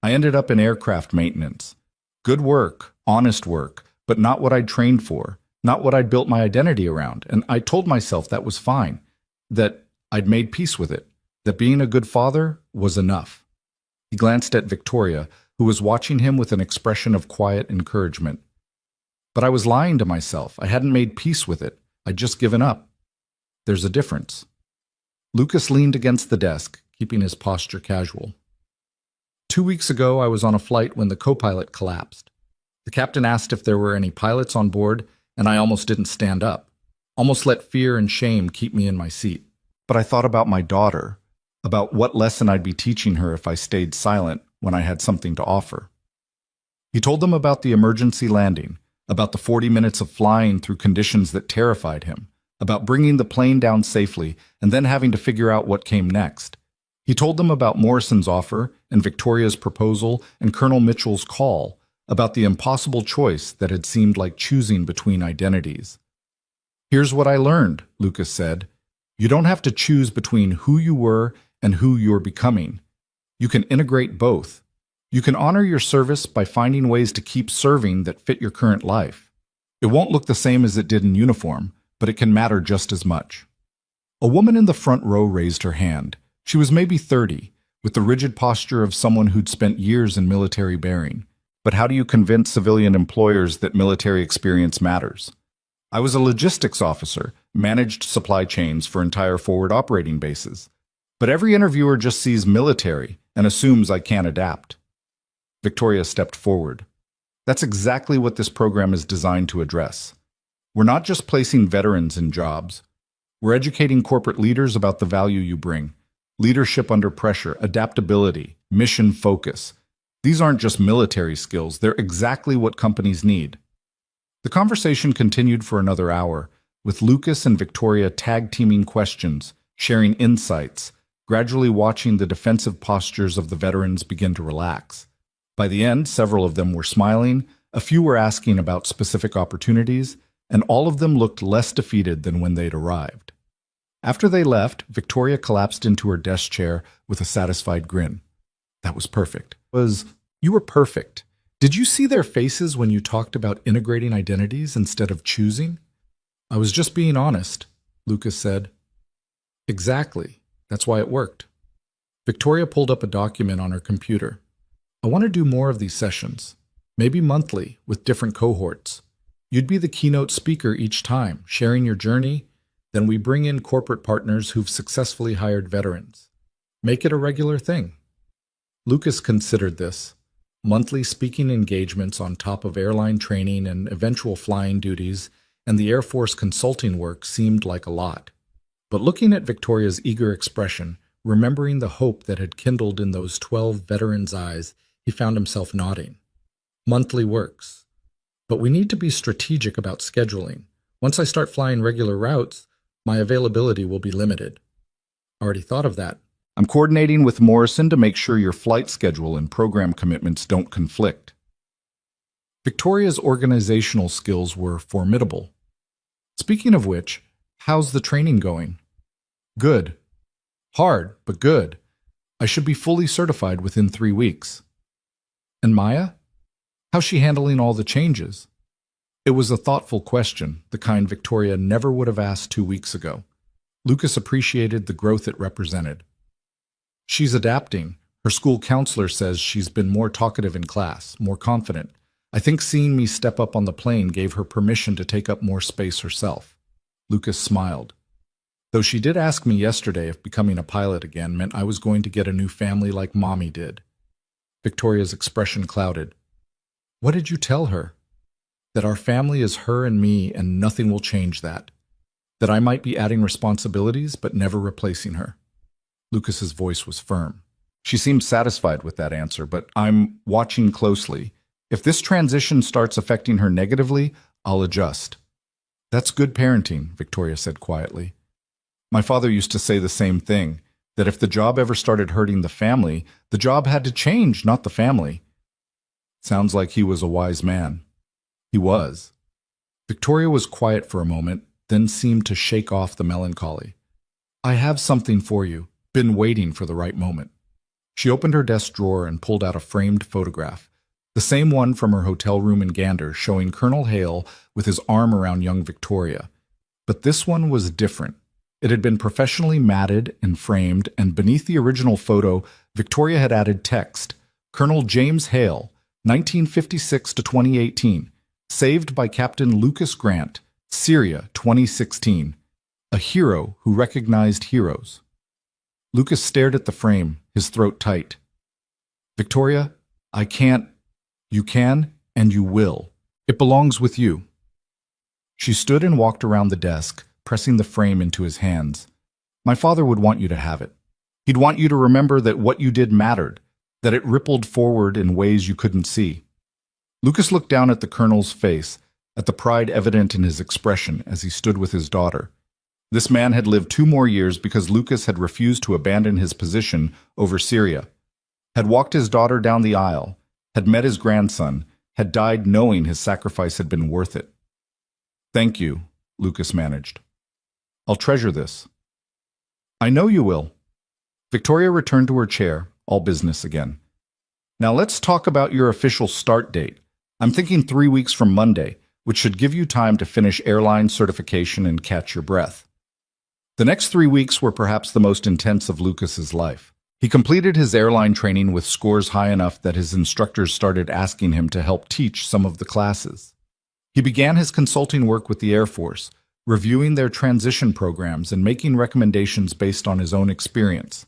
I ended up in aircraft maintenance. Good work, honest work, but not what I'd trained for, not what I'd built my identity around, and I told myself that was fine, that I'd made peace with it, that being a good father was enough. He glanced at Victoria, who was watching him with an expression of quiet encouragement. But I was lying to myself. I hadn't made peace with it. I'd just given up. There's a difference. Lucas leaned against the desk, keeping his posture casual. 2 weeks ago, I was on a flight when the co-pilot collapsed. The captain asked if there were any pilots on board, and I almost didn't stand up. Almost let fear and shame keep me in my seat. But I thought about my daughter, about what lesson I'd be teaching her if I stayed silent when I had something to offer. He told them about the emergency landing, about the 40 minutes of flying through conditions that terrified him, about bringing the plane down safely and then having to figure out what came next. He told them about Morrison's offer and Victoria's proposal and Colonel Mitchell's call, about the impossible choice that had seemed like choosing between identities. "Here's what I learned," Lucas said. "You don't have to choose between who you were and who you're becoming. You can integrate both. You can honor your service by finding ways to keep serving that fit your current life. It won't look the same as it did in uniform, but it can matter just as much." A woman in the front row raised her hand. She was maybe 30, with the rigid posture of someone who'd spent years in military bearing. But how do you convince civilian employers that military experience matters? "I was a logistics officer, managed supply chains for entire forward operating bases. But every interviewer just sees military and assumes I can't adapt." Victoria stepped forward. "That's exactly what this program is designed to address. We're not just placing veterans in jobs. We're educating corporate leaders about the value you bring. Leadership under pressure, adaptability, mission focus. These aren't just military skills, they're exactly what companies need." The conversation continued for another hour, with Lucas and Victoria tag-teaming questions, sharing insights, gradually watching the defensive postures of the veterans begin to relax. By the end, several of them were smiling, a few were asking about specific opportunities, and all of them looked less defeated than when they'd arrived. After they left, Victoria collapsed into her desk chair with a satisfied grin. That was perfect. You were perfect. Did you see their faces when you talked about integrating identities instead of choosing? I was just being honest, Lucas said. Exactly. That's why it worked. Victoria pulled up a document on her computer. I want to do more of these sessions, maybe monthly, with different cohorts. You'd be the keynote speaker each time, sharing your journey. Then we bring in corporate partners who've successfully hired veterans. Make it a regular thing. Lucas considered this. Monthly speaking engagements on top of airline training and eventual flying duties and the Air Force consulting work seemed like a lot. But looking at Victoria's eager expression, remembering the hope that had kindled in those 12 veterans' eyes, he found himself nodding. Monthly works. But we need to be strategic about scheduling. Once I start flying regular routes, my availability will be limited. Already thought of that. I'm coordinating with Morrison to make sure your flight schedule and program commitments don't conflict. Victoria's organizational skills were formidable. Speaking of which, how's the training going? Good. Hard, but good. I should be fully certified within 3 weeks. And Maya? How's she handling all the changes? It was a thoughtful question, the kind Victoria never would have asked 2 weeks ago. Lucas appreciated the growth it represented. She's adapting. Her school counselor says she's been more talkative in class, more confident. I think seeing me step up on the plane gave her permission to take up more space herself. Lucas smiled. Though she did ask me yesterday if becoming a pilot again meant I was going to get a new family like Mommy did. Victoria's expression clouded. What did you tell her? That our family is her and me and nothing will change that. That I might be adding responsibilities but never replacing her. Lucas's voice was firm. She seemed satisfied with that answer, but I'm watching closely. If this transition starts affecting her negatively, I'll adjust. That's good parenting, Victoria said quietly. My father used to say the same thing, that if the job ever started hurting the family, the job had to change, not the family. Sounds like he was a wise man. He was. Victoria was quiet for a moment, then seemed to shake off the melancholy. I have something for you. Been waiting for the right moment. She opened her desk drawer and pulled out a framed photograph, the same one from her hotel room in Gander, showing Colonel Hale with his arm around young Victoria. But this one was different. It had been professionally matted and framed, and beneath the original photo, Victoria had added text, Colonel James Hale, 1956 to 2018, saved by Captain Lucas Grant, Syria, 2016, a hero who recognized heroes. Lucas stared at the frame, his throat tight. Victoria, I can't. You can, and you will. It belongs with you. She stood and walked around the desk, pressing the frame into his hands. My father would want you to have it. He'd want you to remember that what you did mattered, that it rippled forward in ways you couldn't see. Lucas looked down at the colonel's face, at the pride evident in his expression as he stood with his daughter. This man had lived 2 more years because Lucas had refused to abandon his position over Syria, had walked his daughter down the aisle, had met his grandson, had died knowing his sacrifice had been worth it. Thank you, Lucas managed. I'll treasure this. I know you will. Victoria returned to her chair, all business again. Now let's talk about your official start date. I'm thinking 3 weeks from Monday, which should give you time to finish airline certification and catch your breath. The next 3 weeks were perhaps the most intense of Lucas's life. He completed his airline training with scores high enough that his instructors started asking him to help teach some of the classes. He began his consulting work with the Air Force, reviewing their transition programs and making recommendations based on his own experience.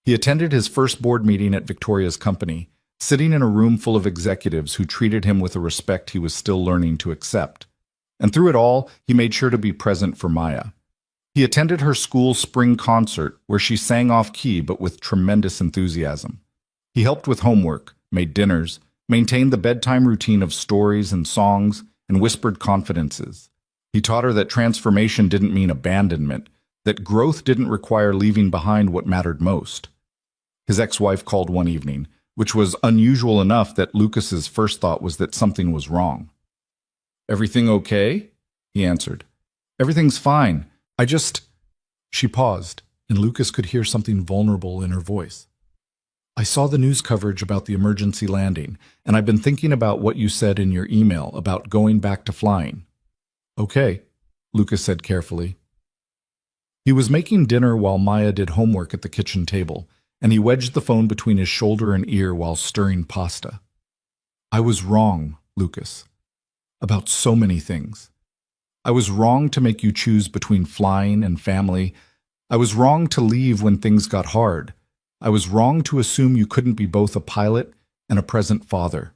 He attended his first board meeting at Victoria's company, sitting in a room full of executives who treated him with a respect he was still learning to accept. And through it all, he made sure to be present for Maya. He attended her school's spring concert, where she sang off-key but with tremendous enthusiasm. He helped with homework, made dinners, maintained the bedtime routine of stories and songs, and whispered confidences. He taught her that transformation didn't mean abandonment, that growth didn't require leaving behind what mattered most. His ex-wife called one evening, which was unusual enough that Lucas's first thought was that something was wrong. "Everything okay?" he answered. "Everything's fine. I just—" She paused, and Lucas could hear something vulnerable in her voice. "I saw the news coverage about the emergency landing, and I've been thinking about what you said in your email about going back to flying." "Okay," Lucas said carefully. He was making dinner while Maya did homework at the kitchen table, and he wedged the phone between his shoulder and ear while stirring pasta. "I was wrong, Lucas, about so many things. I was wrong to make you choose between flying and family. I was wrong to leave when things got hard. I was wrong to assume you couldn't be both a pilot and a present father."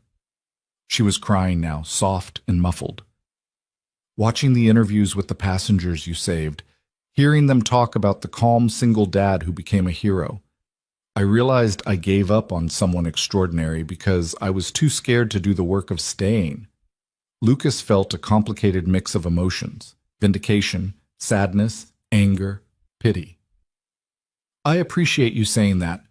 She was crying now, soft and muffled. "Watching the interviews with the passengers you saved, hearing them talk about the calm single dad who became a hero, I realized I gave up on someone extraordinary because I was too scared to do the work of staying." Lucas felt a complicated mix of emotions: vindication, sadness, anger, pity. "I appreciate you saying that.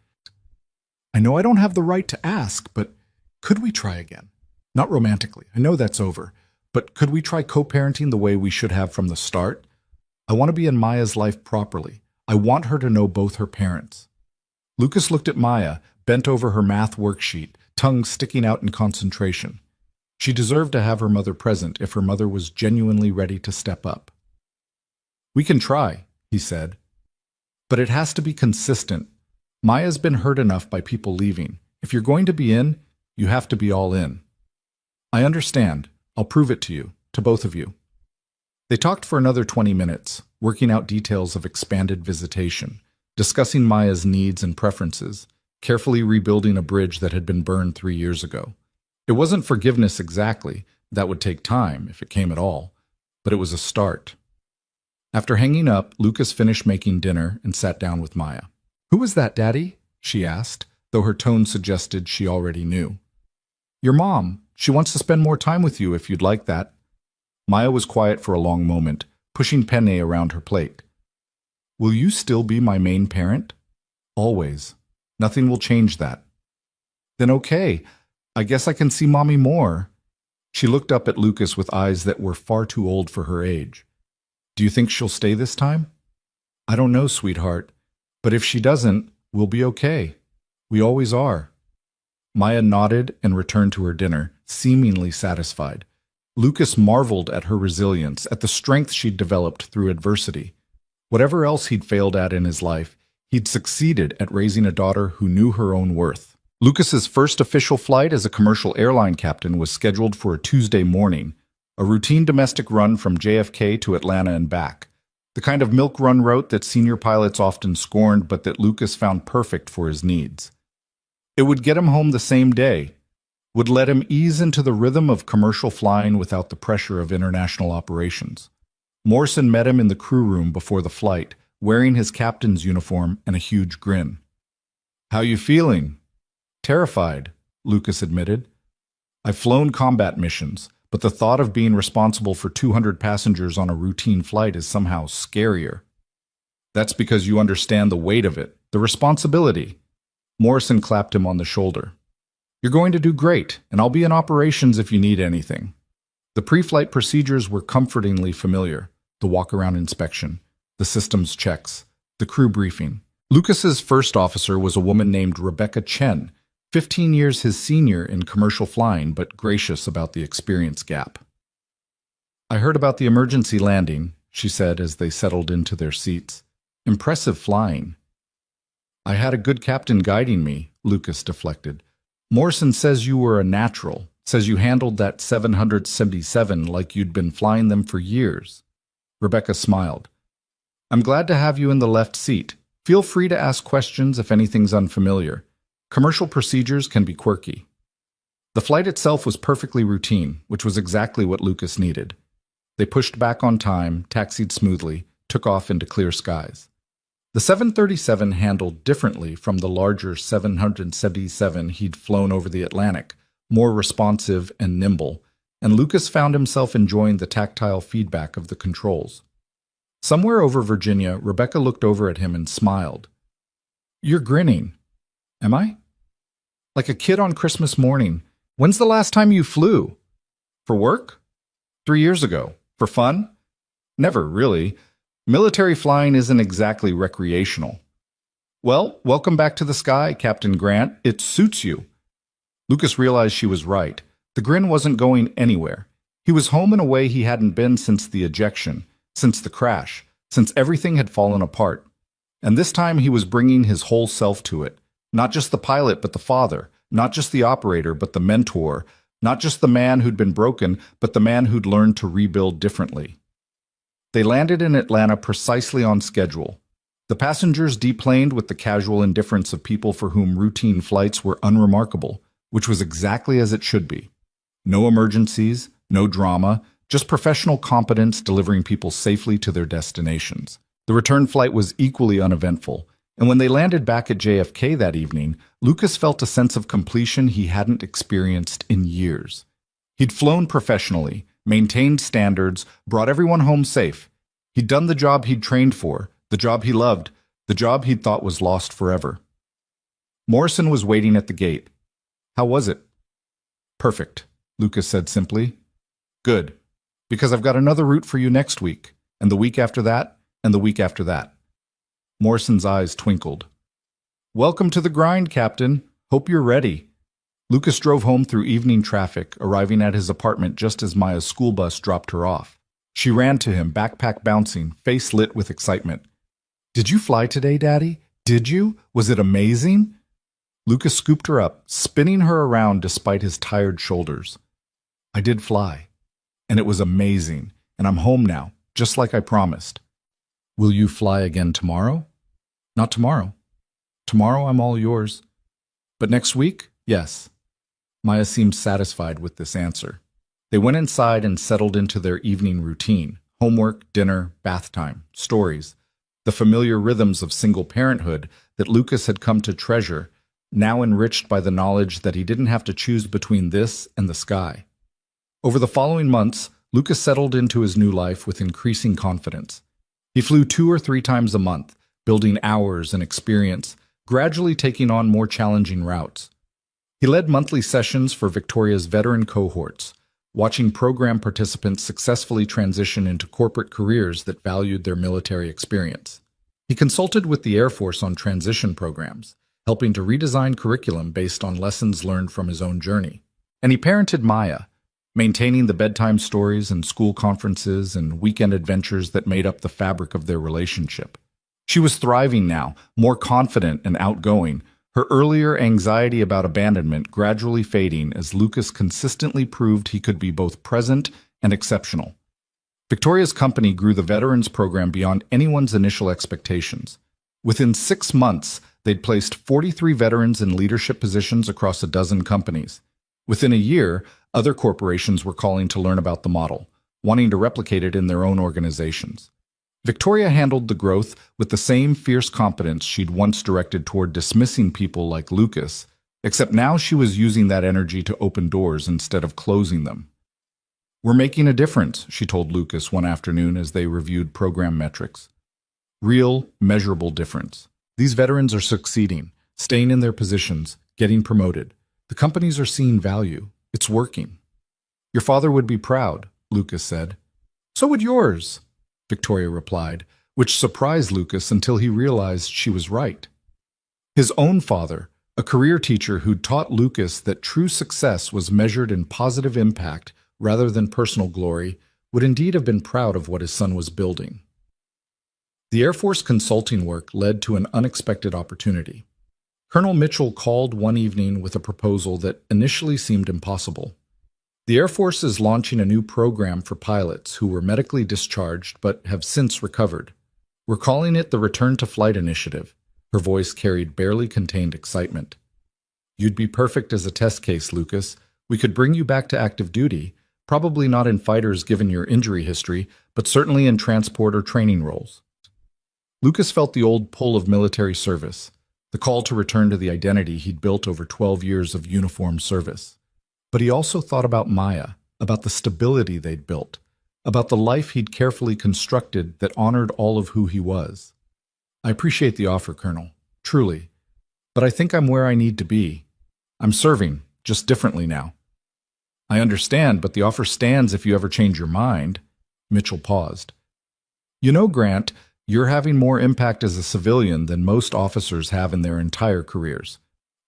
I know I don't have the right to ask, but could we try again? Not romantically, I know that's over, but could we try co-parenting the way we should have from the start? I want to be in Maya's life properly. I want her to know both her parents." Lucas looked at Maya, bent over her math worksheet, tongue sticking out in concentration. She deserved to have her mother present if her mother was genuinely ready to step up. "We can try," he said. "But it has to be consistent. Maya's been hurt enough by people leaving. If you're going to be in, you have to be all in." "I understand. I'll prove it to you, to both of you." They talked for another 20 minutes, working out details of expanded visitation, discussing Maya's needs and preferences, carefully rebuilding a bridge that had been burned 3 years ago. It wasn't forgiveness exactly. That would take time, if it came at all, but it was a start. After hanging up, Lucas finished making dinner and sat down with Maya. "Who was that, Daddy?" she asked, though her tone suggested she already knew. "Your mom. She wants to spend more time with you if you'd like that." Maya was quiet for a long moment, pushing penne around her plate. "Will you still be my main parent?" "Always. Nothing will change that." "Then okay. I guess I can see Mommy more." She looked up at Lucas with eyes that were far too old for her age. "Do you think she'll stay this time?" "I don't know, sweetheart. But if she doesn't, we'll be okay. We always are." Maya nodded and returned to her dinner, seemingly satisfied. Lucas marveled at her resilience, at the strength she'd developed through adversity. Whatever else he'd failed at in his life, he'd succeeded at raising a daughter who knew her own worth. Lucas's first official flight as a commercial airline captain was scheduled for a Tuesday morning, a routine domestic run from JFK to Atlanta and back, the kind of milk run route that senior pilots often scorned but that Lucas found perfect for his needs. It would get him home the same day, would let him ease into the rhythm of commercial flying without the pressure of international operations. Morrison met him in the crew room before the flight, wearing his captain's uniform and a huge grin. "How you feeling?" "Terrified," Lucas admitted. "I've flown combat missions, but the thought of being responsible for 200 passengers on a routine flight is somehow scarier." "That's because you understand the weight of it, the responsibility." Morrison clapped him on the shoulder. "You're going to do great, and I'll be in operations if you need anything." The pre-flight procedures were comfortingly familiar: the walk-around inspection, the systems checks, the crew briefing. Lucas's first officer was a woman named Rebecca Chen, 15 years his senior in commercial flying, but gracious about the experience gap. "I heard about the emergency landing," she said as they settled into their seats. "Impressive flying." "I had a good captain guiding me," Lucas deflected. "Morrison says you were a natural, says you handled that 777 like you'd been flying them for years." Rebecca smiled. "I'm glad to have you in the left seat. Feel free to ask questions if anything's unfamiliar. Commercial procedures can be quirky." The flight itself was perfectly routine, which was exactly what Lucas needed. They pushed back on time, taxied smoothly, took off into clear skies. The 737 handled differently from the larger 777 he'd flown over the Atlantic, more responsive and nimble, and Lucas found himself enjoying the tactile feedback of the controls. Somewhere over Virginia, Rebecca looked over at him and smiled. You're grinning. Am I? Like a kid on Christmas morning. When's the last time you flew? For work? 3 years ago. For fun? Never, really. Military flying isn't exactly recreational. Well, welcome back to the sky, Captain Grant. It suits you. Lucas realized she was right. The grin wasn't going anywhere. He was home in a way he hadn't been since the ejection, since the crash, since everything had fallen apart. And this time he was bringing his whole self to it. Not just the pilot, but the father. Not just the operator, but the mentor. Not just the man who'd been broken, but the man who'd learned to rebuild differently. They landed in Atlanta precisely on schedule. The passengers deplaned with the casual indifference of people for whom routine flights were unremarkable, which was exactly as it should be. No emergencies, no drama, just professional competence delivering people safely to their destinations. The return flight was equally uneventful, and when they landed back at JFK that evening, Lucas felt a sense of completion he hadn't experienced in years. He'd flown professionally, maintained standards, brought everyone home safe. He'd done the job he'd trained for, the job he loved, the job he'd thought was lost forever. Morrison was waiting at the gate. How was it? Perfect, Lucas said simply. Good, because I've got another route for you next week, and the week after that, and the week after that. Morrison's eyes twinkled. Welcome to the grind, Captain. Hope you're ready. Lucas drove home through evening traffic, arriving at his apartment just as Maya's school bus dropped her off. She ran to him, backpack bouncing, face lit with excitement. Did you fly today, Daddy? Did you? Was it amazing? Lucas scooped her up, spinning her around despite his tired shoulders. I did fly, and it was amazing, and I'm home now, just like I promised. Will you fly again tomorrow? Not tomorrow. Tomorrow I'm all yours. But next week, yes. Maya seemed satisfied with this answer. They went inside and settled into their evening routine: homework, dinner, bath time, stories, the familiar rhythms of single parenthood that Lucas had come to treasure, now enriched by the knowledge that he didn't have to choose between this and the sky. Over the following months, Lucas settled into his new life with increasing confidence. He flew 2 or 3 times a month, building hours and experience, gradually taking on more challenging routes. He led monthly sessions for Victoria's veteran cohorts, watching program participants successfully transition into corporate careers that valued their military experience. He consulted with the Air Force on transition programs, helping to redesign curriculum based on lessons learned from his own journey. And he parented Maya, maintaining the bedtime stories and school conferences and weekend adventures that made up the fabric of their relationship. She was thriving now, more confident and outgoing, her earlier anxiety about abandonment gradually fading as Lucas consistently proved he could be both present and exceptional. Victoria's company grew the veterans program beyond anyone's initial expectations. Within 6 months, they'd placed 43 veterans in leadership positions across a dozen companies. Within a year, other corporations were calling to learn about the model, wanting to replicate it in their own organizations. Victoria handled the growth with the same fierce competence she'd once directed toward dismissing people like Lucas, except now she was using that energy to open doors instead of closing them. We're making a difference, she told Lucas one afternoon as they reviewed program metrics. Real, measurable difference. These veterans are succeeding, staying in their positions, getting promoted. The companies are seeing value. It's working. Your father would be proud, Lucas said. So would yours, Victoria replied, which surprised Lucas until he realized she was right. His own father, a career teacher who'd taught Lucas that true success was measured in positive impact rather than personal glory, would indeed have been proud of what his son was building. The Air Force consulting work led to an unexpected opportunity. Colonel Mitchell called one evening with a proposal that initially seemed impossible. The Air Force is launching a new program for pilots who were medically discharged but have since recovered. We're calling it the Return to Flight Initiative. Her voice carried barely contained excitement. You'd be perfect as a test case, Lucas. We could bring you back to active duty, probably not in fighters given your injury history, but certainly in transport or training roles. Lucas felt the old pull of military service, the call to return to the identity he'd built over 12 years of uniformed service. But he also thought about Maya, about the stability they'd built, about the life he'd carefully constructed that honored all of who he was. I appreciate the offer, Colonel, truly, but I think I'm where I need to be. I'm serving, just differently now. I understand, but the offer stands if you ever change your mind. Mitchell paused. You know, Grant, you're having more impact as a civilian than most officers have in their entire careers.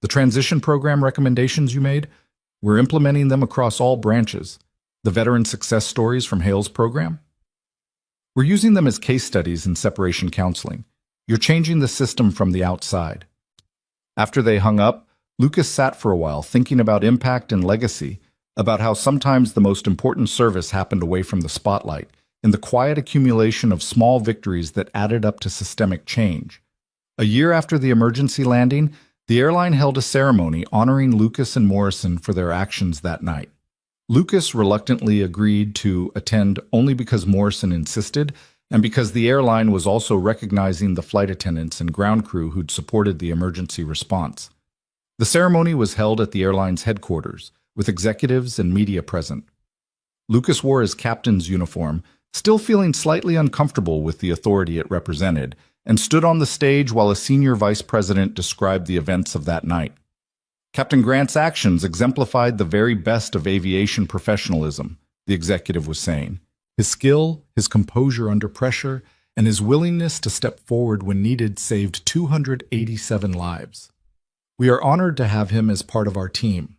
The transition program recommendations you made, we're implementing them across all branches. The veteran success stories from Hale's program? We're using them as case studies in separation counseling. You're changing the system from the outside. After they hung up, Lucas sat for a while thinking about impact and legacy, about how sometimes the most important service happened away from the spotlight, in the quiet accumulation of small victories that added up to systemic change. A year after the emergency landing, the airline held a ceremony honoring Lucas and Morrison for their actions that night. Lucas reluctantly agreed to attend only because Morrison insisted, and because the airline was also recognizing the flight attendants and ground crew who'd supported the emergency response. The ceremony was held at the airline's headquarters, with executives and media present. Lucas wore his captain's uniform, still feeling slightly uncomfortable with the authority it represented, and stood on the stage while a senior vice president described the events of that night. Captain Grant's actions exemplified the very best of aviation professionalism, the executive was saying. His skill, his composure under pressure, and his willingness to step forward when needed saved 287 lives. We are honored to have him as part of our team.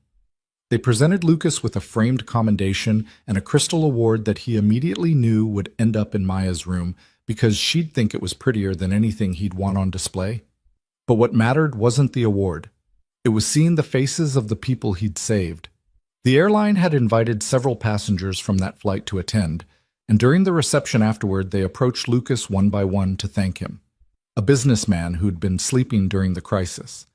They presented Lucas with a framed commendation and a crystal award that he immediately knew would end up in Maya's room because she'd think it was prettier than anything he'd want on display. But what mattered wasn't the award. It was seeing the faces of the people he'd saved. The airline had invited several passengers from that flight to attend, and during the reception afterward they approached Lucas one by one to thank him. A businessman who'd been sleeping during the crisis,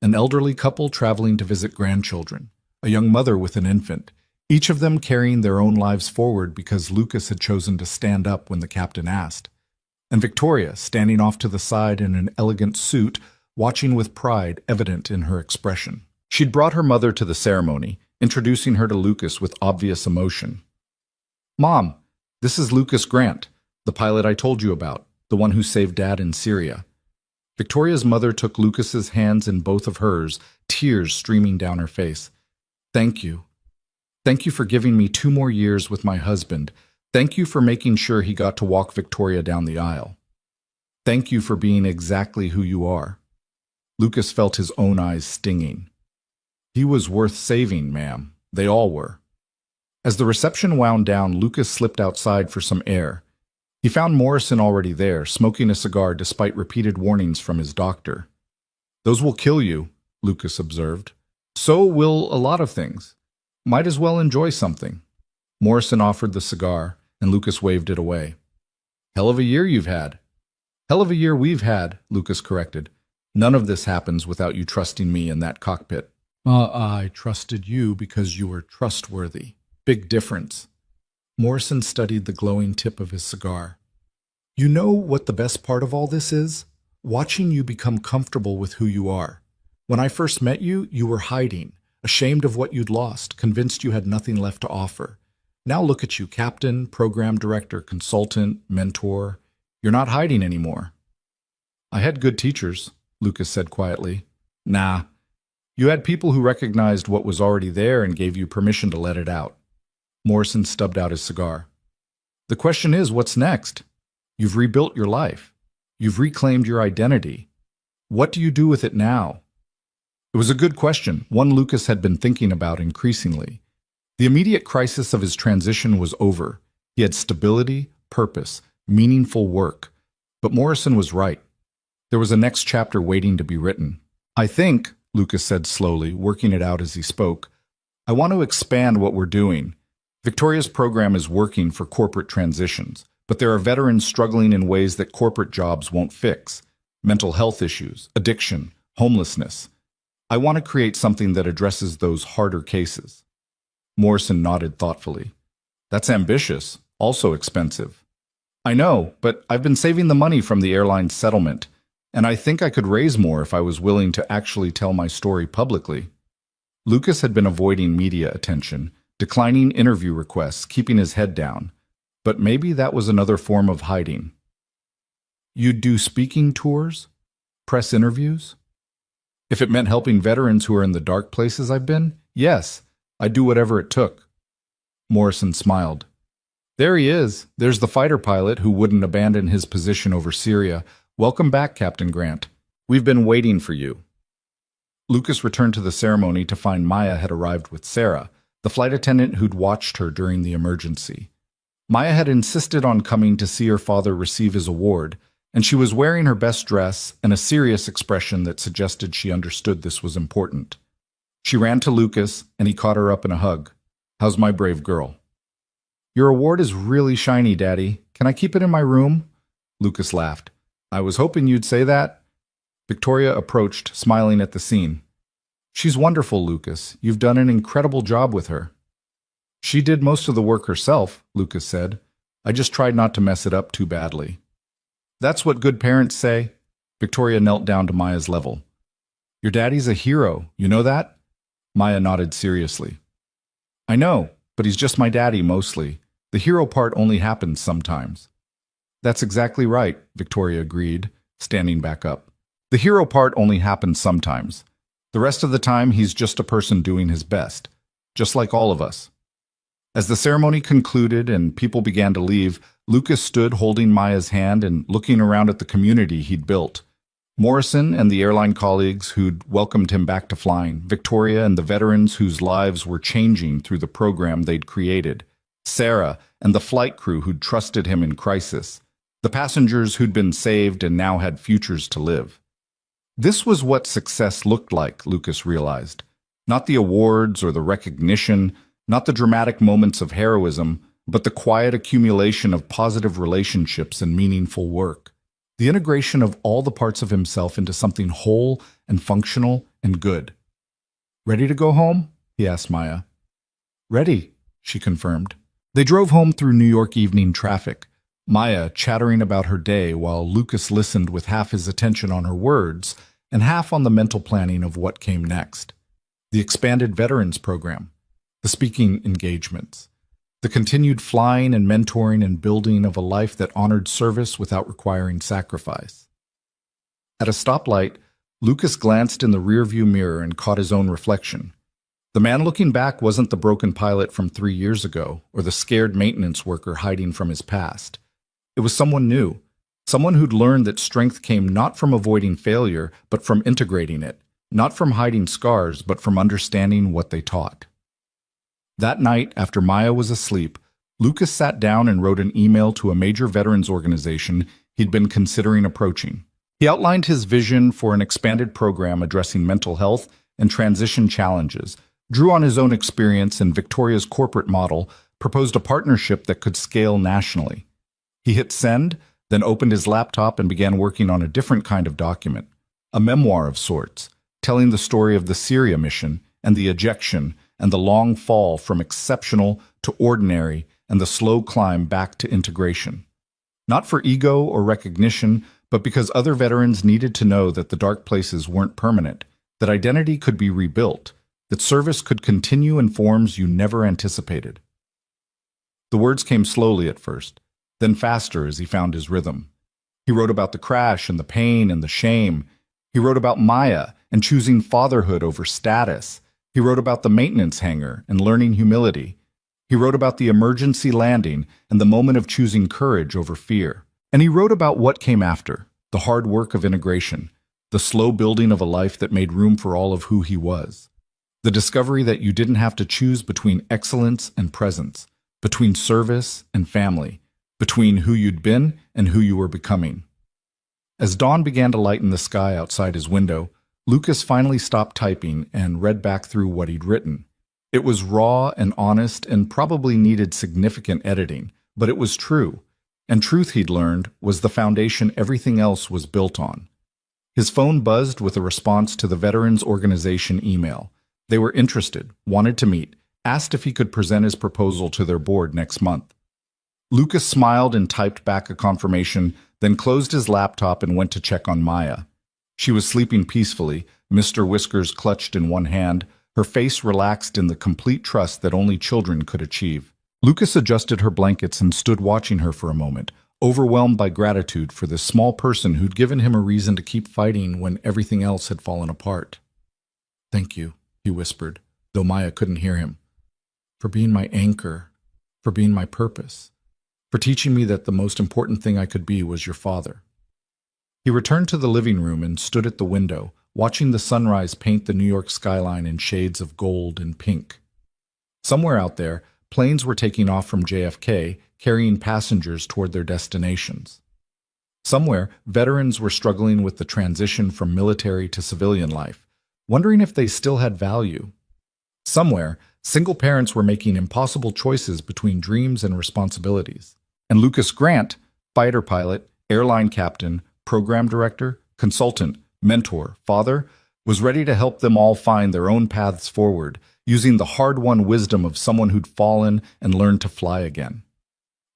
an elderly couple traveling to visit grandchildren, a young mother with an infant, each of them carrying their own lives forward because Lucas had chosen to stand up when the captain asked, and Victoria standing off to the side in an elegant suit, watching with pride evident in her expression. She'd brought her mother to the ceremony, introducing her to Lucas with obvious emotion. "Mom, this is Lucas Grant, the pilot I told you about, the one who saved Dad in Syria." Victoria's mother took Lucas's hands in both of hers, tears streaming down her face. "Thank you. Thank you for giving me 2 more years with my husband. Thank you for making sure he got to walk Victoria down the aisle. Thank you for being exactly who you are." Lucas felt his own eyes stinging. He was worth saving, ma'am. They all were. As the reception wound down, Lucas slipped outside for some air. He found Morrison already there, smoking a cigar despite repeated warnings from his doctor. "Those will kill you," Lucas observed. "So will a lot of things. Might as well enjoy something." Morrison offered the cigar, and Lucas waved it away. "Hell of a year you've had." "Hell of a year we've had," Lucas corrected. "None of this happens without you trusting me in that cockpit." I trusted you because you were trustworthy. Big difference." Morrison studied the glowing tip of his cigar. "You know what the best part of all this is? Watching you become comfortable with who you are. When I first met you, you were hiding, ashamed of what you'd lost, convinced you had nothing left to offer. Now look at you, captain, program director, consultant, mentor. You're not hiding anymore." "I had good teachers," Lucas said quietly. "Nah. You had people who recognized what was already there and gave you permission to let it out." Morrison stubbed out his cigar. "The question is, what's next? You've rebuilt your life. You've reclaimed your identity. What do you do with it now?" It was a good question, one Lucas had been thinking about increasingly. The immediate crisis of his transition was over. He had stability, purpose, meaningful work. But Morrison was right. There was a next chapter waiting to be written. "I think," Lucas said slowly, working it out as he spoke, "I want to expand what we're doing. Victoria's program is working for corporate transitions, but there are veterans struggling in ways that corporate jobs won't fix. Mental health issues, addiction, homelessness. I want to create something that addresses those harder cases." Morrison nodded thoughtfully. "That's ambitious, also expensive." "I know, but I've been saving the money from the airline settlement, and I think I could raise more if I was willing to actually tell my story publicly." Lucas had been avoiding media attention, declining interview requests, keeping his head down. but maybe that was another form of hiding. You'd do speaking tours? Press interviews? If it meant helping veterans who are in the dark places I've been, yes, I'd do whatever it took. Morrison smiled. There he is. There's the fighter pilot who wouldn't abandon his position over Syria. Welcome back, Captain Grant. We've been waiting for you. Lucas returned to the ceremony to find Maya had arrived with Sarah, the flight attendant who'd watched her during the emergency. Maya had insisted on coming to see her father receive his award, and she was wearing her best dress and a serious expression that suggested she understood this was important. She ran to Lucas, and he caught her up in a hug. How's my brave girl? Your award is really shiny, Daddy. Can I keep it in my room? Lucas laughed. I was hoping you'd say that. Victoria approached, smiling at the scene. She's wonderful, Lucas. You've done an incredible job with her. She did most of the work herself, Lucas said. I just tried not to mess it up too badly. That's what good parents say. Victoria knelt down to Maya's level. Your daddy's a hero, you know that? Maya nodded seriously. I know, but he's just my daddy mostly. The hero part only happens sometimes. That's exactly right, Victoria agreed, standing back up. The hero part only happens sometimes. The rest of the time, he's just a person doing his best, just like all of us. As the ceremony concluded and people began to leave, Lucas stood holding Maya's hand and looking around at the community he'd built. Morrison and the airline colleagues who'd welcomed him back to flying, Victoria and the veterans whose lives were changing through the program they'd created, Sarah and the flight crew who'd trusted him in crisis, the passengers who'd been saved and now had futures to live. This was what success looked like, Lucas realized. Not the awards or the recognition, not the dramatic moments of heroism, but the quiet accumulation of positive relationships and meaningful work. The integration of all the parts of himself into something whole and functional and good. Ready to go home? He asked Maya. Ready, she confirmed. They drove home through New York evening traffic, Maya chattering about her day while Lucas listened with half his attention on her words and half on the mental planning of what came next. The expanded veterans program, the speaking engagements, the continued flying and mentoring and building of a life that honored service without requiring sacrifice. At a stoplight, Lucas glanced in the rearview mirror and caught his own reflection. The man looking back wasn't the broken pilot from 3 years ago or the scared maintenance worker hiding from his past. It was someone new, someone who'd learned that strength came not from avoiding failure, but from integrating it, not from hiding scars, but from understanding what they taught. That night, after Maya was asleep, Lucas sat down and wrote an email to a major veterans organization he'd been considering approaching. He outlined his vision for an expanded program addressing mental health and transition challenges, drew on his own experience and Victoria's corporate model, proposed a partnership that could scale nationally. He hit send, then opened his laptop and began working on a different kind of document, a memoir of sorts, telling the story of the Syria mission and the ejection and the long fall from exceptional to ordinary and the slow climb back to integration. Not for ego or recognition, but because other veterans needed to know that the dark places weren't permanent, that identity could be rebuilt, that service could continue in forms you never anticipated. The words came slowly at first, then faster as he found his rhythm. He wrote about the crash and the pain and the shame. He wrote about Maya and choosing fatherhood over status. He wrote about the maintenance hangar and learning humility. He wrote about the emergency landing and the moment of choosing courage over fear. And he wrote about what came after, the hard work of integration, the slow building of a life that made room for all of who he was. The discovery that you didn't have to choose between excellence and presence, between service and family, between who you'd been and who you were becoming. As dawn began to lighten the sky outside his window, Lucas finally stopped typing and read back through what he'd written. It was raw and honest and probably needed significant editing, but it was true. And truth, he'd learned, was the foundation everything else was built on. His phone buzzed with a response to the Veterans Organization email. They were interested, wanted to meet, asked if he could present his proposal to their board next month. Lucas smiled and typed back a confirmation, then closed his laptop and went to check on Maya. She was sleeping peacefully, Mr. Whiskers clutched in one hand, her face relaxed in the complete trust that only children could achieve. Lucas adjusted her blankets and stood watching her for a moment, overwhelmed by gratitude for this small person who'd given him a reason to keep fighting when everything else had fallen apart. "Thank you," he whispered, though Maya couldn't hear him. "For being my anchor, for being my purpose, for teaching me that the most important thing I could be was your father." He returned to the living room and stood at the window, watching the sunrise paint the New York skyline in shades of gold and pink. Somewhere out there, planes were taking off from JFK, carrying passengers toward their destinations. Somewhere, veterans were struggling with the transition from military to civilian life, wondering if they still had value. Somewhere, single parents were making impossible choices between dreams and responsibilities. And Lucas Grant, fighter pilot, airline captain, program director, consultant, mentor, father, was ready to help them all find their own paths forward, using the hard-won wisdom of someone who'd fallen and learned to fly again.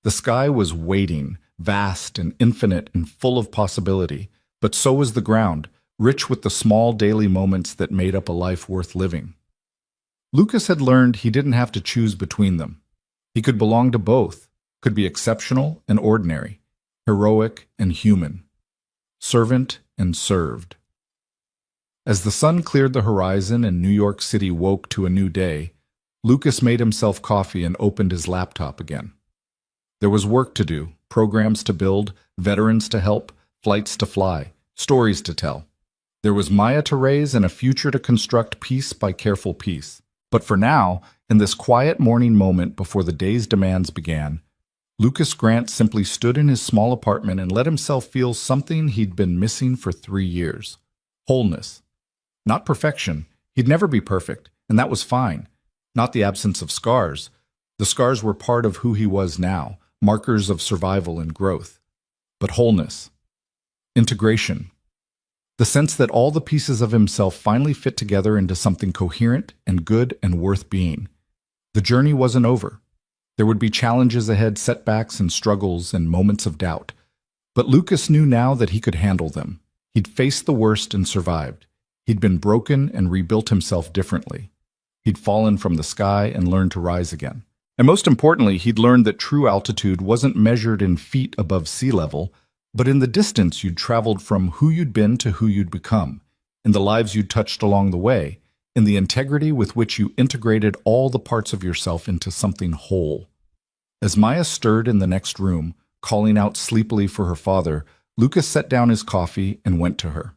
The sky was waiting, vast and infinite and full of possibility, but so was the ground, rich with the small daily moments that made up a life worth living. Lucas had learned he didn't have to choose between them. He could belong to both, could be exceptional and ordinary, heroic and human, servant and served. As the sun cleared the horizon and New York City woke to a new day, Lucas made himself coffee and opened his laptop again. There was work to do, programs to build, veterans to help, flights to fly, stories to tell. There was Maya to raise and a future to construct piece by careful piece. But for now, in this quiet morning moment before the day's demands began, Lucas Grant simply stood in his small apartment and let himself feel something he'd been missing for 3 years. Wholeness. Not perfection. He'd never be perfect, and that was fine. Not the absence of scars. The scars were part of who he was now, markers of survival and growth. But wholeness. Integration. The sense that all the pieces of himself finally fit together into something coherent and good and worth being. The journey wasn't over. There would be challenges ahead, setbacks and struggles and moments of doubt. But Lucas knew now that he could handle them. He'd faced the worst and survived. He'd been broken and rebuilt himself differently. He'd fallen from the sky and learned to rise again. And most importantly, he'd learned that true altitude wasn't measured in feet above sea level, but in the distance you'd traveled from who you'd been to who you'd become, in the lives you'd touched along the way, in the integrity with which you integrated all the parts of yourself into something whole. As Maya stirred in the next room, calling out sleepily for her father, Lucas set down his coffee and went to her.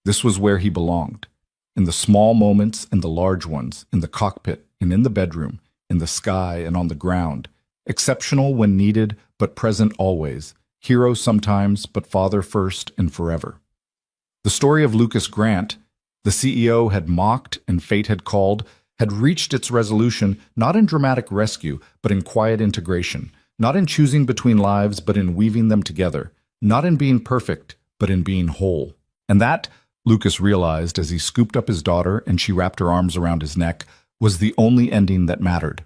This was where he belonged, in the small moments and the large ones, in the cockpit and in the bedroom, in the sky and on the ground, exceptional when needed but present always, hero sometimes but father first and forever. The story of Lucas Grant, the CEO had mocked and fate had called, had reached its resolution not in dramatic rescue but in quiet integration, not in choosing between lives but in weaving them together, not in being perfect but in being whole. And that, Lucas realized as he scooped up his daughter and she wrapped her arms around his neck, was the only ending that mattered.